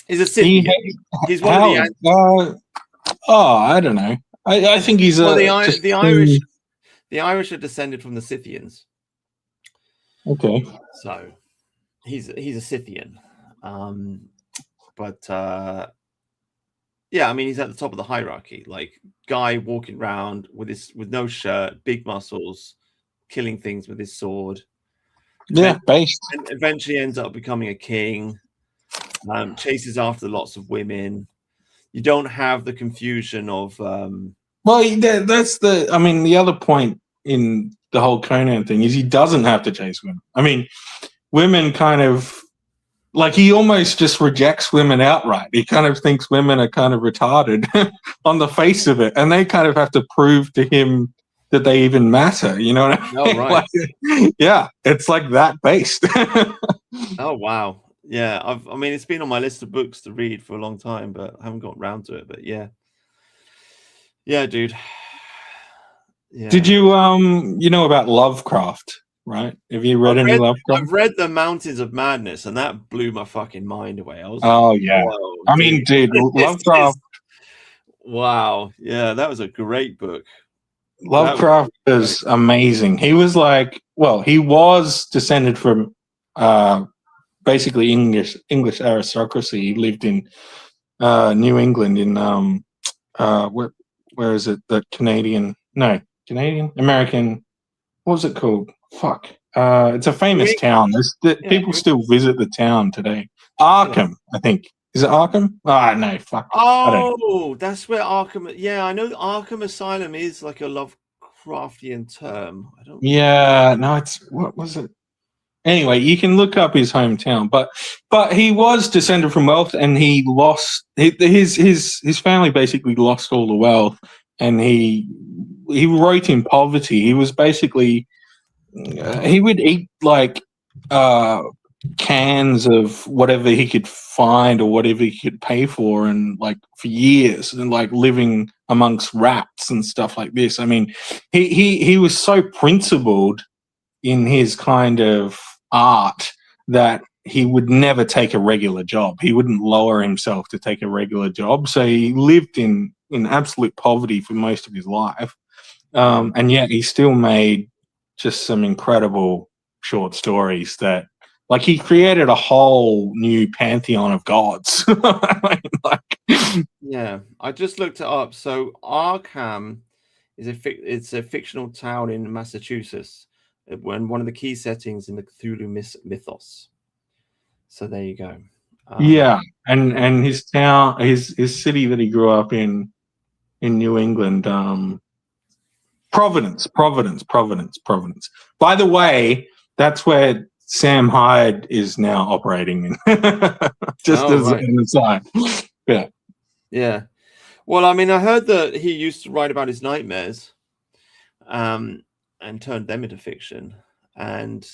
he's a Scythian. He's one of the I don't know. I think he's well, just the Irish are descended from the Scythians. Okay. So he's a Scythian. But yeah, I mean, he's at the top of the hierarchy. Like, guy walking around with no shirt, big muscles, killing things with his sword. Yeah, based. And eventually ends up becoming a king. Chases after lots of women. You don't have the confusion of well, that's the other point in the whole Conan thing is he doesn't have to chase women. I mean, women kind of like he almost just rejects women outright. He kind of thinks women are kind of retarded on the face of it, and they kind of have to prove to him that they even matter. You know what I mean? Oh, right. Like, yeah, it's like that based. Oh, wow. Yeah, I mean, it's been on my list of books to read for a long time, but I haven't got around to it. But yeah, dude. Yeah. Did you know about Lovecraft? Right? Have you read any Lovecraft? I've read The Mountains of Madness, and that blew my fucking mind away. I was oh like, yeah. whoa, I mean, dude, Lovecraft. Wow. Yeah, that was a great book. Lovecraft is amazing. He was he was descended from basically English aristocracy. He lived in New England in where is it? The Canadian American. What was it called? Fuck. It's a famous town. People still visit the town today. Arkham, I think. Is it Arkham? Ah, no, fuck. Oh, that's where Arkham. Yeah, I know Arkham Asylum is like a Lovecraftian term. I don't. Yeah, no, what was it? Anyway, you can look up his hometown, but he was descended from wealth, and he lost his family basically lost all the wealth, and he wrote in poverty. He was basically he would eat like cans of whatever he could find or whatever he could pay for, and like for years, and like living amongst rats and stuff like this. I mean, he was so principled in his kind of art that he would never take a regular job. He wouldn't lower himself to take a regular job. So he lived in absolute poverty for most of his life. And yet he still made just some incredible short stories that, like, he created a whole new pantheon of gods. Yeah, I just looked it up. So Arkham is it's a fictional town in Massachusetts, when one of the key settings in the Cthulhu mythos. So there you go. Yeah, and his town, his city that he grew up in New England, Providence. By the way, that's where Sam Hyde is now operating in. Just as an aside. Yeah. Yeah. Well, I mean, I heard that he used to write about his nightmares, and turned them into fiction. And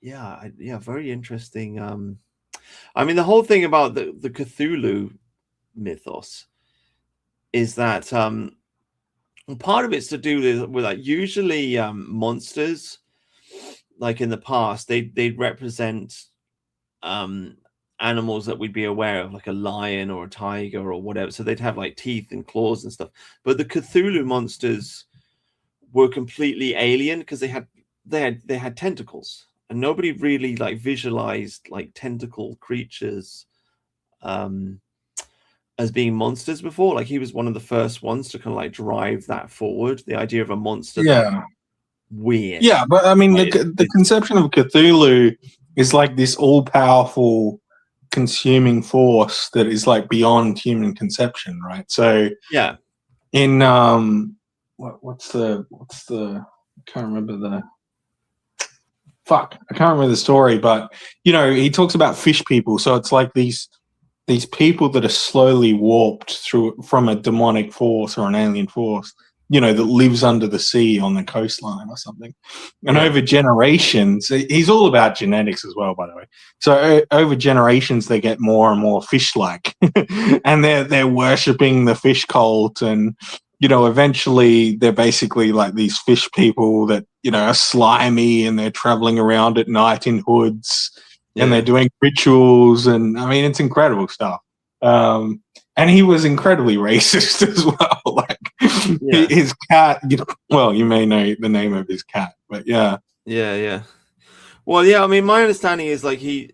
yeah, very interesting. I mean, the whole thing about the Cthulhu mythos is that part of it's to do with like usually monsters, like in the past, they represent animals that we'd be aware of, like a lion or a tiger or whatever. So they'd have like teeth and claws and stuff. But the Cthulhu monsters were completely alien because they had tentacles, and nobody really like visualized like tentacle creatures as being monsters before. Like he was one of the first ones to kind of like drive that forward. The idea of a monster that Yeah. weird. Yeah, but I mean, Like, the conception of Cthulhu is like this all powerful consuming force that is like beyond human conception, right? So yeah, in what's the I can't remember the I can't remember the story, but you know, he talks about fish people. So it's like these people that are slowly warped through from a demonic force or an alien force, you know, that lives under the sea on the coastline or something. And yeah, over generations, he's all about genetics as well, by the way. So over generations, they get more and more fish-like, and they're worshipping the fish cult, and you know, eventually they're basically like these fish people that, you know, are slimy, and they're traveling around at night in hoods, and they're yeah. doing rituals, and I mean, it's incredible stuff. And he was incredibly racist as well. Like Yeah. his cat, you know, well, you may know the name of his cat, but yeah. Yeah. Well, yeah, I mean, my understanding is like he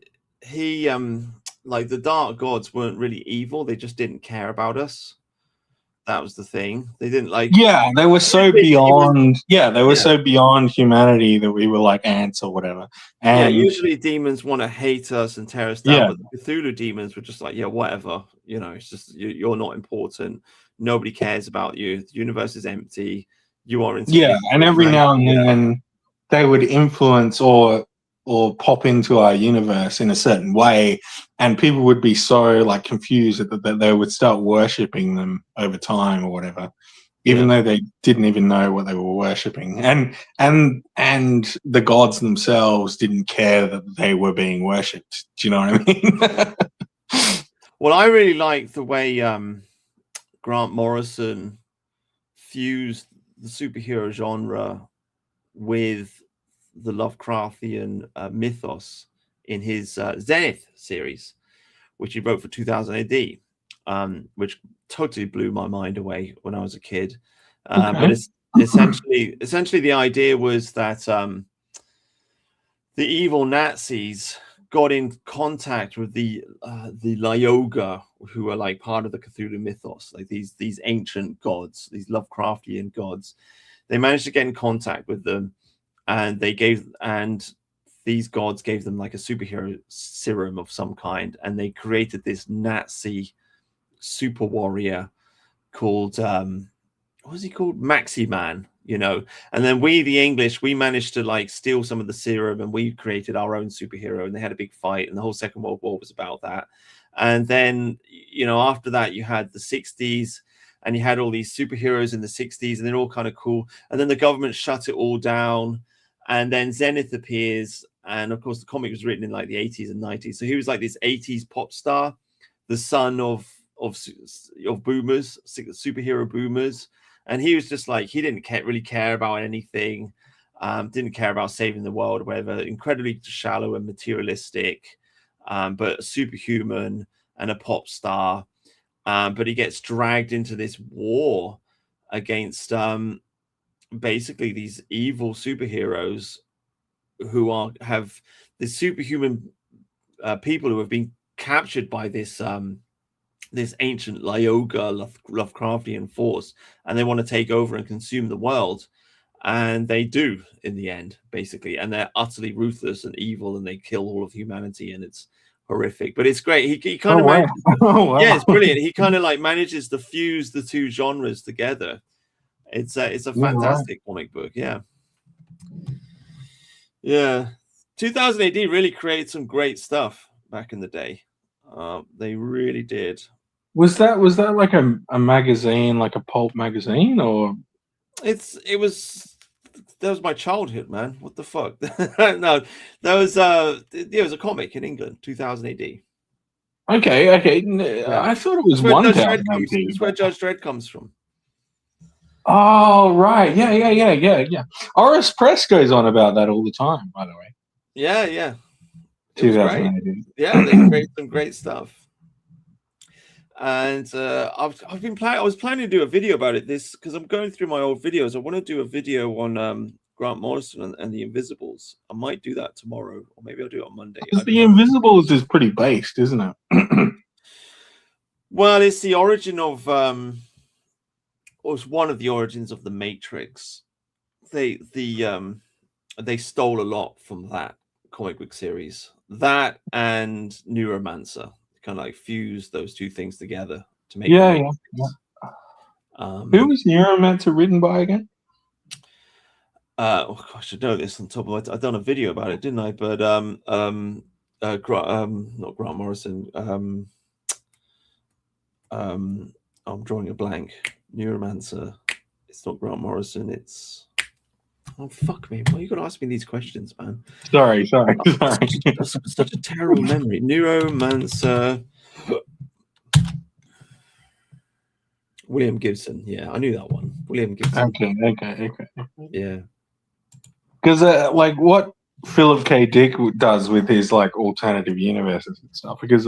like the dark gods weren't really evil, they just didn't care about us. That was the thing. They didn't like Yeah, they were so usually demons, beyond. Yeah, they were yeah. so beyond humanity that we were like ants or whatever. Yeah, And usually demons want to hate us and tear us down, yeah, but the Cthulhu demons were just like, yeah, whatever. You know, it's just you're not important. Nobody cares about you. The universe is empty. You are yeah, and insignificant. every Like, now and yeah, then they would influence or pop into our universe in a certain way, and people would be so like confused that they would start worshipping them over time or whatever, even yeah. though they didn't even know what they were worshipping. And the gods themselves didn't care that they were being worshipped. Do you know what I mean? Well, I really like the way Grant Morrison fused the superhero genre with the Lovecraftian mythos in his Zenith series, which he wrote for 2000 AD, which totally blew my mind away when I was a kid. But Okay. it's essentially the idea was that the evil Nazis got in contact with the Lyoga, who are like part of the Cthulhu mythos, like these ancient gods, these Lovecraftian gods. They managed to get in contact with them, and these gods gave them like a superhero serum of some kind, and they created this Nazi super warrior called what was he called? Maxi Man, you know. And then we, the English, we managed to like steal some of the serum, and we created our own superhero, and they had a big fight, and the whole Second World War was about that. And then, you know, after that, you had the 60s, and you had all these superheroes in the 60s, and they're all kind of cool. And then the government shut it all down, and then Zenith appears. And of course, the comic was written in like the 80s and 90s. So he was like this 80s pop star, the son of boomers, superhero boomers. And he was just like, he didn't really care about anything, didn't care about saving the world, whatever. Incredibly shallow and materialistic, but superhuman and a pop star. But he gets dragged into this war against basically these evil superheroes who have this superhuman people who have been captured by this ancient Lyoga Lovecraftian force, and they want to take over and consume the world. And they do in the end, basically. And they're utterly ruthless and evil, and they kill all of humanity, and it's horrific. But it's great. He kind Oh of wow! manages, Oh yeah, wow! it's brilliant. He kind of like manages to fuse the two genres together. It's a Yeah, right. fantastic comic book. Yeah, yeah. 2000 AD really created some great stuff back in the day. They really did. Was that like a magazine, like a pulp magazine, or It was that was my childhood, man. What the fuck? No, that was it was a comic in England, 2000 AD. okay? Okay, Yeah, I thought it was it's where Judge 1000 Dredd comes. AD. It's where Judge Dredd comes from. Oh right, yeah. Oris Press goes on about that all the time. By the way. Yeah. It was great. 2018. Yeah, they created some great stuff. And I was planning to do a video about it because I'm going through my old videos. I want to do a video on Grant Morrison and the Invisibles. I might do that tomorrow, or maybe I'll do it on Monday. Because the Invisibles is pretty based, isn't it? Well, it's the origin of or it's one of the origins of the Matrix. They stole a lot from that comic book series. That and Neuromancer kind of like fuse those two things together to make. Yeah. Who was Neuromancer written by again? Oh gosh, I should know this on top of it. I've done a video about it, didn't I? But not Grant Morrison. I'm drawing a blank. Neuromancer. It's not Grant Morrison. It's oh fuck me! Why you gotta ask me these questions, man? Sorry. That's such a terrible memory. Neuromancer. William Gibson. Yeah, I knew that one. William Gibson. Okay. Yeah. Because like what Philip K. Dick does with his like alternative universes and stuff, because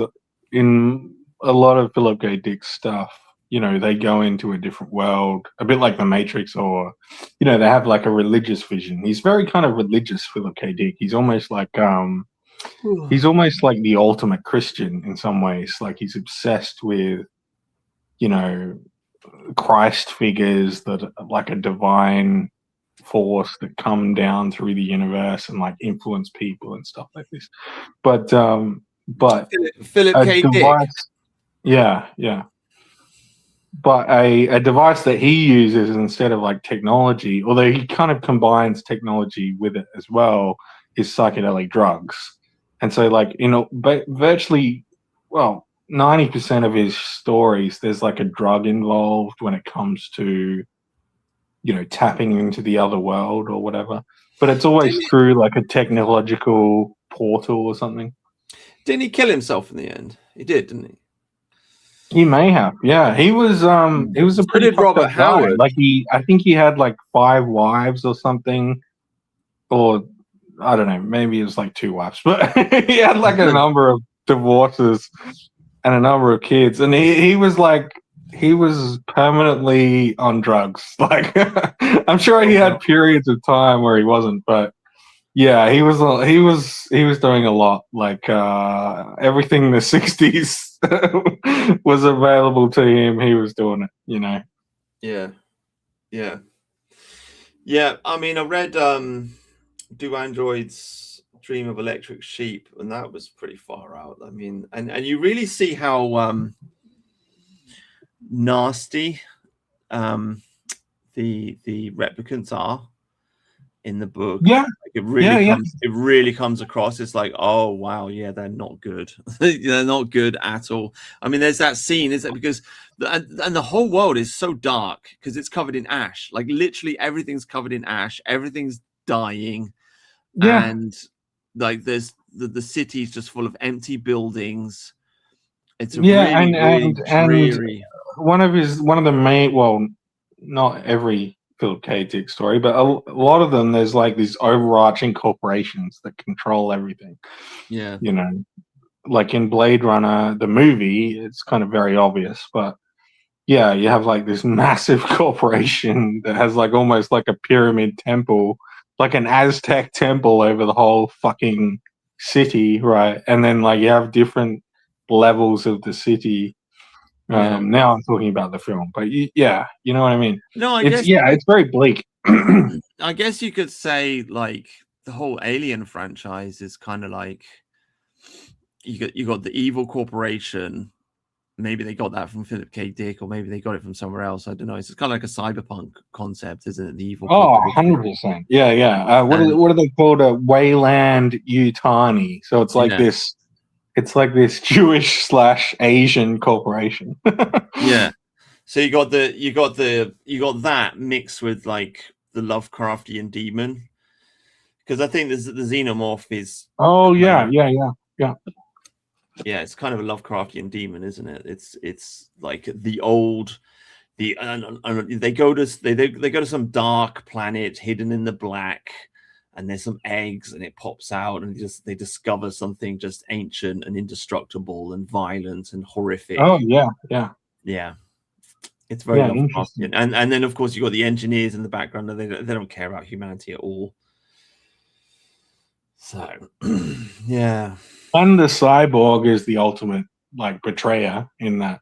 in a lot of Philip K. Dick's stuff, you know, they go into a different world, a bit like the Matrix, or you know, they have like a religious vision. He's very kind of religious, Philip K. Dick. He's almost like the ultimate Christian in some ways. Like he's obsessed with, you know, Christ figures that are like a divine force that come down through the universe and like influence people and stuff like this. But Philip K. device, Dick. Yeah. But a device that he uses instead of like technology, although he kind of combines technology with it as well, is psychedelic drugs. And so like, you know, virtually, well, 90% of his stories, there's like a drug involved when it comes to, you know, tapping into the other world or whatever. But it's always through like a technological portal or something. Didn't he kill himself in the end? He did, didn't he? He may have. Yeah, he was a pretty Robert Howard. Like I think he had like 5 wives or something, or I don't know, maybe it was like 2 wives, but he had like a number of divorces and a number of kids, and he was permanently on drugs. Like I'm sure he had periods of time where he wasn't, but yeah, he was doing a lot. Like everything in the 60s was available to him. He was doing it, you know. Yeah. I mean, I read Do Androids Dream of Electric Sheep, and that was pretty far out. I mean, and you really see how nasty the replicants are in the book. Yeah, like it really comes across. It's like, oh wow, yeah, they're not good. They're not good at all. I mean, there's that scene, is that because the whole world is so dark because it's covered in ash. Like literally everything's covered in ash. Everything's dying. Yeah. And like there's the city's just full of empty buildings. It's a really dreary. One of the main, well, not every Philip K. Dick story, but a lot of them, there's like these overarching corporations that control everything. Yeah. You know, like in Blade Runner, the movie, it's kind of very obvious, but yeah, you have like this massive corporation that has like almost like a pyramid temple, like an Aztec temple over the whole fucking city, right? And then like you have different levels of the city. Now I'm talking about the film, but yeah, you know what I mean? No, it's very bleak. I guess you could say like the whole Alien franchise is kind of like you got the evil corporation. Maybe they got that from Philip K. Dick, or maybe they got it from somewhere else. I don't know. It's kind of like a cyberpunk concept, isn't it? The evil. Oh, 100%. Yeah. What are they called? A Wayland Yutani. So it's like this. It's like this Jewish / Asian corporation. Yeah. So you got that mixed with like the Lovecraftian demon, because I think the xenomorph is. Oh yeah. Yeah, it's kind of a Lovecraftian demon, isn't it? It's like the old. They go to some dark planet hidden in the black, and there's some eggs, and it pops out, and they discover something just ancient and indestructible and violent and horrific. Oh yeah. It's very Interesting. Lovecraftian. And then of course you got the engineers in the background, and they don't care about humanity at all. So yeah. And the cyborg is the ultimate like betrayer in that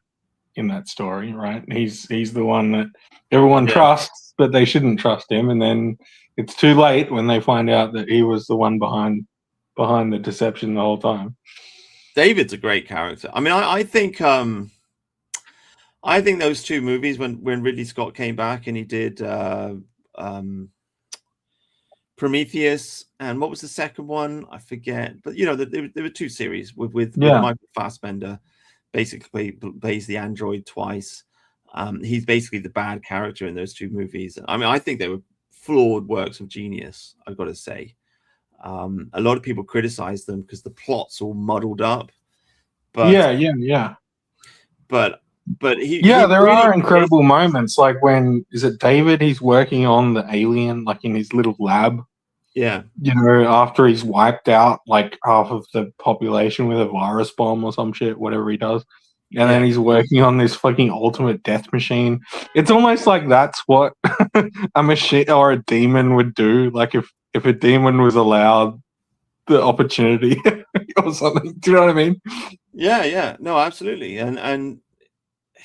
story, right? He's the one that everyone trusts, but they shouldn't trust him, and then it's too late when they find out that he was the one behind the deception the whole time. David's a great character. I mean, I think those two movies, when Ridley Scott came back and he did Prometheus, and what was the second one? I forget. But you know, there were two series with Michael Fassbender, basically plays the android twice. He's basically the bad character in those two movies. I mean, I think they were flawed works of genius, I've got to say. A lot of people criticize them because the plot's all muddled up. But But there are incredible moments, like when is it David? He's working on the alien, like in his little lab. Yeah, you know, after he's wiped out like half of the population with a virus bomb or some shit, whatever he does, and then he's working on this fucking ultimate death machine. It's almost like that's what a machine or a demon would do. Like if a demon was allowed the opportunity or something. Do you know what I mean? Yeah. No, absolutely. And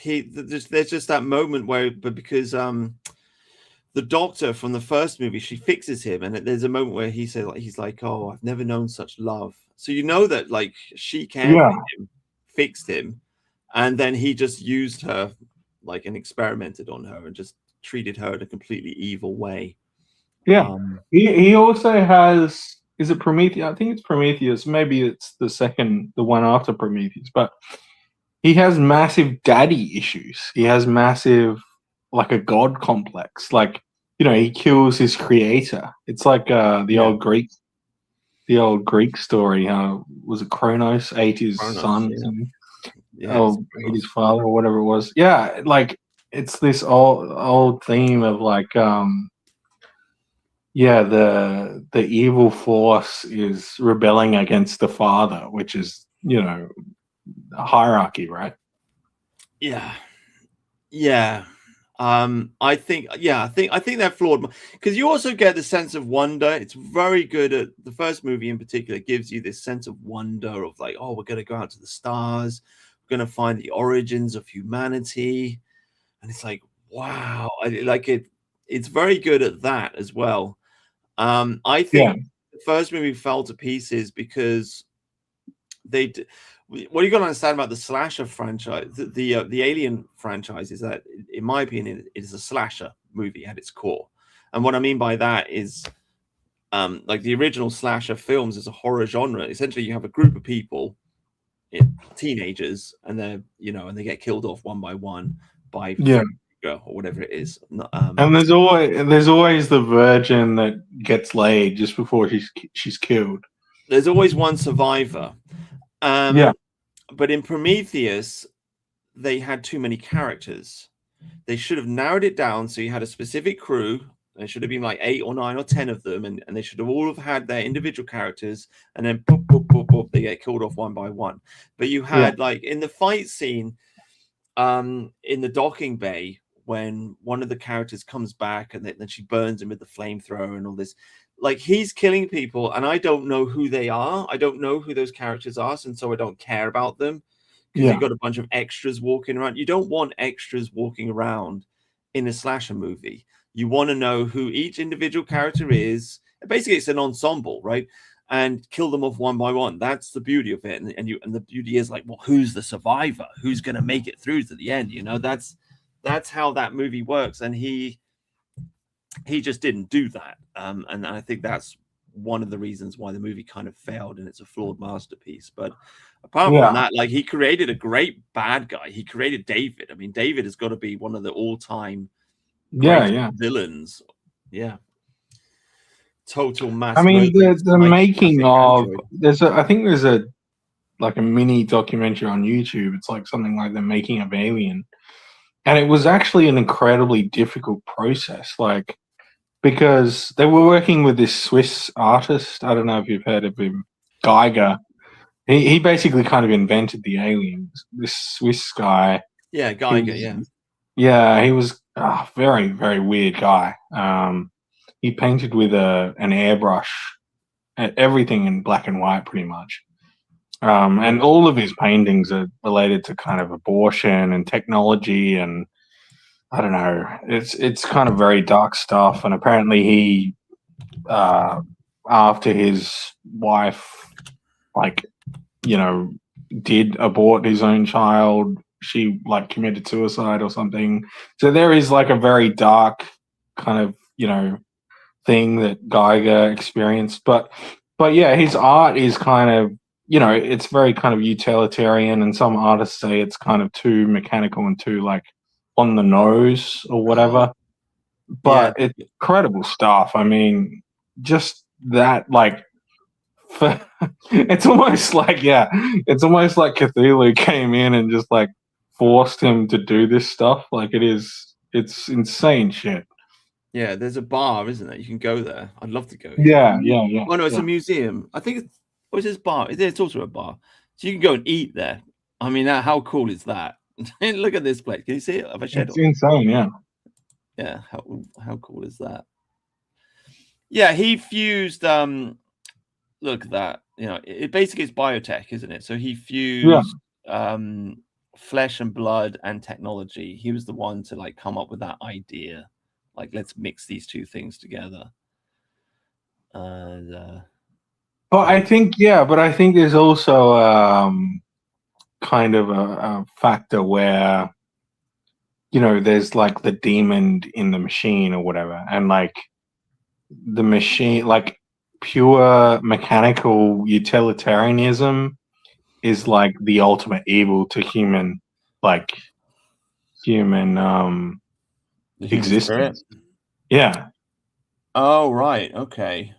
there's just that moment where, but because the doctor from the first movie, she fixes him, and there's a moment where he says, like, he's like, "Oh, I've never known such love." So you know that like she cared for him, fixed him, and then he just used her like and experimented on her and just treated her in a completely evil way. Yeah, he also has. Is it Prometheus? I think it's Prometheus. Maybe it's the one after Prometheus, but he has massive daddy issues. He has massive, like a god complex. Like, you know, he kills his creator. It's like the old Greek story. Was it Kronos ate his son? Ate his father or whatever it was. Yeah, like it's this old theme of like the evil force is rebelling against the father, which is, you know, a hierarchy, right? Yeah. I think they're flawed because you also get the sense of wonder. It's very good at the first movie in particular. It gives you this sense of wonder of like, oh, we're going to go out to the stars, we're going to find the origins of humanity, and it's like, wow, it's very good at that as well. I think the first movie fell to pieces because what you got to understand about the slasher franchise, the Alien franchise, is that, in my opinion, it is a slasher movie at its core. And what I mean by that is, like the original slasher films is a horror genre. Essentially, you have a group of people, teenagers, and and they get killed off one by one by or whatever it is. And there's always the virgin that gets laid just before she's killed. There's always one survivor. But in Prometheus, they had too many characters. They should have narrowed it down so you had a specific crew. There should have been like 8 or 9 or 10 of them, and they should have all have had their individual characters, and then boop, boop, boop, boop, they get killed off one by one. But you had like in the fight scene in the docking bay, when one of the characters comes back and then she burns him with the flamethrower and all this, like he's killing people and I don't know who they are. I don't know who those characters are, and so I don't care about them because you've got a bunch of extras walking around. You don't want extras walking around in a slasher movie. You want to know who each individual character is. Basically, it's an ensemble, right? And kill them off one by one. That's the beauty of it. And the beauty is like, well, who's the survivor? Who's going to make it through to the end? You know, that's how that movie works. And he just didn't do that. And I think that's one of the reasons why the movie kind of failed, and it's a flawed masterpiece. But apart from that, like, he created a great bad guy. He created David. I mean, David has got to be one of the all-time villains. Total mass. I mean, the making of I think there's a mini documentary on YouTube. It's like something like the making of Alien, and it was actually an incredibly difficult process. Like, because they were working with this Swiss artist. I don't know if you've heard of him, Geiger. He basically kind of invented the aliens. This Swiss guy. Yeah, He Geiger. was, Yeah. yeah, he was a very, very weird guy. He painted with an airbrush, everything in black and white, pretty much. And all of his paintings are related to kind of abortion and technology, and I don't know. It's kind of very dark stuff. And apparently, he after his wife, like, you know, did abort his own child, she like committed suicide or something. So there is like a very dark kind of, you know, thing that Geiger experienced. But yeah, his art is kind of, you know, it's very kind of utilitarian, and some artists say it's kind of too mechanical and too like on the nose or whatever. But Yeah. it's incredible stuff. I mean, just that, like, it's almost like, yeah, it's almost like Cthulhu came in and just like forced him to do this stuff. Like, it's insane shit. Yeah, there's a bar, isn't there? You can go there. I'd love to go. Yeah. Oh no, it's Yeah. a museum. I think it's, or is this bar? It's also a bar. So you can go and eat there. I mean, how cool is that? Look at this place. Can you see it? Have I shared It's it? insane, yeah. Yeah, how cool is that? Yeah, he fused look at that. You know, it basically is biotech, isn't it? So he fused flesh and blood and technology. He was the one to like come up with that idea. Like, let's mix these two things together. And But I think, yeah, but I think there's also kind of a factor where, you know, there's like the demon in the machine or whatever, and like the machine, like pure mechanical utilitarianism is like the ultimate evil to human, like human the human spirit. existence. Yeah. Oh, right. Okay.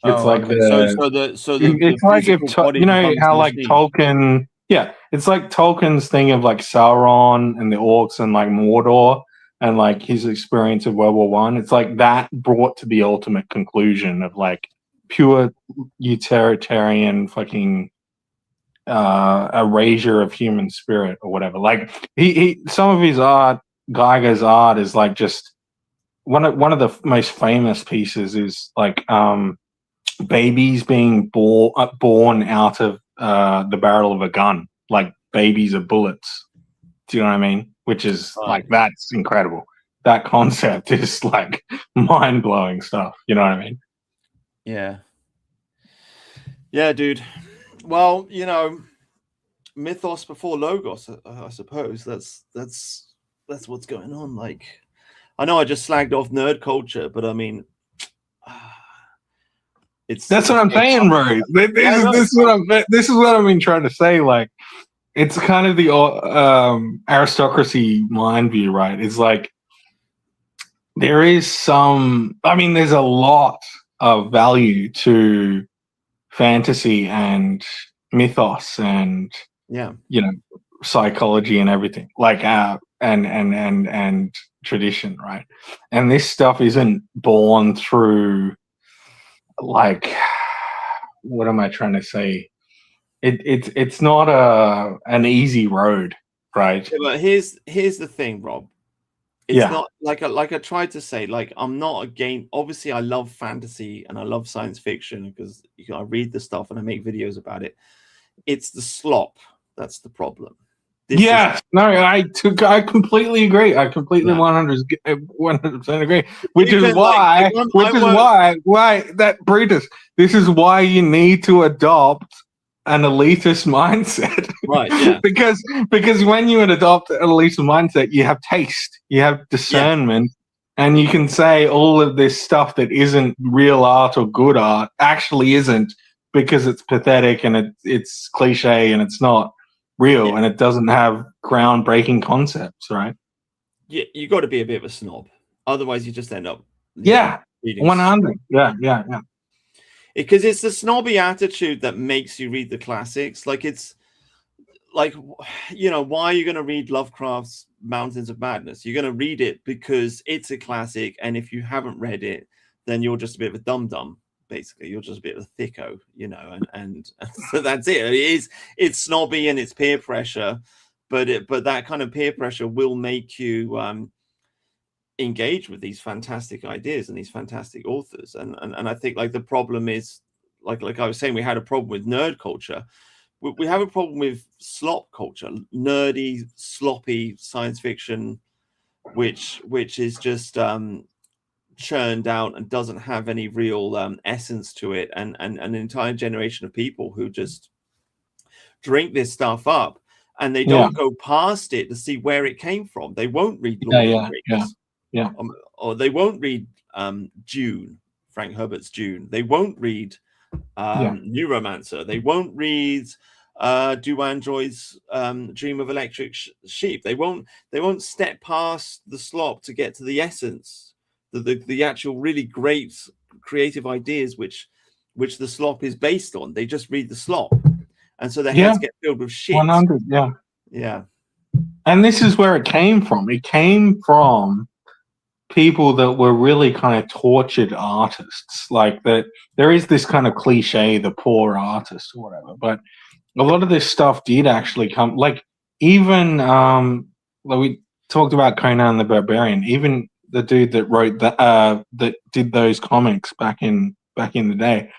It's Oh, like okay. The it's like if physical body you know becomes how the like machine. Tolkien, yeah, it's like Tolkien's thing of like Sauron and the orcs and like Mordor and like his experience of World War One. It's like that brought to the ultimate conclusion of like pure utilitarian fucking erasure of human spirit or whatever. Like he some of his art, Geiger's art, is like just one of the most famous pieces is like babies being born out of the barrel of a gun, like babies are bullets. Do you know what I mean? Which is like, that's incredible. That concept is like mind blowing stuff. You know what I mean? Yeah. Yeah, dude. Well, you know, mythos before logos, I suppose. That's what's going on. Like, I know I just slagged off nerd culture, but I mean, that's what I'm saying, bro. This is what I've been trying to say. Like, it's kind of the aristocracy mind view, right? It's like there is some. I mean, there's a lot of value to fantasy and mythos and you know, psychology and everything, like and tradition, right? And this stuff isn't born through, like, what am I trying to say? It's not an easy road, right? Yeah, but here's the thing, Rob. It's not like I tried to say, like, I'm not against, obviously I love fantasy and I love science fiction because I read the stuff and I make videos about it. It's the slop that's the problem. I completely agree. I completely 100% agree. Which is why that Brutus. This is why you need to adopt an elitist mindset, right? Yeah, because when you adopt an elitist mindset, you have taste, you have discernment, and you can say all of this stuff that isn't real art or good art actually isn't, because it's pathetic and it's cliche and it's not real and it doesn't have groundbreaking concepts, right? Yeah, you got to be a bit of a snob, otherwise you just end up 100. Yeah. Because it's the snobby attitude that makes you read the classics. Like, it's like, why are you going to read Lovecraft's Mountains of Madness? You're going to read it because it's a classic, and if you haven't read it, then you're just a bit of a dum-dum. Basically, you're just a bit of a thicko, and so that's it. It's snobby and it's peer pressure, but that kind of peer pressure will make you engage with these fantastic ideas and these fantastic authors. And I think, like, the problem is, like I was saying, we had a problem with nerd culture. We have a problem with slop culture, nerdy, sloppy science fiction, which is just churned out and doesn't have any real essence to it, and an entire generation of people who just drink this stuff up, and they don't go past it to see where it came from. They won't read Lord of the Rings, or they won't read Dune, Frank Herbert's Dune. They won't read Neuromancer. They won't read Do Androids Dream of Electric Sheep. They won't step past the slop to get to the essence, the actual really great creative ideas which the slop is based on. They just read the slop, and so their heads get filled with shit. 100, yeah. And this is where it came from. It came from people that were really kind of tortured artists. Like, that there is this kind of cliche, the poor artist or whatever, but a lot of this stuff did actually come, like, even like we talked about Conan the Barbarian, even the dude that wrote that did those comics back in the day,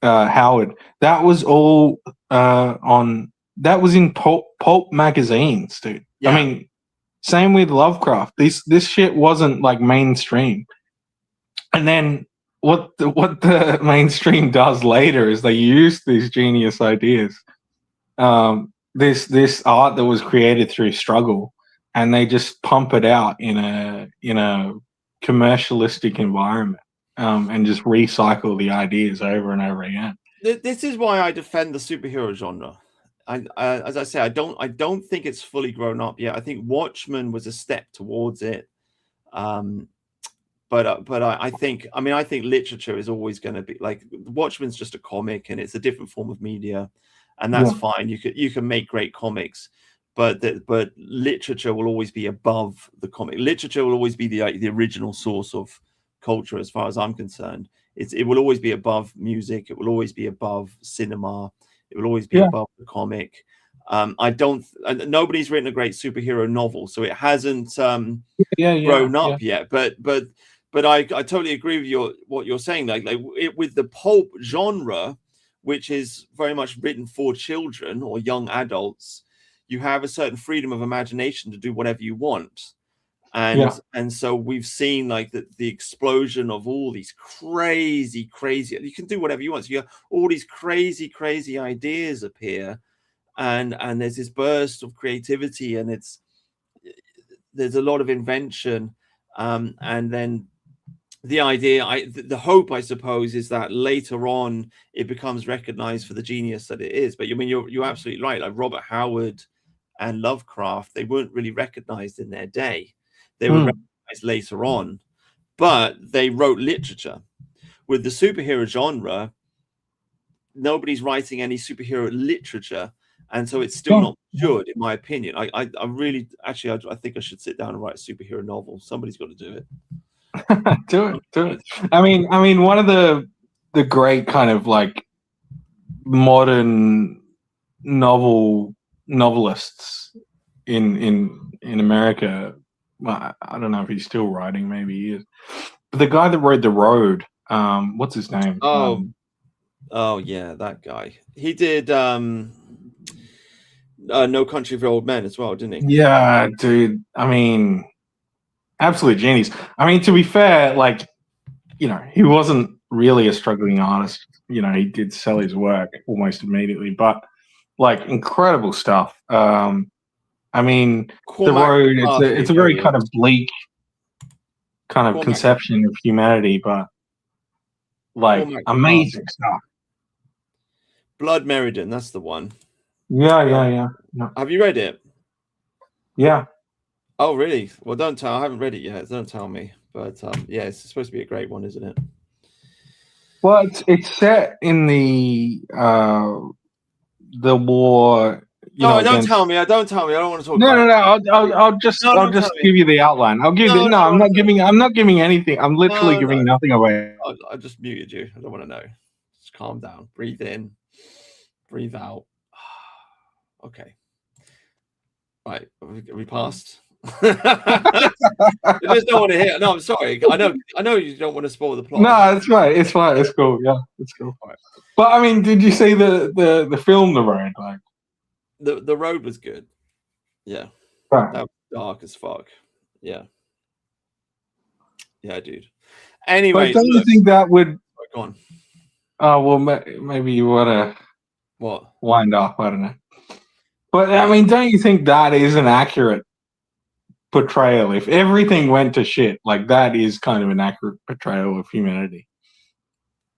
Howard, that was all that was in pulp magazines, dude. I mean, same with Lovecraft. This shit wasn't like mainstream. And then what the mainstream does later is they use these genius ideas, this art that was created through struggle, and they just pump it out in a commercialistic environment, and just recycle the ideas over and over again. This is why I defend the superhero genre. As I say, I don't think it's fully grown up yet. I think Watchmen was a step towards it, but I think literature is always going to be like, Watchmen's just a comic, and it's a different form of media, and that's fine. You can make great comics, but literature will always be above the comic. Literature will always be the original source of culture, as far as I'm concerned. It will always be above music. It will always be above cinema. It will always be above the comic. Nobody's written a great superhero novel, so it hasn't grown up yet. But I totally agree with what you're saying. Like with the pulp genre, which is very much written for children or young adults, you have a certain freedom of imagination to do whatever you want. And so we've seen like the explosion of all these crazy, you can do whatever you want. So you have all these crazy ideas appear, and there's this burst of creativity, and there's a lot of invention, and then the hope, I suppose, is that later on it becomes recognized for the genius that it is. But I mean, you're absolutely right. Like Robert Howard and Lovecraft, they weren't really recognized in their day. They were recognized later on, but they wrote literature. With the superhero genre, nobody's writing any superhero literature, and so it's still not good, in my opinion. I really, actually, I think I should sit down and write a superhero novel. Somebody's got to do it. do it. I mean, one of the great kind of like modern novelists in America. Well, I don't know if he's still writing. Maybe he is. But the guy that wrote The Road, what's his name? Oh yeah, that guy. He did No Country for Old Men as well, didn't he? Yeah, dude. I mean, absolute genius. I mean, to be fair, like, he wasn't really a struggling artist. He did sell his work almost immediately, but like incredible stuff. I mean, The Road, it's a very kind of bleak kind of conception of humanity, but like amazing stuff. Blood Meriden, that's the one. Yeah. Have you read it? Yeah. Oh, really? Well, don't tell. I haven't read it yet. Don't tell me. But yeah, it's supposed to be a great one, isn't it? Well, it's set in the war, No, don't against. tell me. Don't tell me. I don't want to talk No, about no, it. no. I'll just No, don't tell give me. you the outline. I'll give No, you. I No, don't I'm want not to know. giving. I'm not giving anything. I'm literally No, giving no. nothing away. I just muted you. I don't want to know. Just calm down. Breathe in. Breathe out. Okay. Right. Are we passed? I just don't want to hear. No, I'm sorry. I know you don't want to spoil the plot. No, it's fine. It's fine. It's cool. Yeah, it's cool. All right. But I mean, did you see the film The Road? Like, The road was good. Yeah. right. That was dark as fuck. Yeah. Yeah, dude. But Anyway, don't you look. think that would? Go on. Oh well, maybe you want to What? wind up. I don't know. But I mean, don't you think that is an accurate portrayal? If everything went to shit, like that is kind of an accurate portrayal of humanity.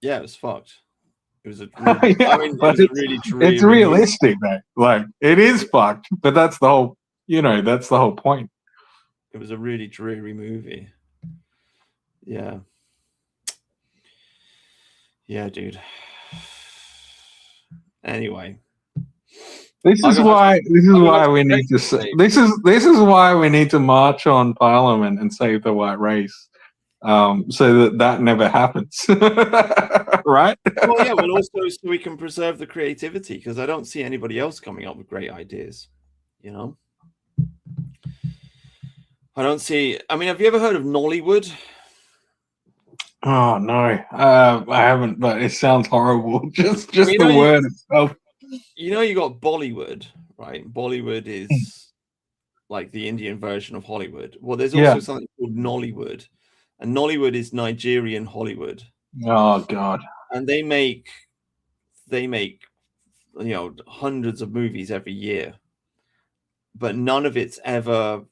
Yeah, it was fucked. It was a really, Yeah, I mean, it but was a really it's dreary movie. realistic, though. Like it is fucked, but that's the whole. That's the whole point. It was a really dreary movie. Yeah. Yeah, dude. Anyway. This is why we need to this is why we need to march on Parliament and save the white race, so that never happens, right? Well, yeah. Well, also so we can preserve the creativity, because I don't see anybody else coming up with great ideas. I don't see. I mean, have you ever heard of Nollywood? Oh no, I haven't, but it sounds horrible. Just the word itself. You got Bollywood, right? Bollywood is like the Indian version of Hollywood. Well, there's also something called Nollywood, and Nollywood is Nigerian Hollywood. Oh God! And they make hundreds of movies every year, but none of it's ever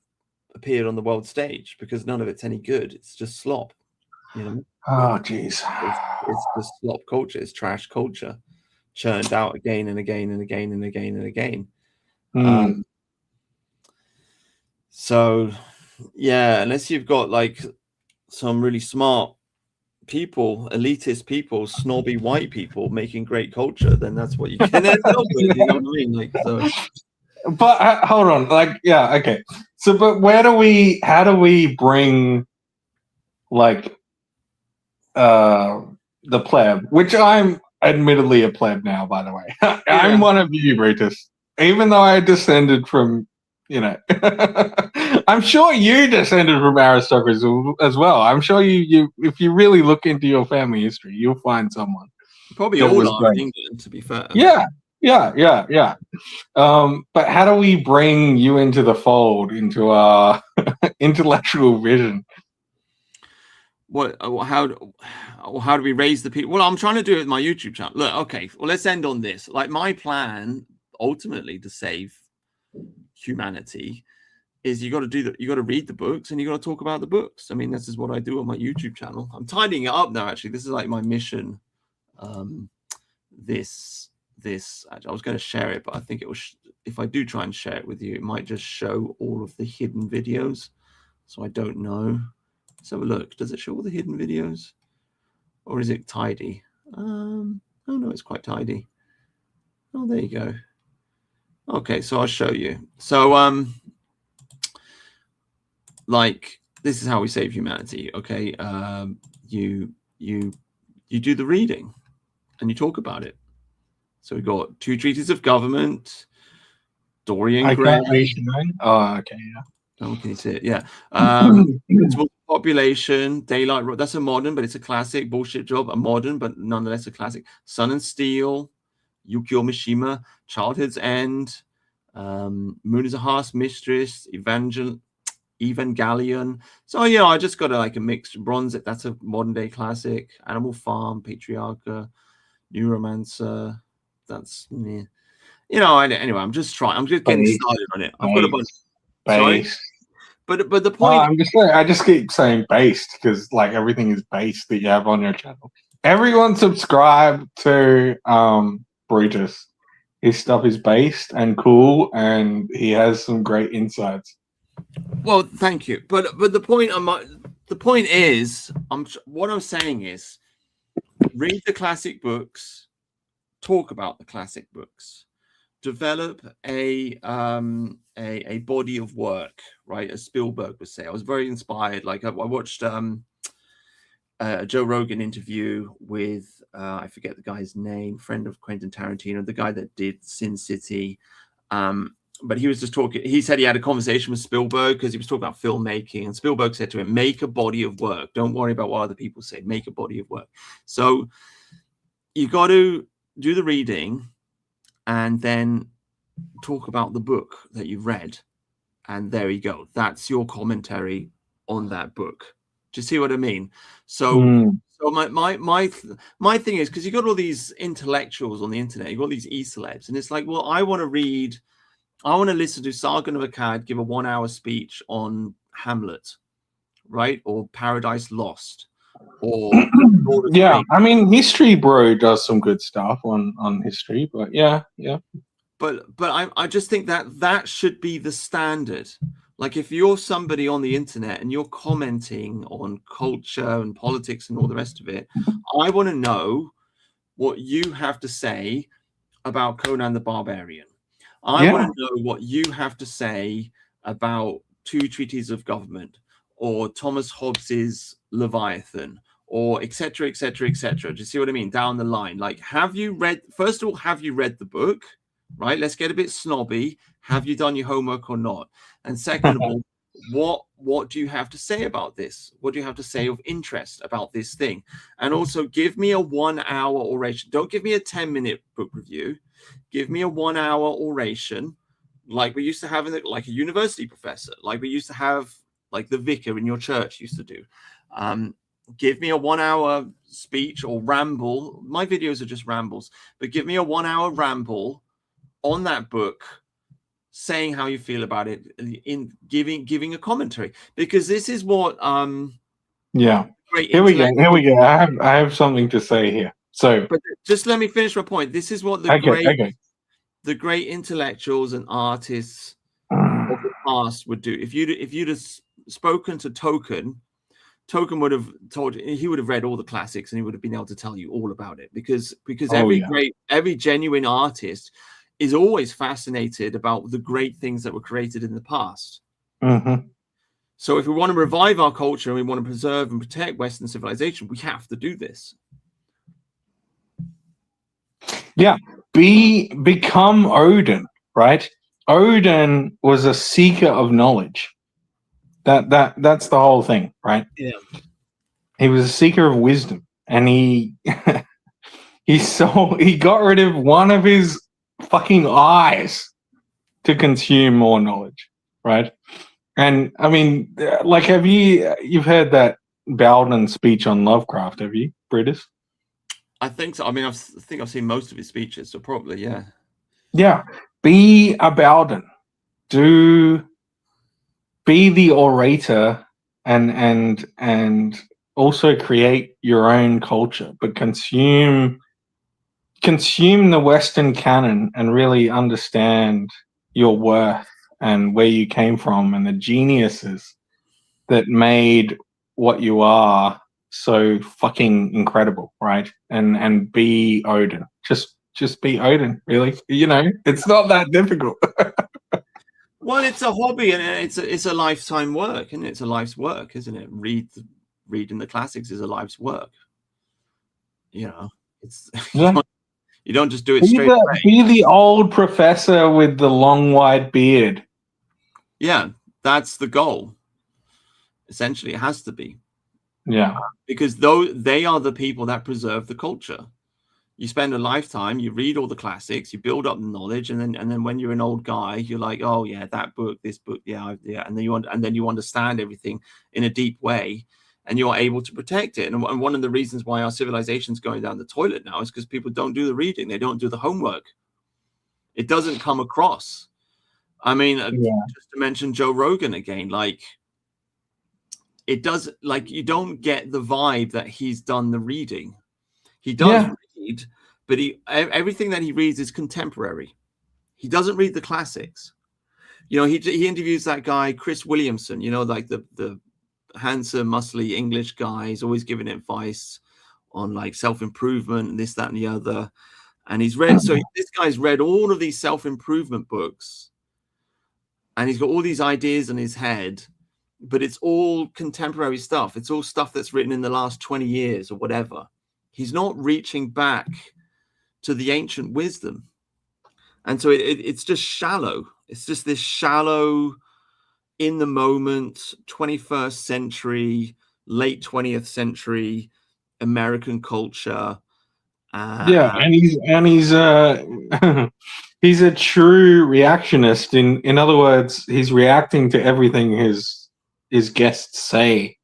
appeared on the world stage because none of it's any good. It's just slop. Oh jeez. It's just slop culture. It's trash culture, churned out again and again and again and again and again. So yeah, unless you've got like some really smart people, elitist people, snobby white people making great culture, then that's what you can end up with. You know what I mean? Like, so. But hold on, like, yeah, okay. So, but how do we bring like the pleb, which I'm admittedly a pleb now, by the way. I'm one of you, Brutus. Even though I descended from, I'm sure you descended from aristocracy as well. I'm sure you if you really look into your family history, you'll find someone. Probably all are in England, to be fair. Yeah. But how do we bring you into the fold, into our intellectual vision? How do we raise the people? Well, I'm trying to do it with my YouTube channel. Look, okay, well, let's end on this. Like, my plan ultimately to save humanity is you got to read the books and you got to talk about the books. I mean, this is what I do on my YouTube channel. I'm tidying it up now, actually. This is like my mission. I was going to share it, but I think it was, if I do try and share it with you, it might just show all of the hidden videos. So I don't know. So look, does it show all the hidden videos, or is it tidy? Oh no, it's quite tidy. Oh, there you go. Okay, so I'll show you. So like, this is how we save humanity. Okay, you do the reading and you talk about it. So we got 2 Treatises of Government, Dorian Gray. Oh, okay, yeah. Oh, can you see it? Yeah. Population, Daylight. That's a modern, but it's a classic. Bullshit Job, a modern, but nonetheless a classic. Sun and Steel, Yukio Mishima, Childhood's End, Moon is a Heart's Mistress, Evangelion. So yeah, I just got a mixed bronze. That's a modern day classic. Animal Farm, Patriarcha, Neuromancer. That's anyway. I'm just getting started on it. I've got a bunch. Sorry. But the point, I just keep saying based because like everything is based that you have on your channel. Everyone subscribe to Brutus. His stuff is based and cool, and he has some great insights. Well, thank you. But the point is, what I'm saying is, read the classic books, talk about the classic books. develop a body of work, right? As Spielberg would say. I was very inspired. Like I watched a Joe Rogan interview with I forget the guy's name, friend of Quentin Tarantino, the guy that did Sin City. But he was just talking. He said he had a conversation with Spielberg because he was talking about filmmaking, and Spielberg said to him, "Make a body of work. Don't worry about what other people say. Make a body of work." So you got to do the reading, and then talk about the book that you've read, and there you go. That's your commentary on that book. Do you see what I mean? So my thing is, because you got all these intellectuals on the internet, you got these e-celebs, and it's like, well, I want to listen to Sargon of Akkad give a 1-hour speech on Hamlet, right? Or Paradise Lost, or yeah. I mean, History Bro does some good stuff on history, but yeah. But I just think that should be the standard. Like if you're somebody on the internet and you're commenting on culture and politics and all the rest of it, I want to know what you have to say about Conan the Barbarian. I want to know what you have to say about Two Treaties of Government, or Thomas Hobbes's Leviathan, or etc., etc., etc. Do you see what I mean? Down the line, like, have you read? First of all, have you read the book? Right? Let's get a bit snobby. Have you done your homework or not? And second of all, what do you have to say about this? What do you have to say of interest about this thing? And also give me a 1-hour oration. Don't give me a 10-minute book review. Give me a 1-hour oration, like we used to have like a university professor, like we used to have, like the vicar in your church used to do. Give me a 1-hour speech or ramble. My videos are just rambles, but give me a 1-hour ramble on that book, saying how you feel about it, in giving a commentary, because this is what here we go. I have something to say here. So, but just let me finish my point. This is what the great intellectuals and artists of the past would do. If you'd have spoken to Token would have told you, he would have read all the classics and he would have been able to tell you all about it, because every genuine artist is always fascinated about the great things that were created in the past. So if we want to revive our culture and we want to preserve and protect Western civilization, we have to do this. Yeah, become Odin, right? Odin was a seeker of knowledge. That's the whole thing, right? Yeah. He was a seeker of wisdom, and he got rid of one of his fucking eyes to consume more knowledge, right? And I mean, like, you've heard that Bowden speech on Lovecraft, have you, Britus? I think so. I mean, I think I've seen most of his speeches, so probably, yeah. Yeah, be a Bowden. Be the orator, and also create your own culture, but consume the Western canon and really understand your worth and where you came from and the geniuses that made what you are so fucking incredible, right? And be Odin. Just be Odin, really. You know, it's not that difficult. Well, it's a hobby and it's a lifetime work, and it's a life's work, isn't it? Reading the classics is a life's work. You know, it's you don't just do it straight away. Be the old professor with the long white beard. Yeah, that's the goal. Essentially, it has to be. Yeah, because they are the people that preserve the culture. You spend a lifetime, you read all the classics, you build up the knowledge, and then when you're an old guy, you're like, oh yeah, that book, this book, yeah, and then you understand everything in a deep way, and you're able to protect it. And one of the reasons why our civilization's going down the toilet now is because people don't do the reading, they don't do the homework. It doesn't come across. I mean, just to mention Joe Rogan again, like, it does, like, you don't get the vibe that he's done the reading. He does read, but everything that he reads is contemporary. He doesn't read the classics. You know, he interviews that guy Chris Williamson, you know, like the handsome, muscly English guy. He's always giving advice on like self-improvement and this, that, and the other. And he's read, so this guy's read all of these self-improvement books, and he's got all these ideas in his head, but it's all contemporary stuff. It's all stuff that's written in the last 20 years or whatever. He's not reaching back to the ancient wisdom. And so it's just shallow. It's just this shallow, in the moment, 21st century, late 20th century American culture. Yeah, and he's he's a true reactionist. In other words, he's reacting to everything his guests say,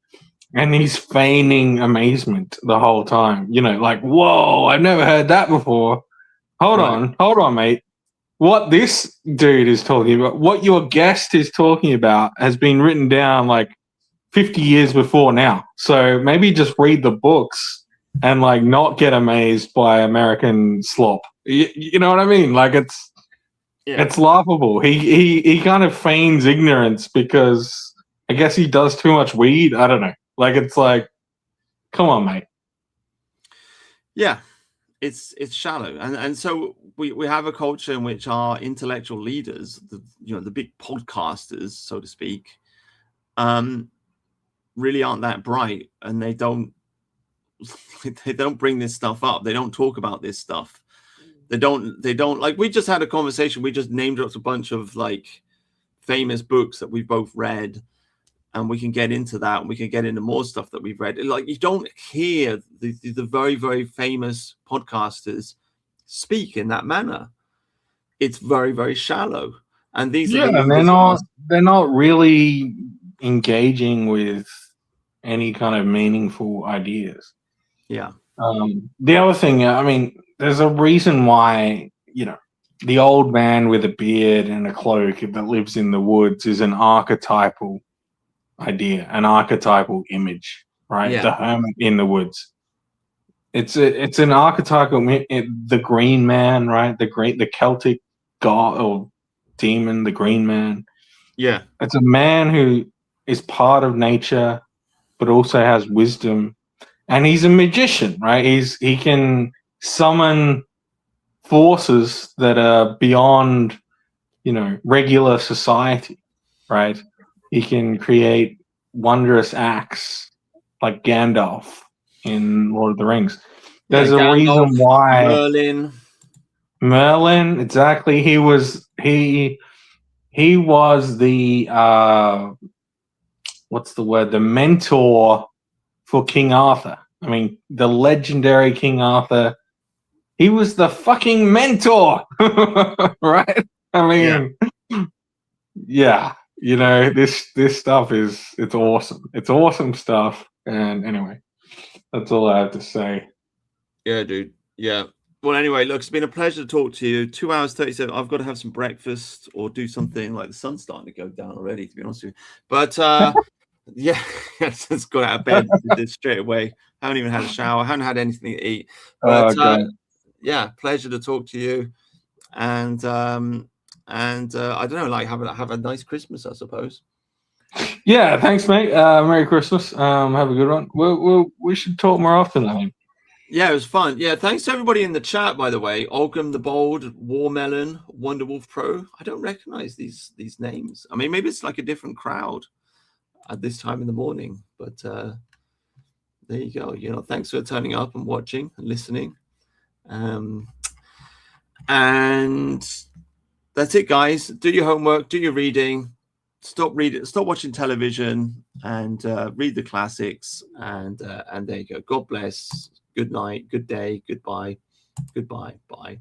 and he's feigning amazement the whole time. You know, like, whoa, I've never heard that before. Hold on, mate. What this dude is talking about, what your guest is talking about, has been written down like 50 years before now. So maybe just read the books and like not get amazed by American slop. You know what I mean? Like it's laughable. He kind of feigns ignorance because I guess he does too much weed. I don't know. Like it's like, come on, mate. Yeah, it's shallow, and so we have a culture in which our intellectual leaders, the big podcasters, so to speak, really aren't that bright, and they don't bring this stuff up. They don't talk about this stuff. They don't like, we just had a conversation. We just name dropped a bunch of like famous books that we've both read, and we can get into that, and we can get into more stuff that we've read. Like, you don't hear the very, very famous podcasters speak in that manner. It's very, very shallow. And these are they're not really engaging with any kind of meaningful ideas. Yeah. The other thing, I mean, there's a reason why, the old man with a beard and a cloak that lives in the woods is an archetypal idea, an archetypal image, right? Yeah. The hermit in the woods. It's an archetypal, the green man, right? The Celtic god or demon, the green man. Yeah. It's a man who is part of nature, but also has wisdom. And he's a magician, right? He can summon forces that are beyond, regular society, right? He can create wondrous acts like Gandalf in Lord of the Rings. There's a reason why Merlin, exactly. He was the what's the word? The mentor for King Arthur. I mean, the legendary King Arthur. He was the fucking mentor, right? I mean, yeah, this stuff it's awesome. It's awesome stuff. And anyway, that's all I have to say. Yeah, dude. Yeah. Well, anyway, look, it's been a pleasure to talk to you. 2 hours 37. I've got to have some breakfast or do something. Like, the sun's starting to go down already, to be honest with you. But yeah, just got out of bed straight away. Haven't even had a shower. Haven't had anything to eat. But yeah, pleasure to talk to you. And I don't know, like, have a nice Christmas, I suppose. Yeah, thanks, mate. Merry Christmas. Have a good one. We should talk more often, I think. Yeah, it was fun. Yeah, thanks to everybody in the chat, by the way. Olgum the Bold, Warmelon, Wonderwolf Pro. I don't recognize these names. I mean, maybe it's like a different crowd at this time in the morning, but there you go. Thanks for turning up and watching and listening. And that's it, guys. Do your homework, do your reading, stop watching television, and read the classics. And there you go. God bless. Good night, good day, goodbye, bye.